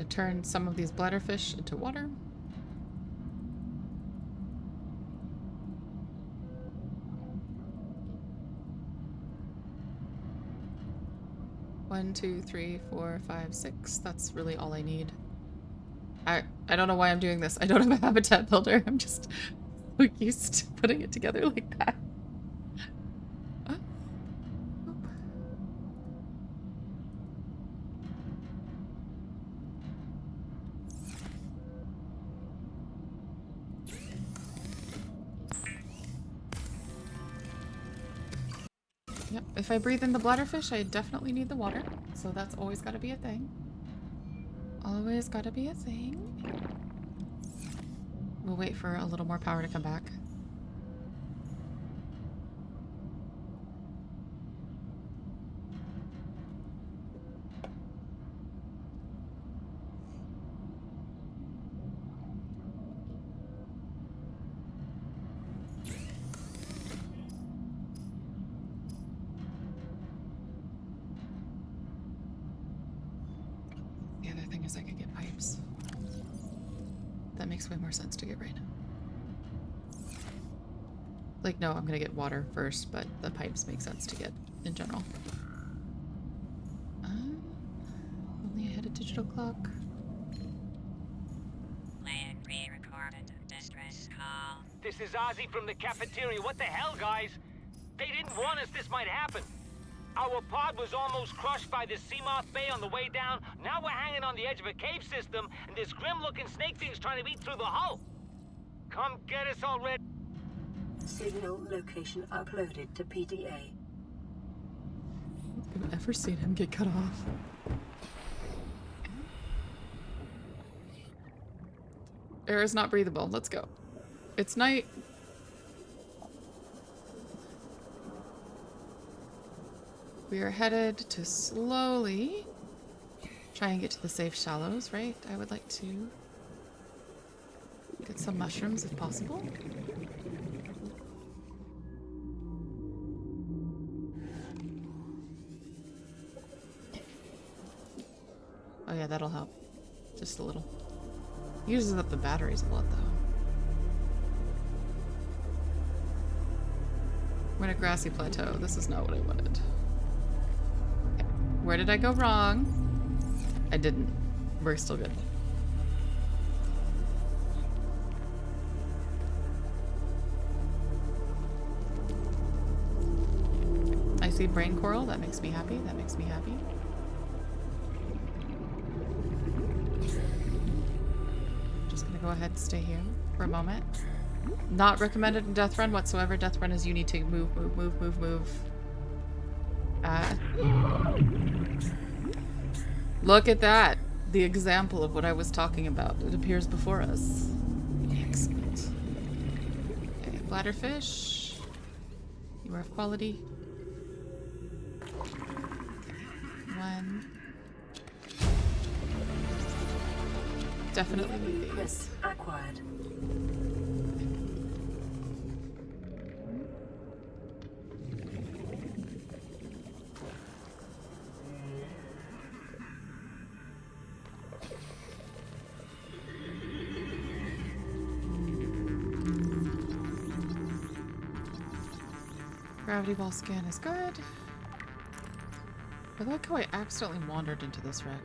turn some of these bladderfish into water. One, two, three, four, five, six. That's really all I need. I don't know why I'm doing this. I don't have a habitat builder. I'm just so used to putting it together like that. Yep, if I breathe in the bladderfish, I definitely need the water. So that's always gotta be a thing. Always gotta be a thing. We'll wait for a little more power to come back. The other thing is I could get pipes. That makes way more sense to get right now. Like, no, I'm gonna get water first, but the pipes make sense to get in general. Only I had a digital clock. Plan pre-recorded distress call. This is Ozzy from the cafeteria. What the hell, guys? They didn't warn us this might happen. Our pod was almost crushed by this Seamoth Bay on the way down. Now we're hanging on the edge of a cave system, and this grim-looking snake thing's trying to eat through the hull. Come get us already. Signal location uploaded to PDA. I've never seen him get cut off. Air is not breathable. Let's go. It's night. We are headed to slowly try and get to the safe shallows, right? I would like to get some mushrooms if possible. Oh yeah, that'll help. Just a little. Uses up the batteries a lot though. We're in a grassy plateau. This is not what I wanted. Okay. Where did I go wrong? I didn't. We're still good. I see brain coral. That makes me happy. That makes me happy. Just gonna go ahead and stay here for a moment. Not recommended in Deathrun whatsoever. Deathrun is you need to move, move, move, move, move. Look at that. The example of what I was talking about. It appears before us. Excellent. Okay, bladderfish. You are of quality. One. Definitely need these. Acquired. Gravity ball scan is good. I like how I accidentally wandered into this wreck.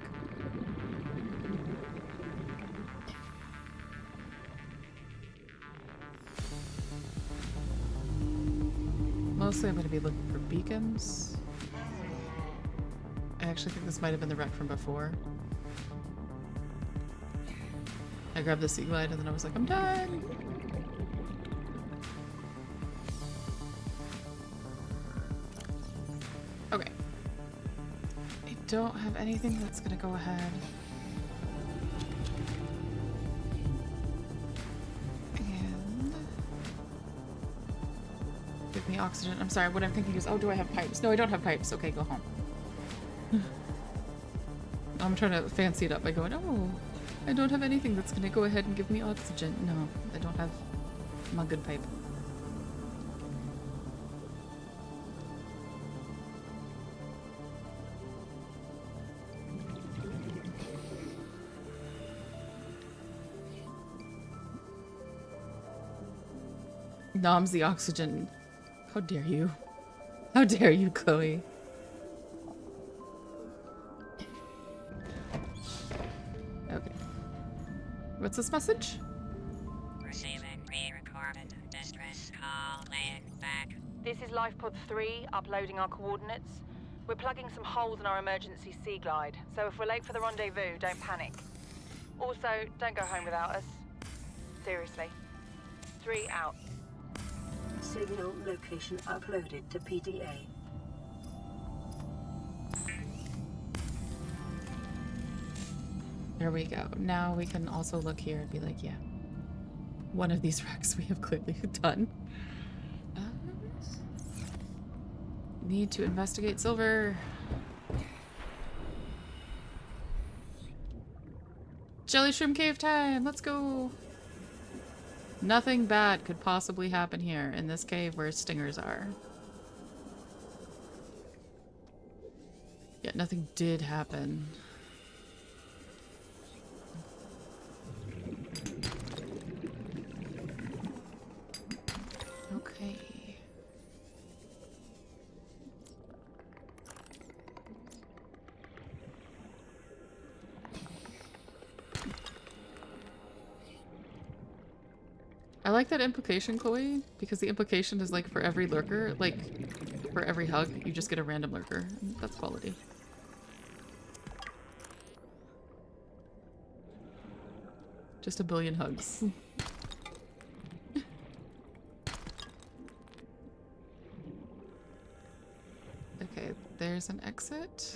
Mostly I'm going to be looking for beacons. I actually think this might have been the wreck from before. I grabbed the sea glide and then I was like, I'm done! Okay. I don't have anything that's gonna go ahead. And give me oxygen. I'm sorry, what I'm thinking is, oh, do I have pipes? No, I don't have pipes. Okay, go home. I'm trying to fancy it up by going, oh, I don't have anything that's gonna go ahead and give me oxygen. No, I don't have my good pipe. Noms the oxygen. How dare you? How dare you, Chloe? Okay. What's this message? Receiving pre-recorded distress call, laying back. This is Lifepod 3, uploading our coordinates. We're plugging some holes in our emergency sea glide, so if we're late for the rendezvous, don't panic. Also, don't go home without us. Seriously. 3 out. Signal location uploaded to PDA. There we go. Now we can also look here and be like, yeah, one of these wrecks we have clearly done. Need to investigate Silver. Jelly Shroom Cave time! Let's go! Nothing bad could possibly happen here in this cave where stingers are. Yet nothing did happen. Okay. I like that implication, Chloe, because the implication is like for every lurker, like for every hug, you just get a random lurker. That's quality. Just a billion hugs. Okay, there's an exit.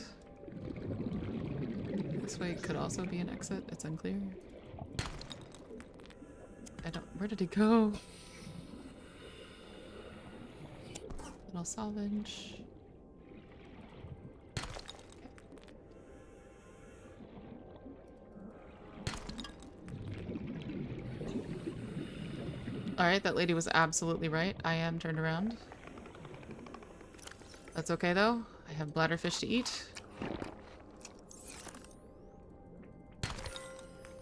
This way could also be an exit. It's unclear. I don't... Where did he go? Little salvage. Alright, that lady was absolutely right. I am turned around. That's okay though. I have bladderfish to eat.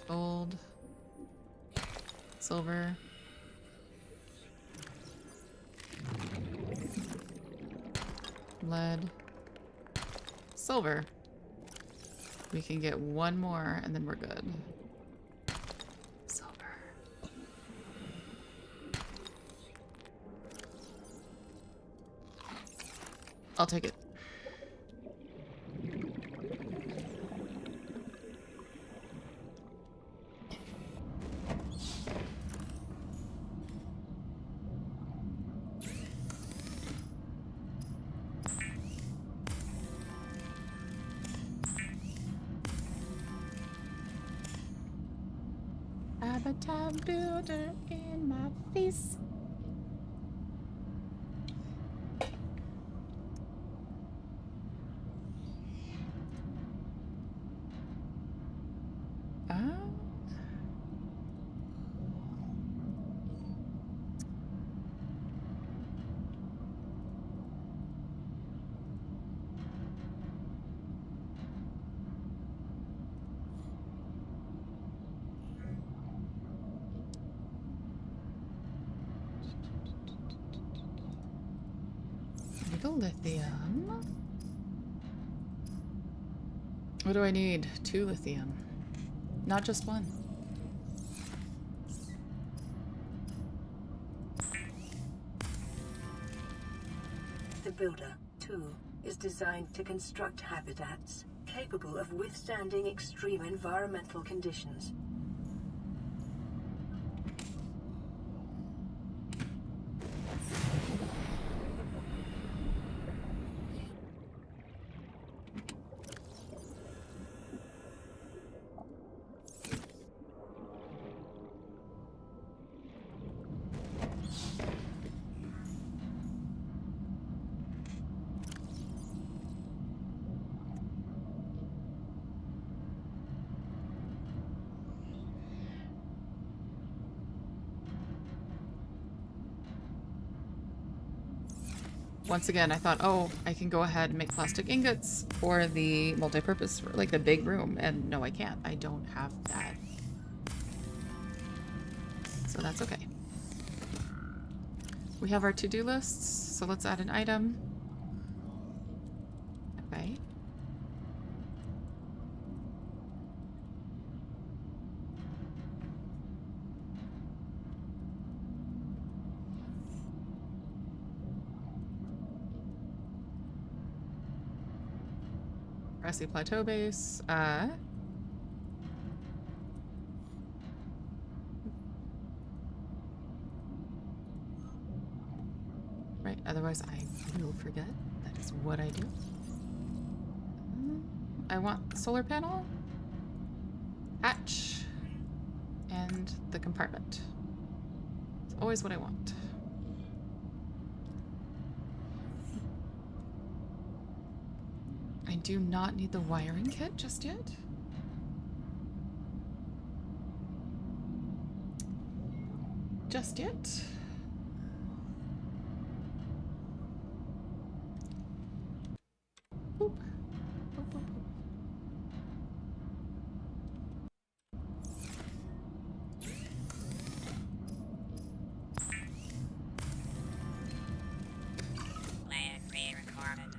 Gold. Silver. Lead. Silver. We can get one more and then we're good. Silver. I'll take it. Avatar builder in my face. Lithium. What do I need? 2 lithium. Not just 1. The Builder, too, is designed to construct habitats capable of withstanding extreme environmental conditions. Once again, I thought, oh, I can go ahead and make plastic ingots for the multi-purpose, like the big room. And no, I can't. I don't have that. So that's okay. We have our to-do lists, so let's add an item. Okay. Grassy Plateau Base. Right, otherwise I will forget. That is what I do. I want the solar panel, hatch, and the compartment. It's always what I want. I do not need the wiring kit just yet. Just yet. Boop. Boop, boop, boop.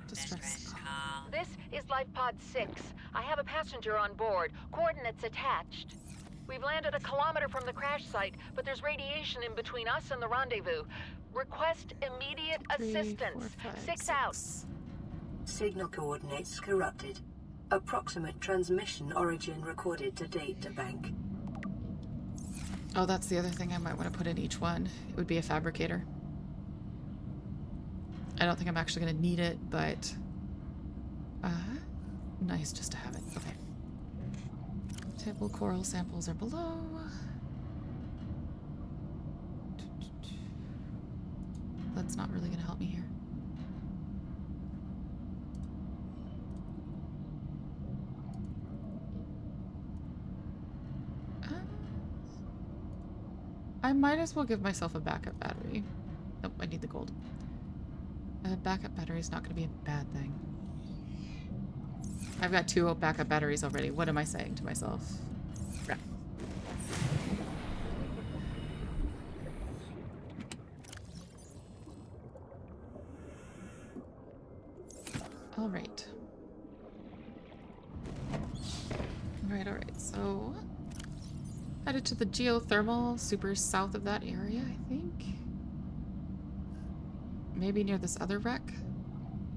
Distress call. This is Life Pod 6. I have a passenger on board. Coordinates attached. We've landed a kilometer from the crash site, but there's radiation in between us and the rendezvous. Request immediate 3, assistance. 4, 5, 6 out. 6. Signal coordinates corrupted. Approximate transmission origin recorded to data bank. Oh, that's the other thing I might want to put in each one. It would be a fabricator. I don't think I'm actually going to need it, but nice just to have it. Okay. Table coral samples are below. That's not really going to help me here. I might as well give myself a backup battery. Nope, I need the gold. A backup battery is not going to be a bad thing. I've got 2 backup batteries already. What am I saying to myself? Right. All right. Alright, so headed to the geothermal, super south of that area, I think. Maybe near this other wreck.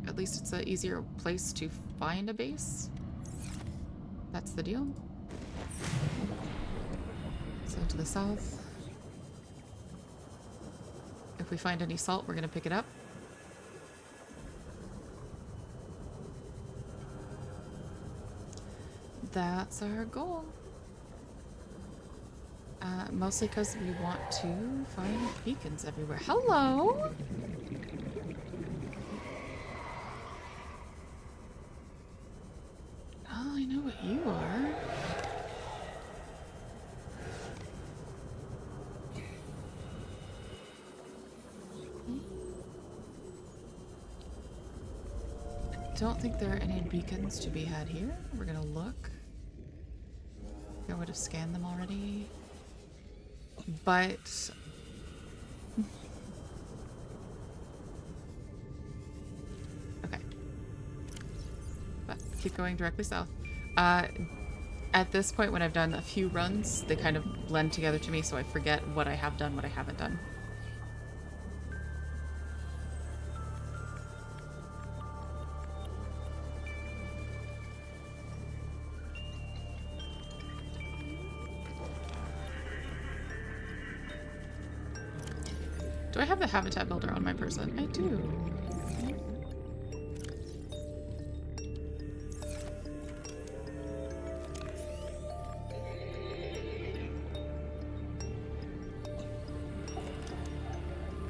At least it's an easier place to find a base. That's the deal. So to the south. If we find any salt, we're gonna pick it up. That's our goal. Mostly because we want to find beacons everywhere. Hello! Oh, I know what you are. I don't think there are any beacons to be had here. We're gonna look. I would have scanned them already. But okay. But keep going directly south. At this point, when I've done a few runs, they kind of blend together to me, so I forget what I have done, what I haven't done. Do I have the habitat builder on my person? I do.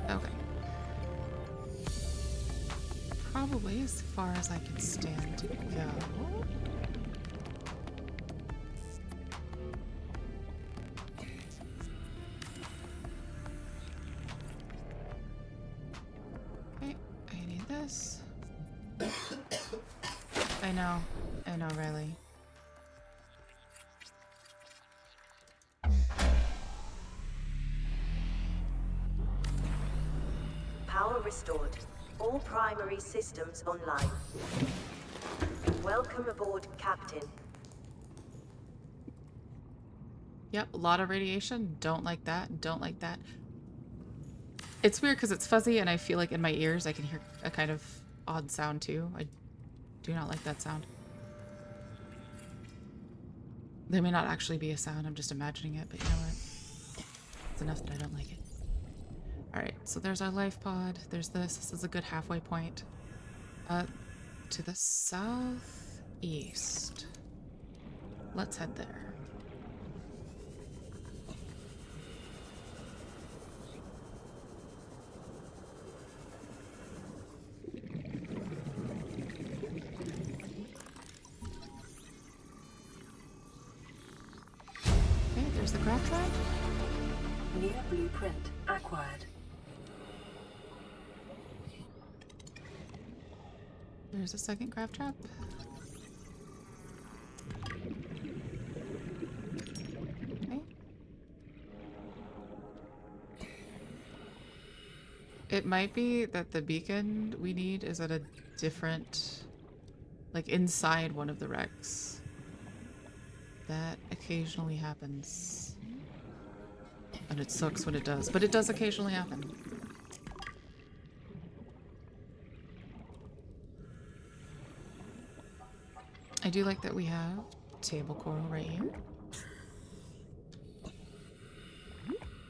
Okay. Probably as far as I can stand to go. I know, Riley. Power restored. All primary systems online. Welcome aboard, Captain. Yep, a lot of radiation. Don't like that. Don't like that. It's weird because it's fuzzy and I feel like in my ears I can hear a kind of odd sound too. I do not like that sound. There may not actually be a sound, I'm just imagining it, but you know what? It's enough that I don't like it. Alright, so there's our life pod. There's this. This is a good halfway point. To the southeast. Let's head there. Okay, there's the craft ride. New blueprint acquired. There's a second craft trap. Okay. It might be that the beacon we need is at a different, like inside one of the wrecks. That occasionally happens. And it sucks when it does, but it does occasionally happen. I do like that we have table coral right here.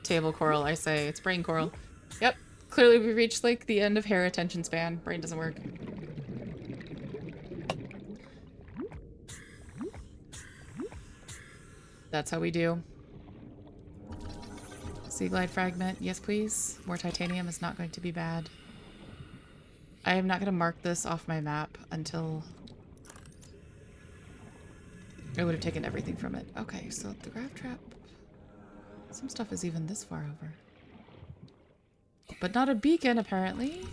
Table coral, I say. It's brain coral. Yep. Clearly we reached like the end of hair attention span. Brain doesn't work. That's how we do. Sea glide fragment. Yes, please. More titanium is not going to be bad. I am not going to mark this off my map until I would have taken everything from it. Okay, so the grav trap. Some stuff is even this far over. But not a beacon, apparently.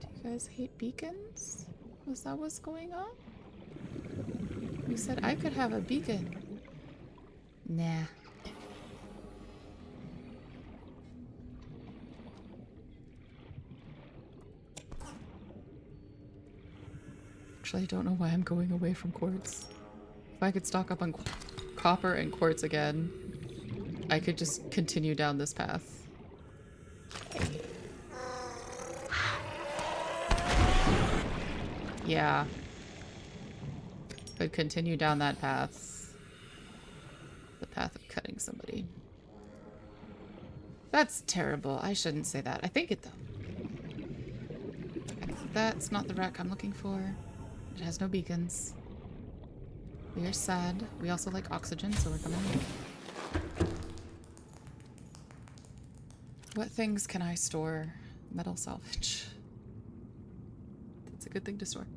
Do you guys hate beacons? Was that what's going on? You said I could have a beacon. Nah. Actually, I don't know why I'm going away from quartz. If I could stock up on copper and quartz again, I could just continue down this path. Yeah. Could continue down that path. The path of cutting somebody. That's terrible. I shouldn't say that. I think it though. That's not the wreck I'm looking for. It has no beacons. We are sad. We also like oxygen, so we're coming in. What things can I store? Metal salvage. That's a good thing to store.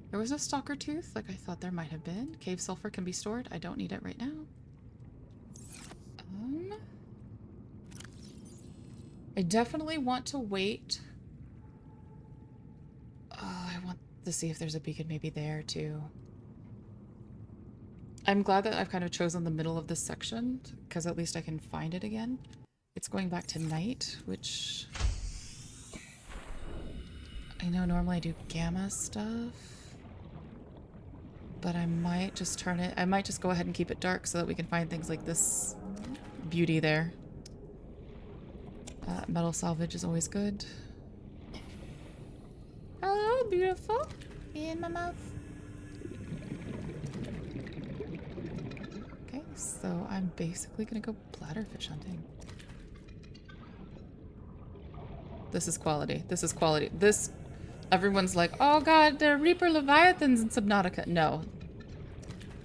There was no stalker tooth, like I thought there might have been. Cave sulfur can be stored. I don't need it right now. I definitely want to wait. Oh, I want to see if there's a beacon maybe there too. I'm glad that I've kind of chosen the middle of this section because at least I can find it again. It's going back to night, which I know normally I do gamma stuff, but I might just turn it, I might just go ahead and keep it dark so that we can find things like this beauty there. Metal salvage is always good. Hello, beautiful. In my mouth. Okay, so I'm basically gonna go bladderfish hunting. This is quality. This is quality. This, everyone's like, oh god, there are Reaper Leviathans in Subnautica. No.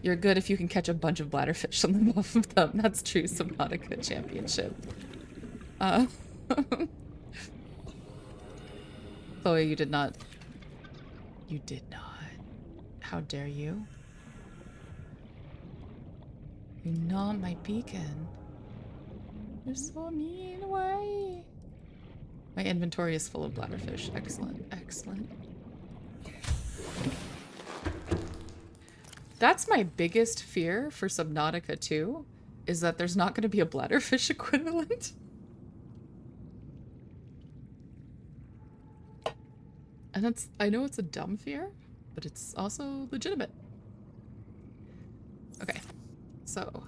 You're good if you can catch a bunch of bladderfish on the off of them. That's true Subnautica championship. Chloe, you did not. You did not. How dare you? You gnawed my beacon. You're so mean. Why? My inventory is full of bladderfish. Excellent. Excellent. That's my biggest fear for Subnautica 2, is that there's not going to be a bladderfish equivalent. And that's, I know it's a dumb fear, but it's also legitimate. Okay, so.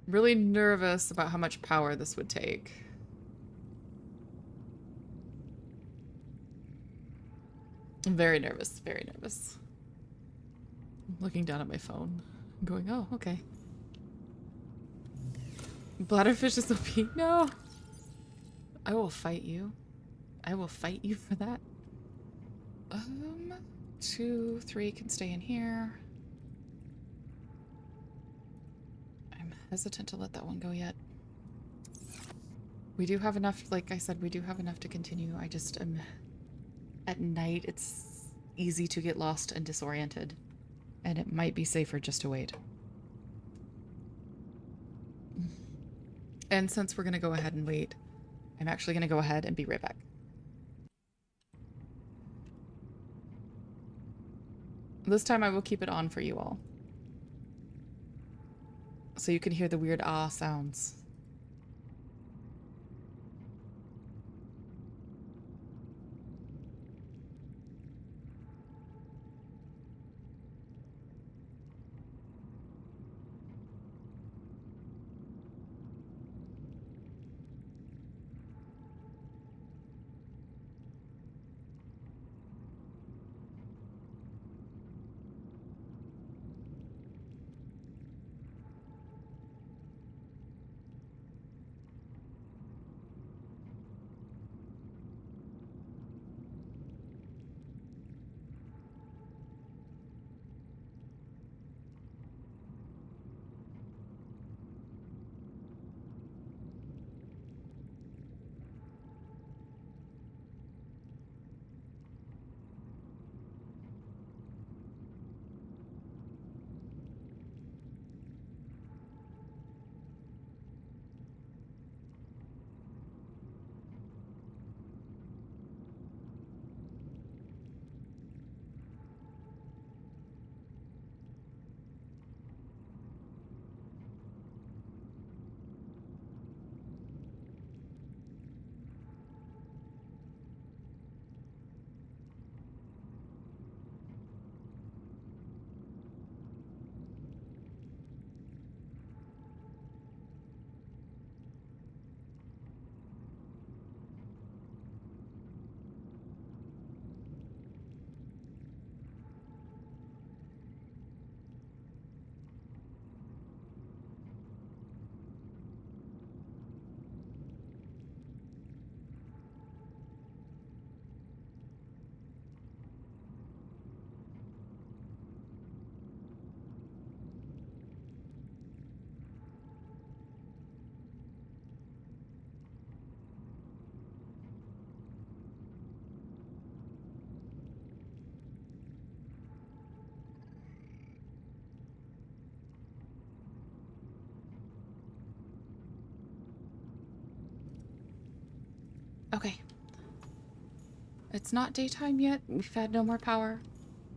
Really nervous about how much power this would take. I'm very nervous, very nervous. I'm looking down at my phone, going, oh, okay. Bladderfish is OP. No! I will fight you. I will fight you for that. 2, 3 can stay in here. I'm hesitant to let that one go yet. We do have enough, like I said, we do have enough to continue. I just am... At night, it's easy to get lost and disoriented. And it might be safer just to wait. And since we're going to go ahead and wait, I'm actually going to go ahead and be right back. This time I will keep it on for you all. So you can hear the weird ah sounds. Okay. It's not daytime yet. We've had no more power.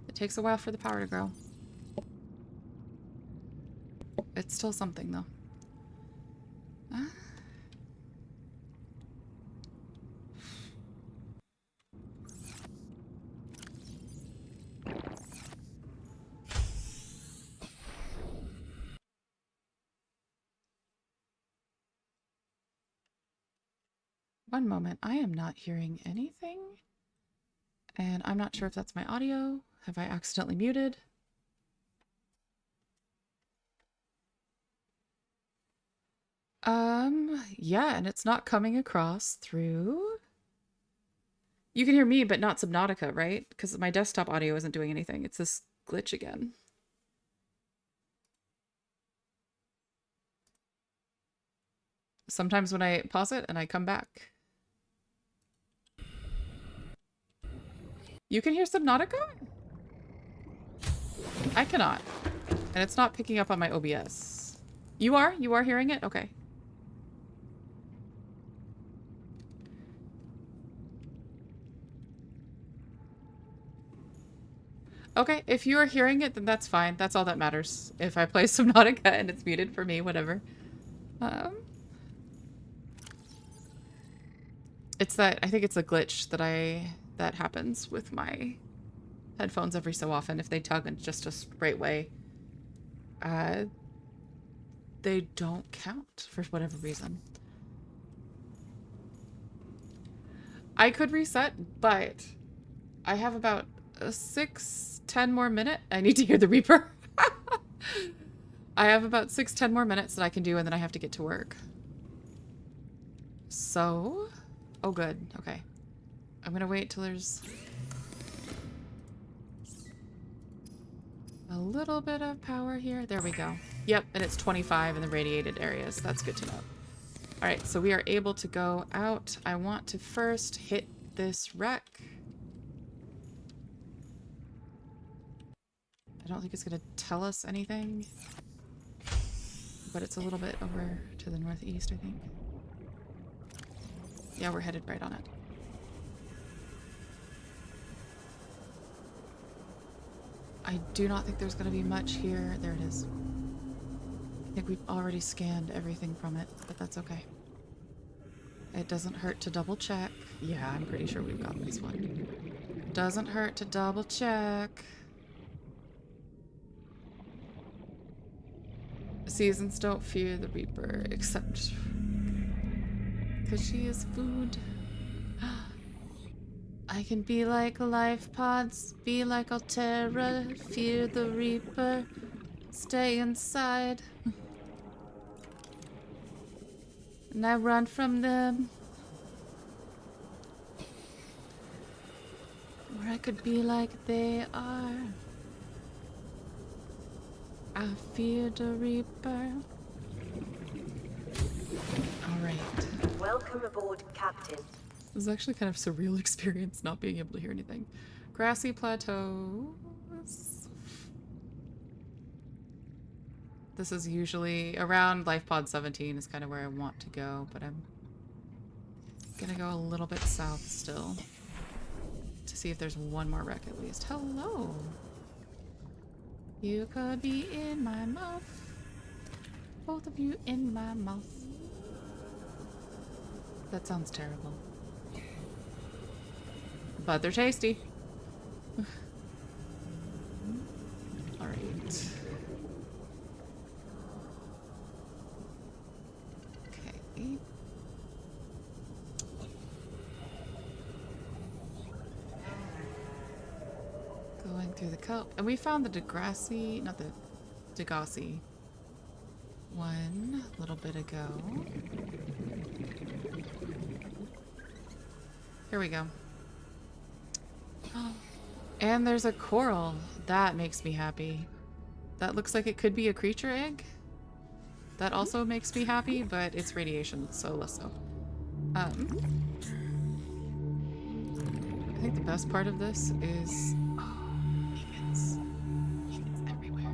It takes a while for the power to grow. It's still something, though. One moment. I am not hearing anything. And I'm not sure if that's my audio. Have I accidentally muted? Yeah, and it's not coming across through... You can hear me, but not Subnautica, right? Because my desktop audio isn't doing anything. It's this glitch again. Sometimes when I pause it and I come back. You can hear Subnautica? I cannot. And it's not picking up on my OBS. You are? You are hearing it? Okay. Okay, if you are hearing it, then that's fine. That's all that matters. If I play Subnautica and it's muted for me, whatever. It's that, I think it's a glitch that happens with my headphones every so often. If they tug in just a straight way, they don't count for whatever reason. I could reset, but I have about 6-10 more minutes. I need to hear the Reaper. I have about 6-10 more minutes that I can do, and then I have to get to work. So, oh good, okay. I'm gonna wait till there's a little bit of power here. There we go. Yep, and it's 25 in the radiated areas. That's good to know. All right, so we are able to go out. I want to first hit this wreck. I don't think it's gonna tell us anything, but it's a little bit over to the northeast, I think. Yeah, we're headed right on it. I do not think there's gonna be much here. There it is. I think we've already scanned everything from it, but that's okay. It doesn't hurt to double check. Yeah, I'm pretty sure we've got this one. Doesn't hurt to double check. Seasons don't fear the Reaper, except because she is food. I can be like life pods, be like Altera, fear the Reaper, stay inside. And I run from them. Or I could be like they are. I fear the Reaper. Alright. Welcome aboard, Captain. This is actually kind of a surreal experience, not being able to hear anything. Grassy plateaus. This is usually around Life Pod 17 is kind of where I want to go, but I'm gonna go a little bit south still to see if there's one more wreck at least. Hello! You could be in my mouth. Both of you in my mouth. That sounds terrible. But they're tasty. Alright. Okay. Going through the kelp. And we found the Degrassi, not the Degassi one a little bit ago. Here we go. And there's a coral. That makes me happy. That looks like it could be a creature egg. That also makes me happy, but it's radiation, so less so. I think the best part of this is... Oh, beacons. Beacons everywhere.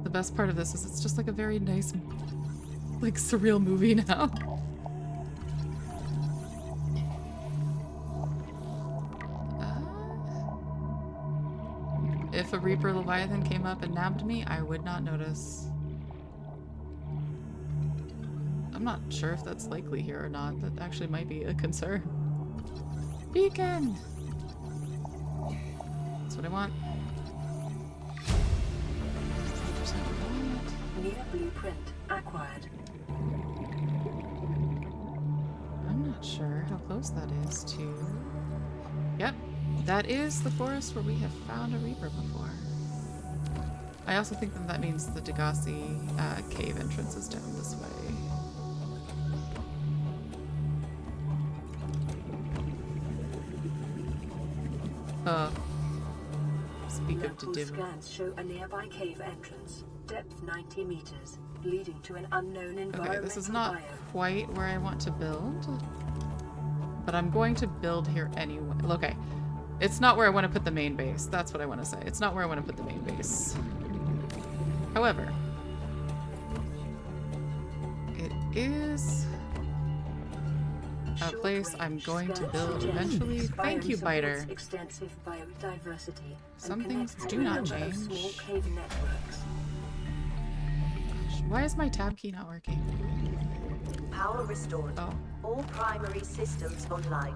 The best part of this is it's just like a very nice, like, surreal movie now. If a Reaper Leviathan came up and nabbed me, I would not notice. I'm not sure if that's likely here or not. That actually might be a concern. Beacon! That's what I want. New blueprint acquired. I'm not sure how close that is to... Yep. That is the forest where we have found a Reaper before. I also think that means the Degassi cave entrance is down this way. Speak of the devil. Scans show a nearby cave entrance, depth 90 meters, leading to an unknown environmental Okay, this is not biome. quite where I want to build, but I'm going to build here anyway. Okay. It's not where I want to put the main base. That's what I want to say. It's not where I want to put the main base. However, it is place I'm going to build Short-range eventually. scans Thank you, supports Biter. extensive biodiversity Some and things connects do to a not number of change. small cave networks. Why is my tab key not working? Power restored. Oh. All primary systems online.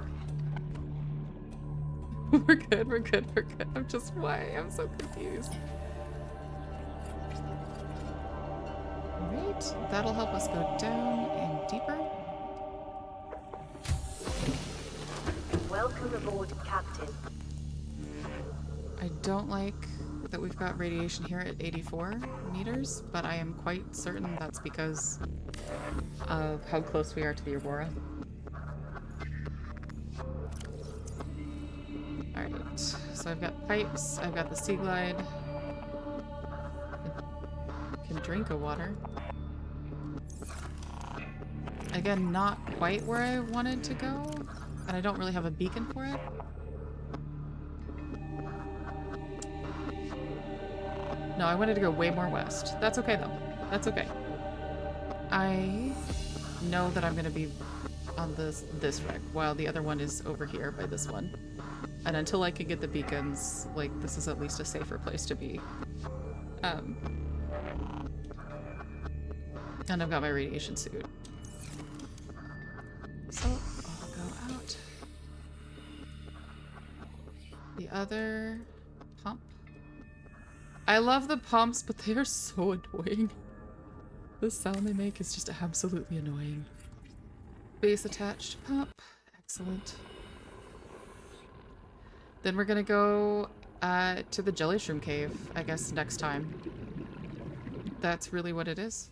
We're good, we're good, we're good. I'm just, why? I'm so confused. Alright, that'll help us go down and deeper. Welcome aboard, Captain. I don't like that we've got radiation here at 84 meters, but I am quite certain that's because of how close we are to the Aurora. Alright, so I've got pipes, I've got the Sea Glide. Can drink a water. Again, not quite where I wanted to go, and I don't really have a beacon for it. No, I wanted to go way more west. That's okay though. That's okay. I know that I'm gonna be on this wreck while the other one is over here by this one. And until I can get the beacons, like, this is at least a safer place to be. And I've got my radiation suit. So, I'll go out. The other pump. I love the pumps, but they are so annoying. The sound they make is just absolutely annoying. Base attached pump. Excellent. Then we're gonna go to the Jelly Shroom Cave, I guess, next time. That's really what it is.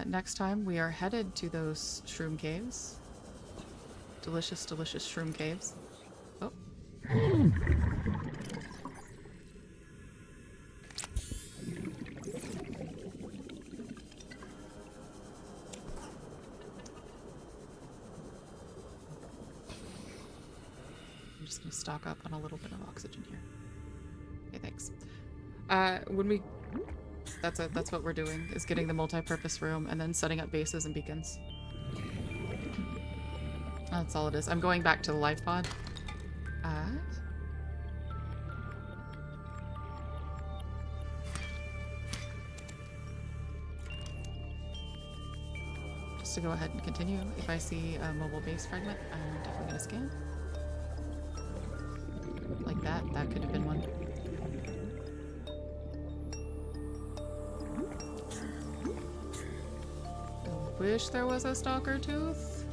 Next time we are headed to those shroom caves. Delicious, delicious shroom caves. Oh. I'm just gonna stock up on a little bit of oxygen here. Okay, thanks. When we... That's what we're doing, is getting the multi-purpose room and then setting up bases and beacons. That's all it is. I'm going back to the life pod. Just to go ahead and continue, if I see a mobile base fragment, I'm definitely gonna scan. Like that. That could have been one. Wish there was a stalker tooth.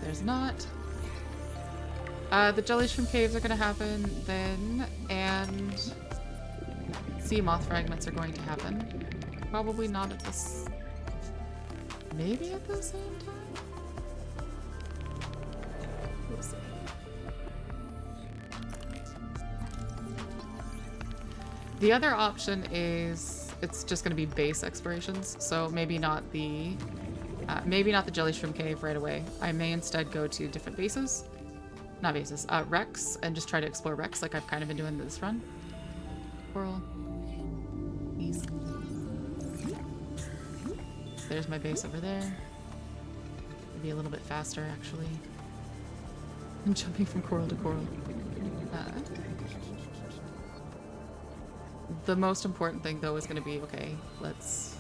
There's not. The jelly shroom caves are gonna happen then, and sea moth fragments are going to happen. Probably not at this. Maybe at the same time? We'll see. The other option is it's just going to be base explorations, so maybe not the jelly shroom cave right away. I may instead go to different bases, not bases, wrecks, and just try to explore wrecks like I've kind of been doing this run. Coral, please. There's my base over there. Maybe a little bit faster actually. I'm jumping from coral to coral. The most important thing, though, is going to be, okay, let's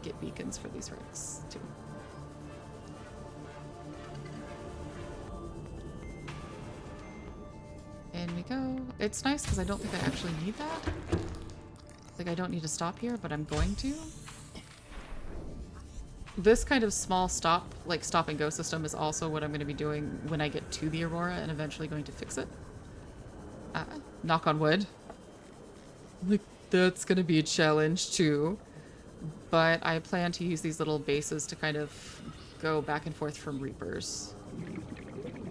get beacons for these wrecks, too. In we go. It's nice because I don't think I actually need that. Like, I don't need to stop here, but I'm going to. This kind of small stop, like stop and go system, is also what I'm going to be doing when I get to the Aurora and eventually going to fix it. Knock on wood. Like, that's going to be a challenge too. But I plan to use these little bases to kind of go back and forth from Reapers.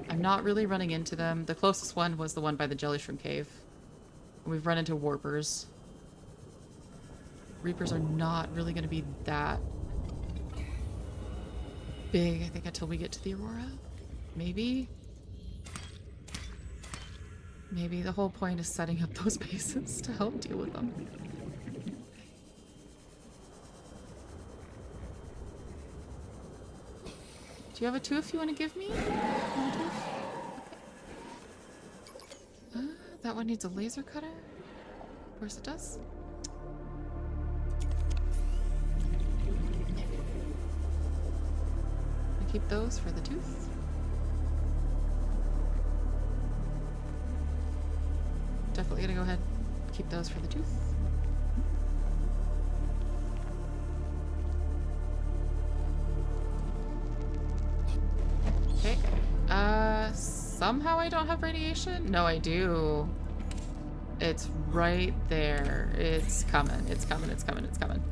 I'm not really running into them. The closest one was the one by the Jelly Shroom Cave. We've run into Warpers. Reapers are not really going to be that big, I think, until we get to the Aurora. Maybe? Maybe the whole point is setting up those bases to help deal with them. Do you have a tooth you want to give me? You want a tooth? Okay. That one needs a laser cutter. Of course it does. I keep those for the tooth. Definitely gonna go ahead and keep those for the tooth. Okay. Somehow I don't have radiation? No, I do. It's right there. It's coming. It's coming. It's coming. It's coming.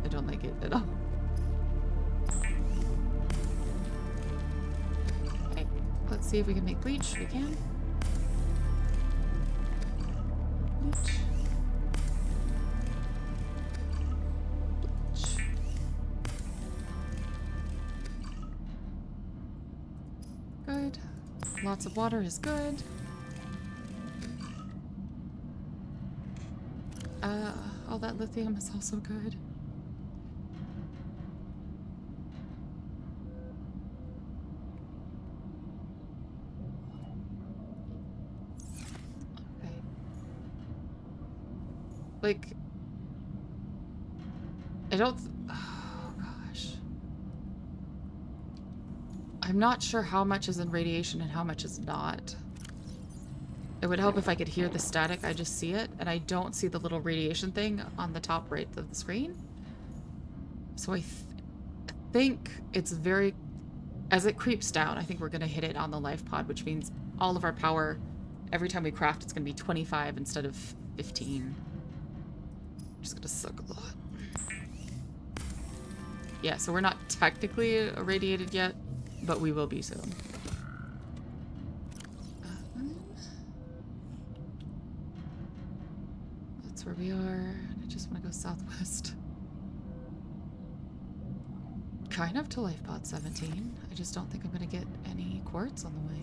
I don't like it at all. Okay. Let's see if we can make bleach. We can. Bleach. Bleach. Good. Lots of water is good. All that lithium is also good. Okay. Like, I don't... Oh, gosh. I'm not sure how much is in radiation and how much is not. It would help if I could hear the static. I just see it, and I don't see the little radiation thing on the top right of the screen. So I think it's very... As it creeps down, I think we're going to hit it on the life pod, which means all of our power, every time we craft, it's going to be 25 instead of 15. Which is going to suck a lot. Yeah, so we're not technically irradiated yet, but we will be soon. That's where we are. I just want to go southwest. Kind of to life pod 17. I just don't think I'm going to get any quartz on the way.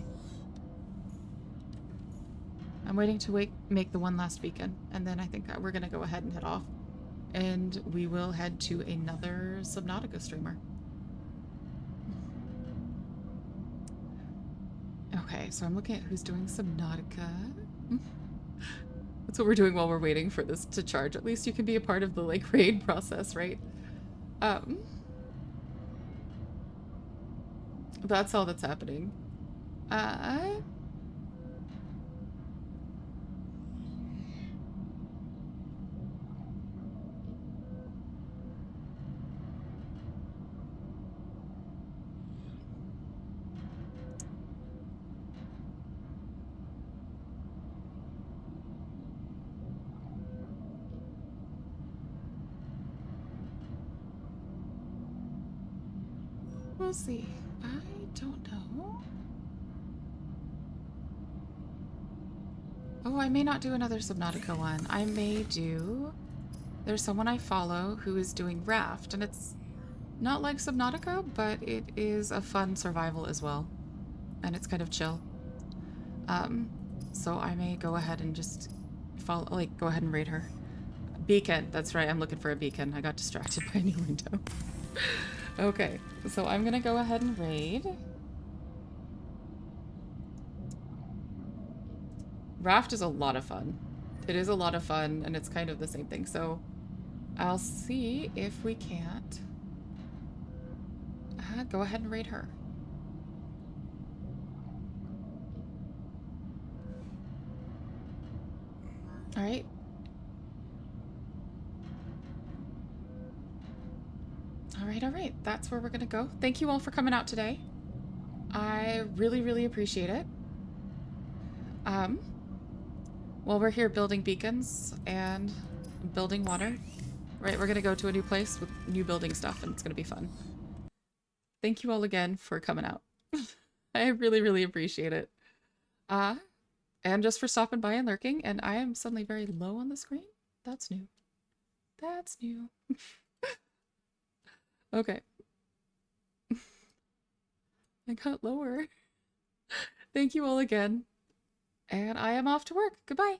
I'm waiting to make the one last beacon, and then I think we're going to go ahead and head off. And we will head to another Subnautica streamer. Okay, so I'm looking at who's doing Subnautica. That's what we're doing while we're waiting for this to charge. At least you can be a part of the, like, raid process, right? That's all that's happening. We'll see. I don't know. Oh, I may not do another Subnautica one. I may do... There's someone I follow who is doing Raft, and it's not like Subnautica, but it is a fun survival as well. And it's kind of chill. So I may go ahead and just follow, like, go ahead and raid her. Beacon, that's right, I'm looking for a beacon. I got distracted by a new window. Okay, so I'm gonna go ahead and raid. Raft is a lot of fun. It is a lot of fun, and it's kind of the same thing. So I'll see if we can't go ahead and raid her. All right. All right. That's where we're gonna go. Thank you all for coming out today. I really, really appreciate it. While we're here building beacons and building water, right, we're gonna go to a new place with new building stuff, and it's gonna be fun. Thank you all again for coming out. I really, really appreciate it. And just for stopping by and lurking, and I am suddenly very low on the screen. That's new. That's new. Okay. I got lower. Thank you all again. And I am off to work. Goodbye.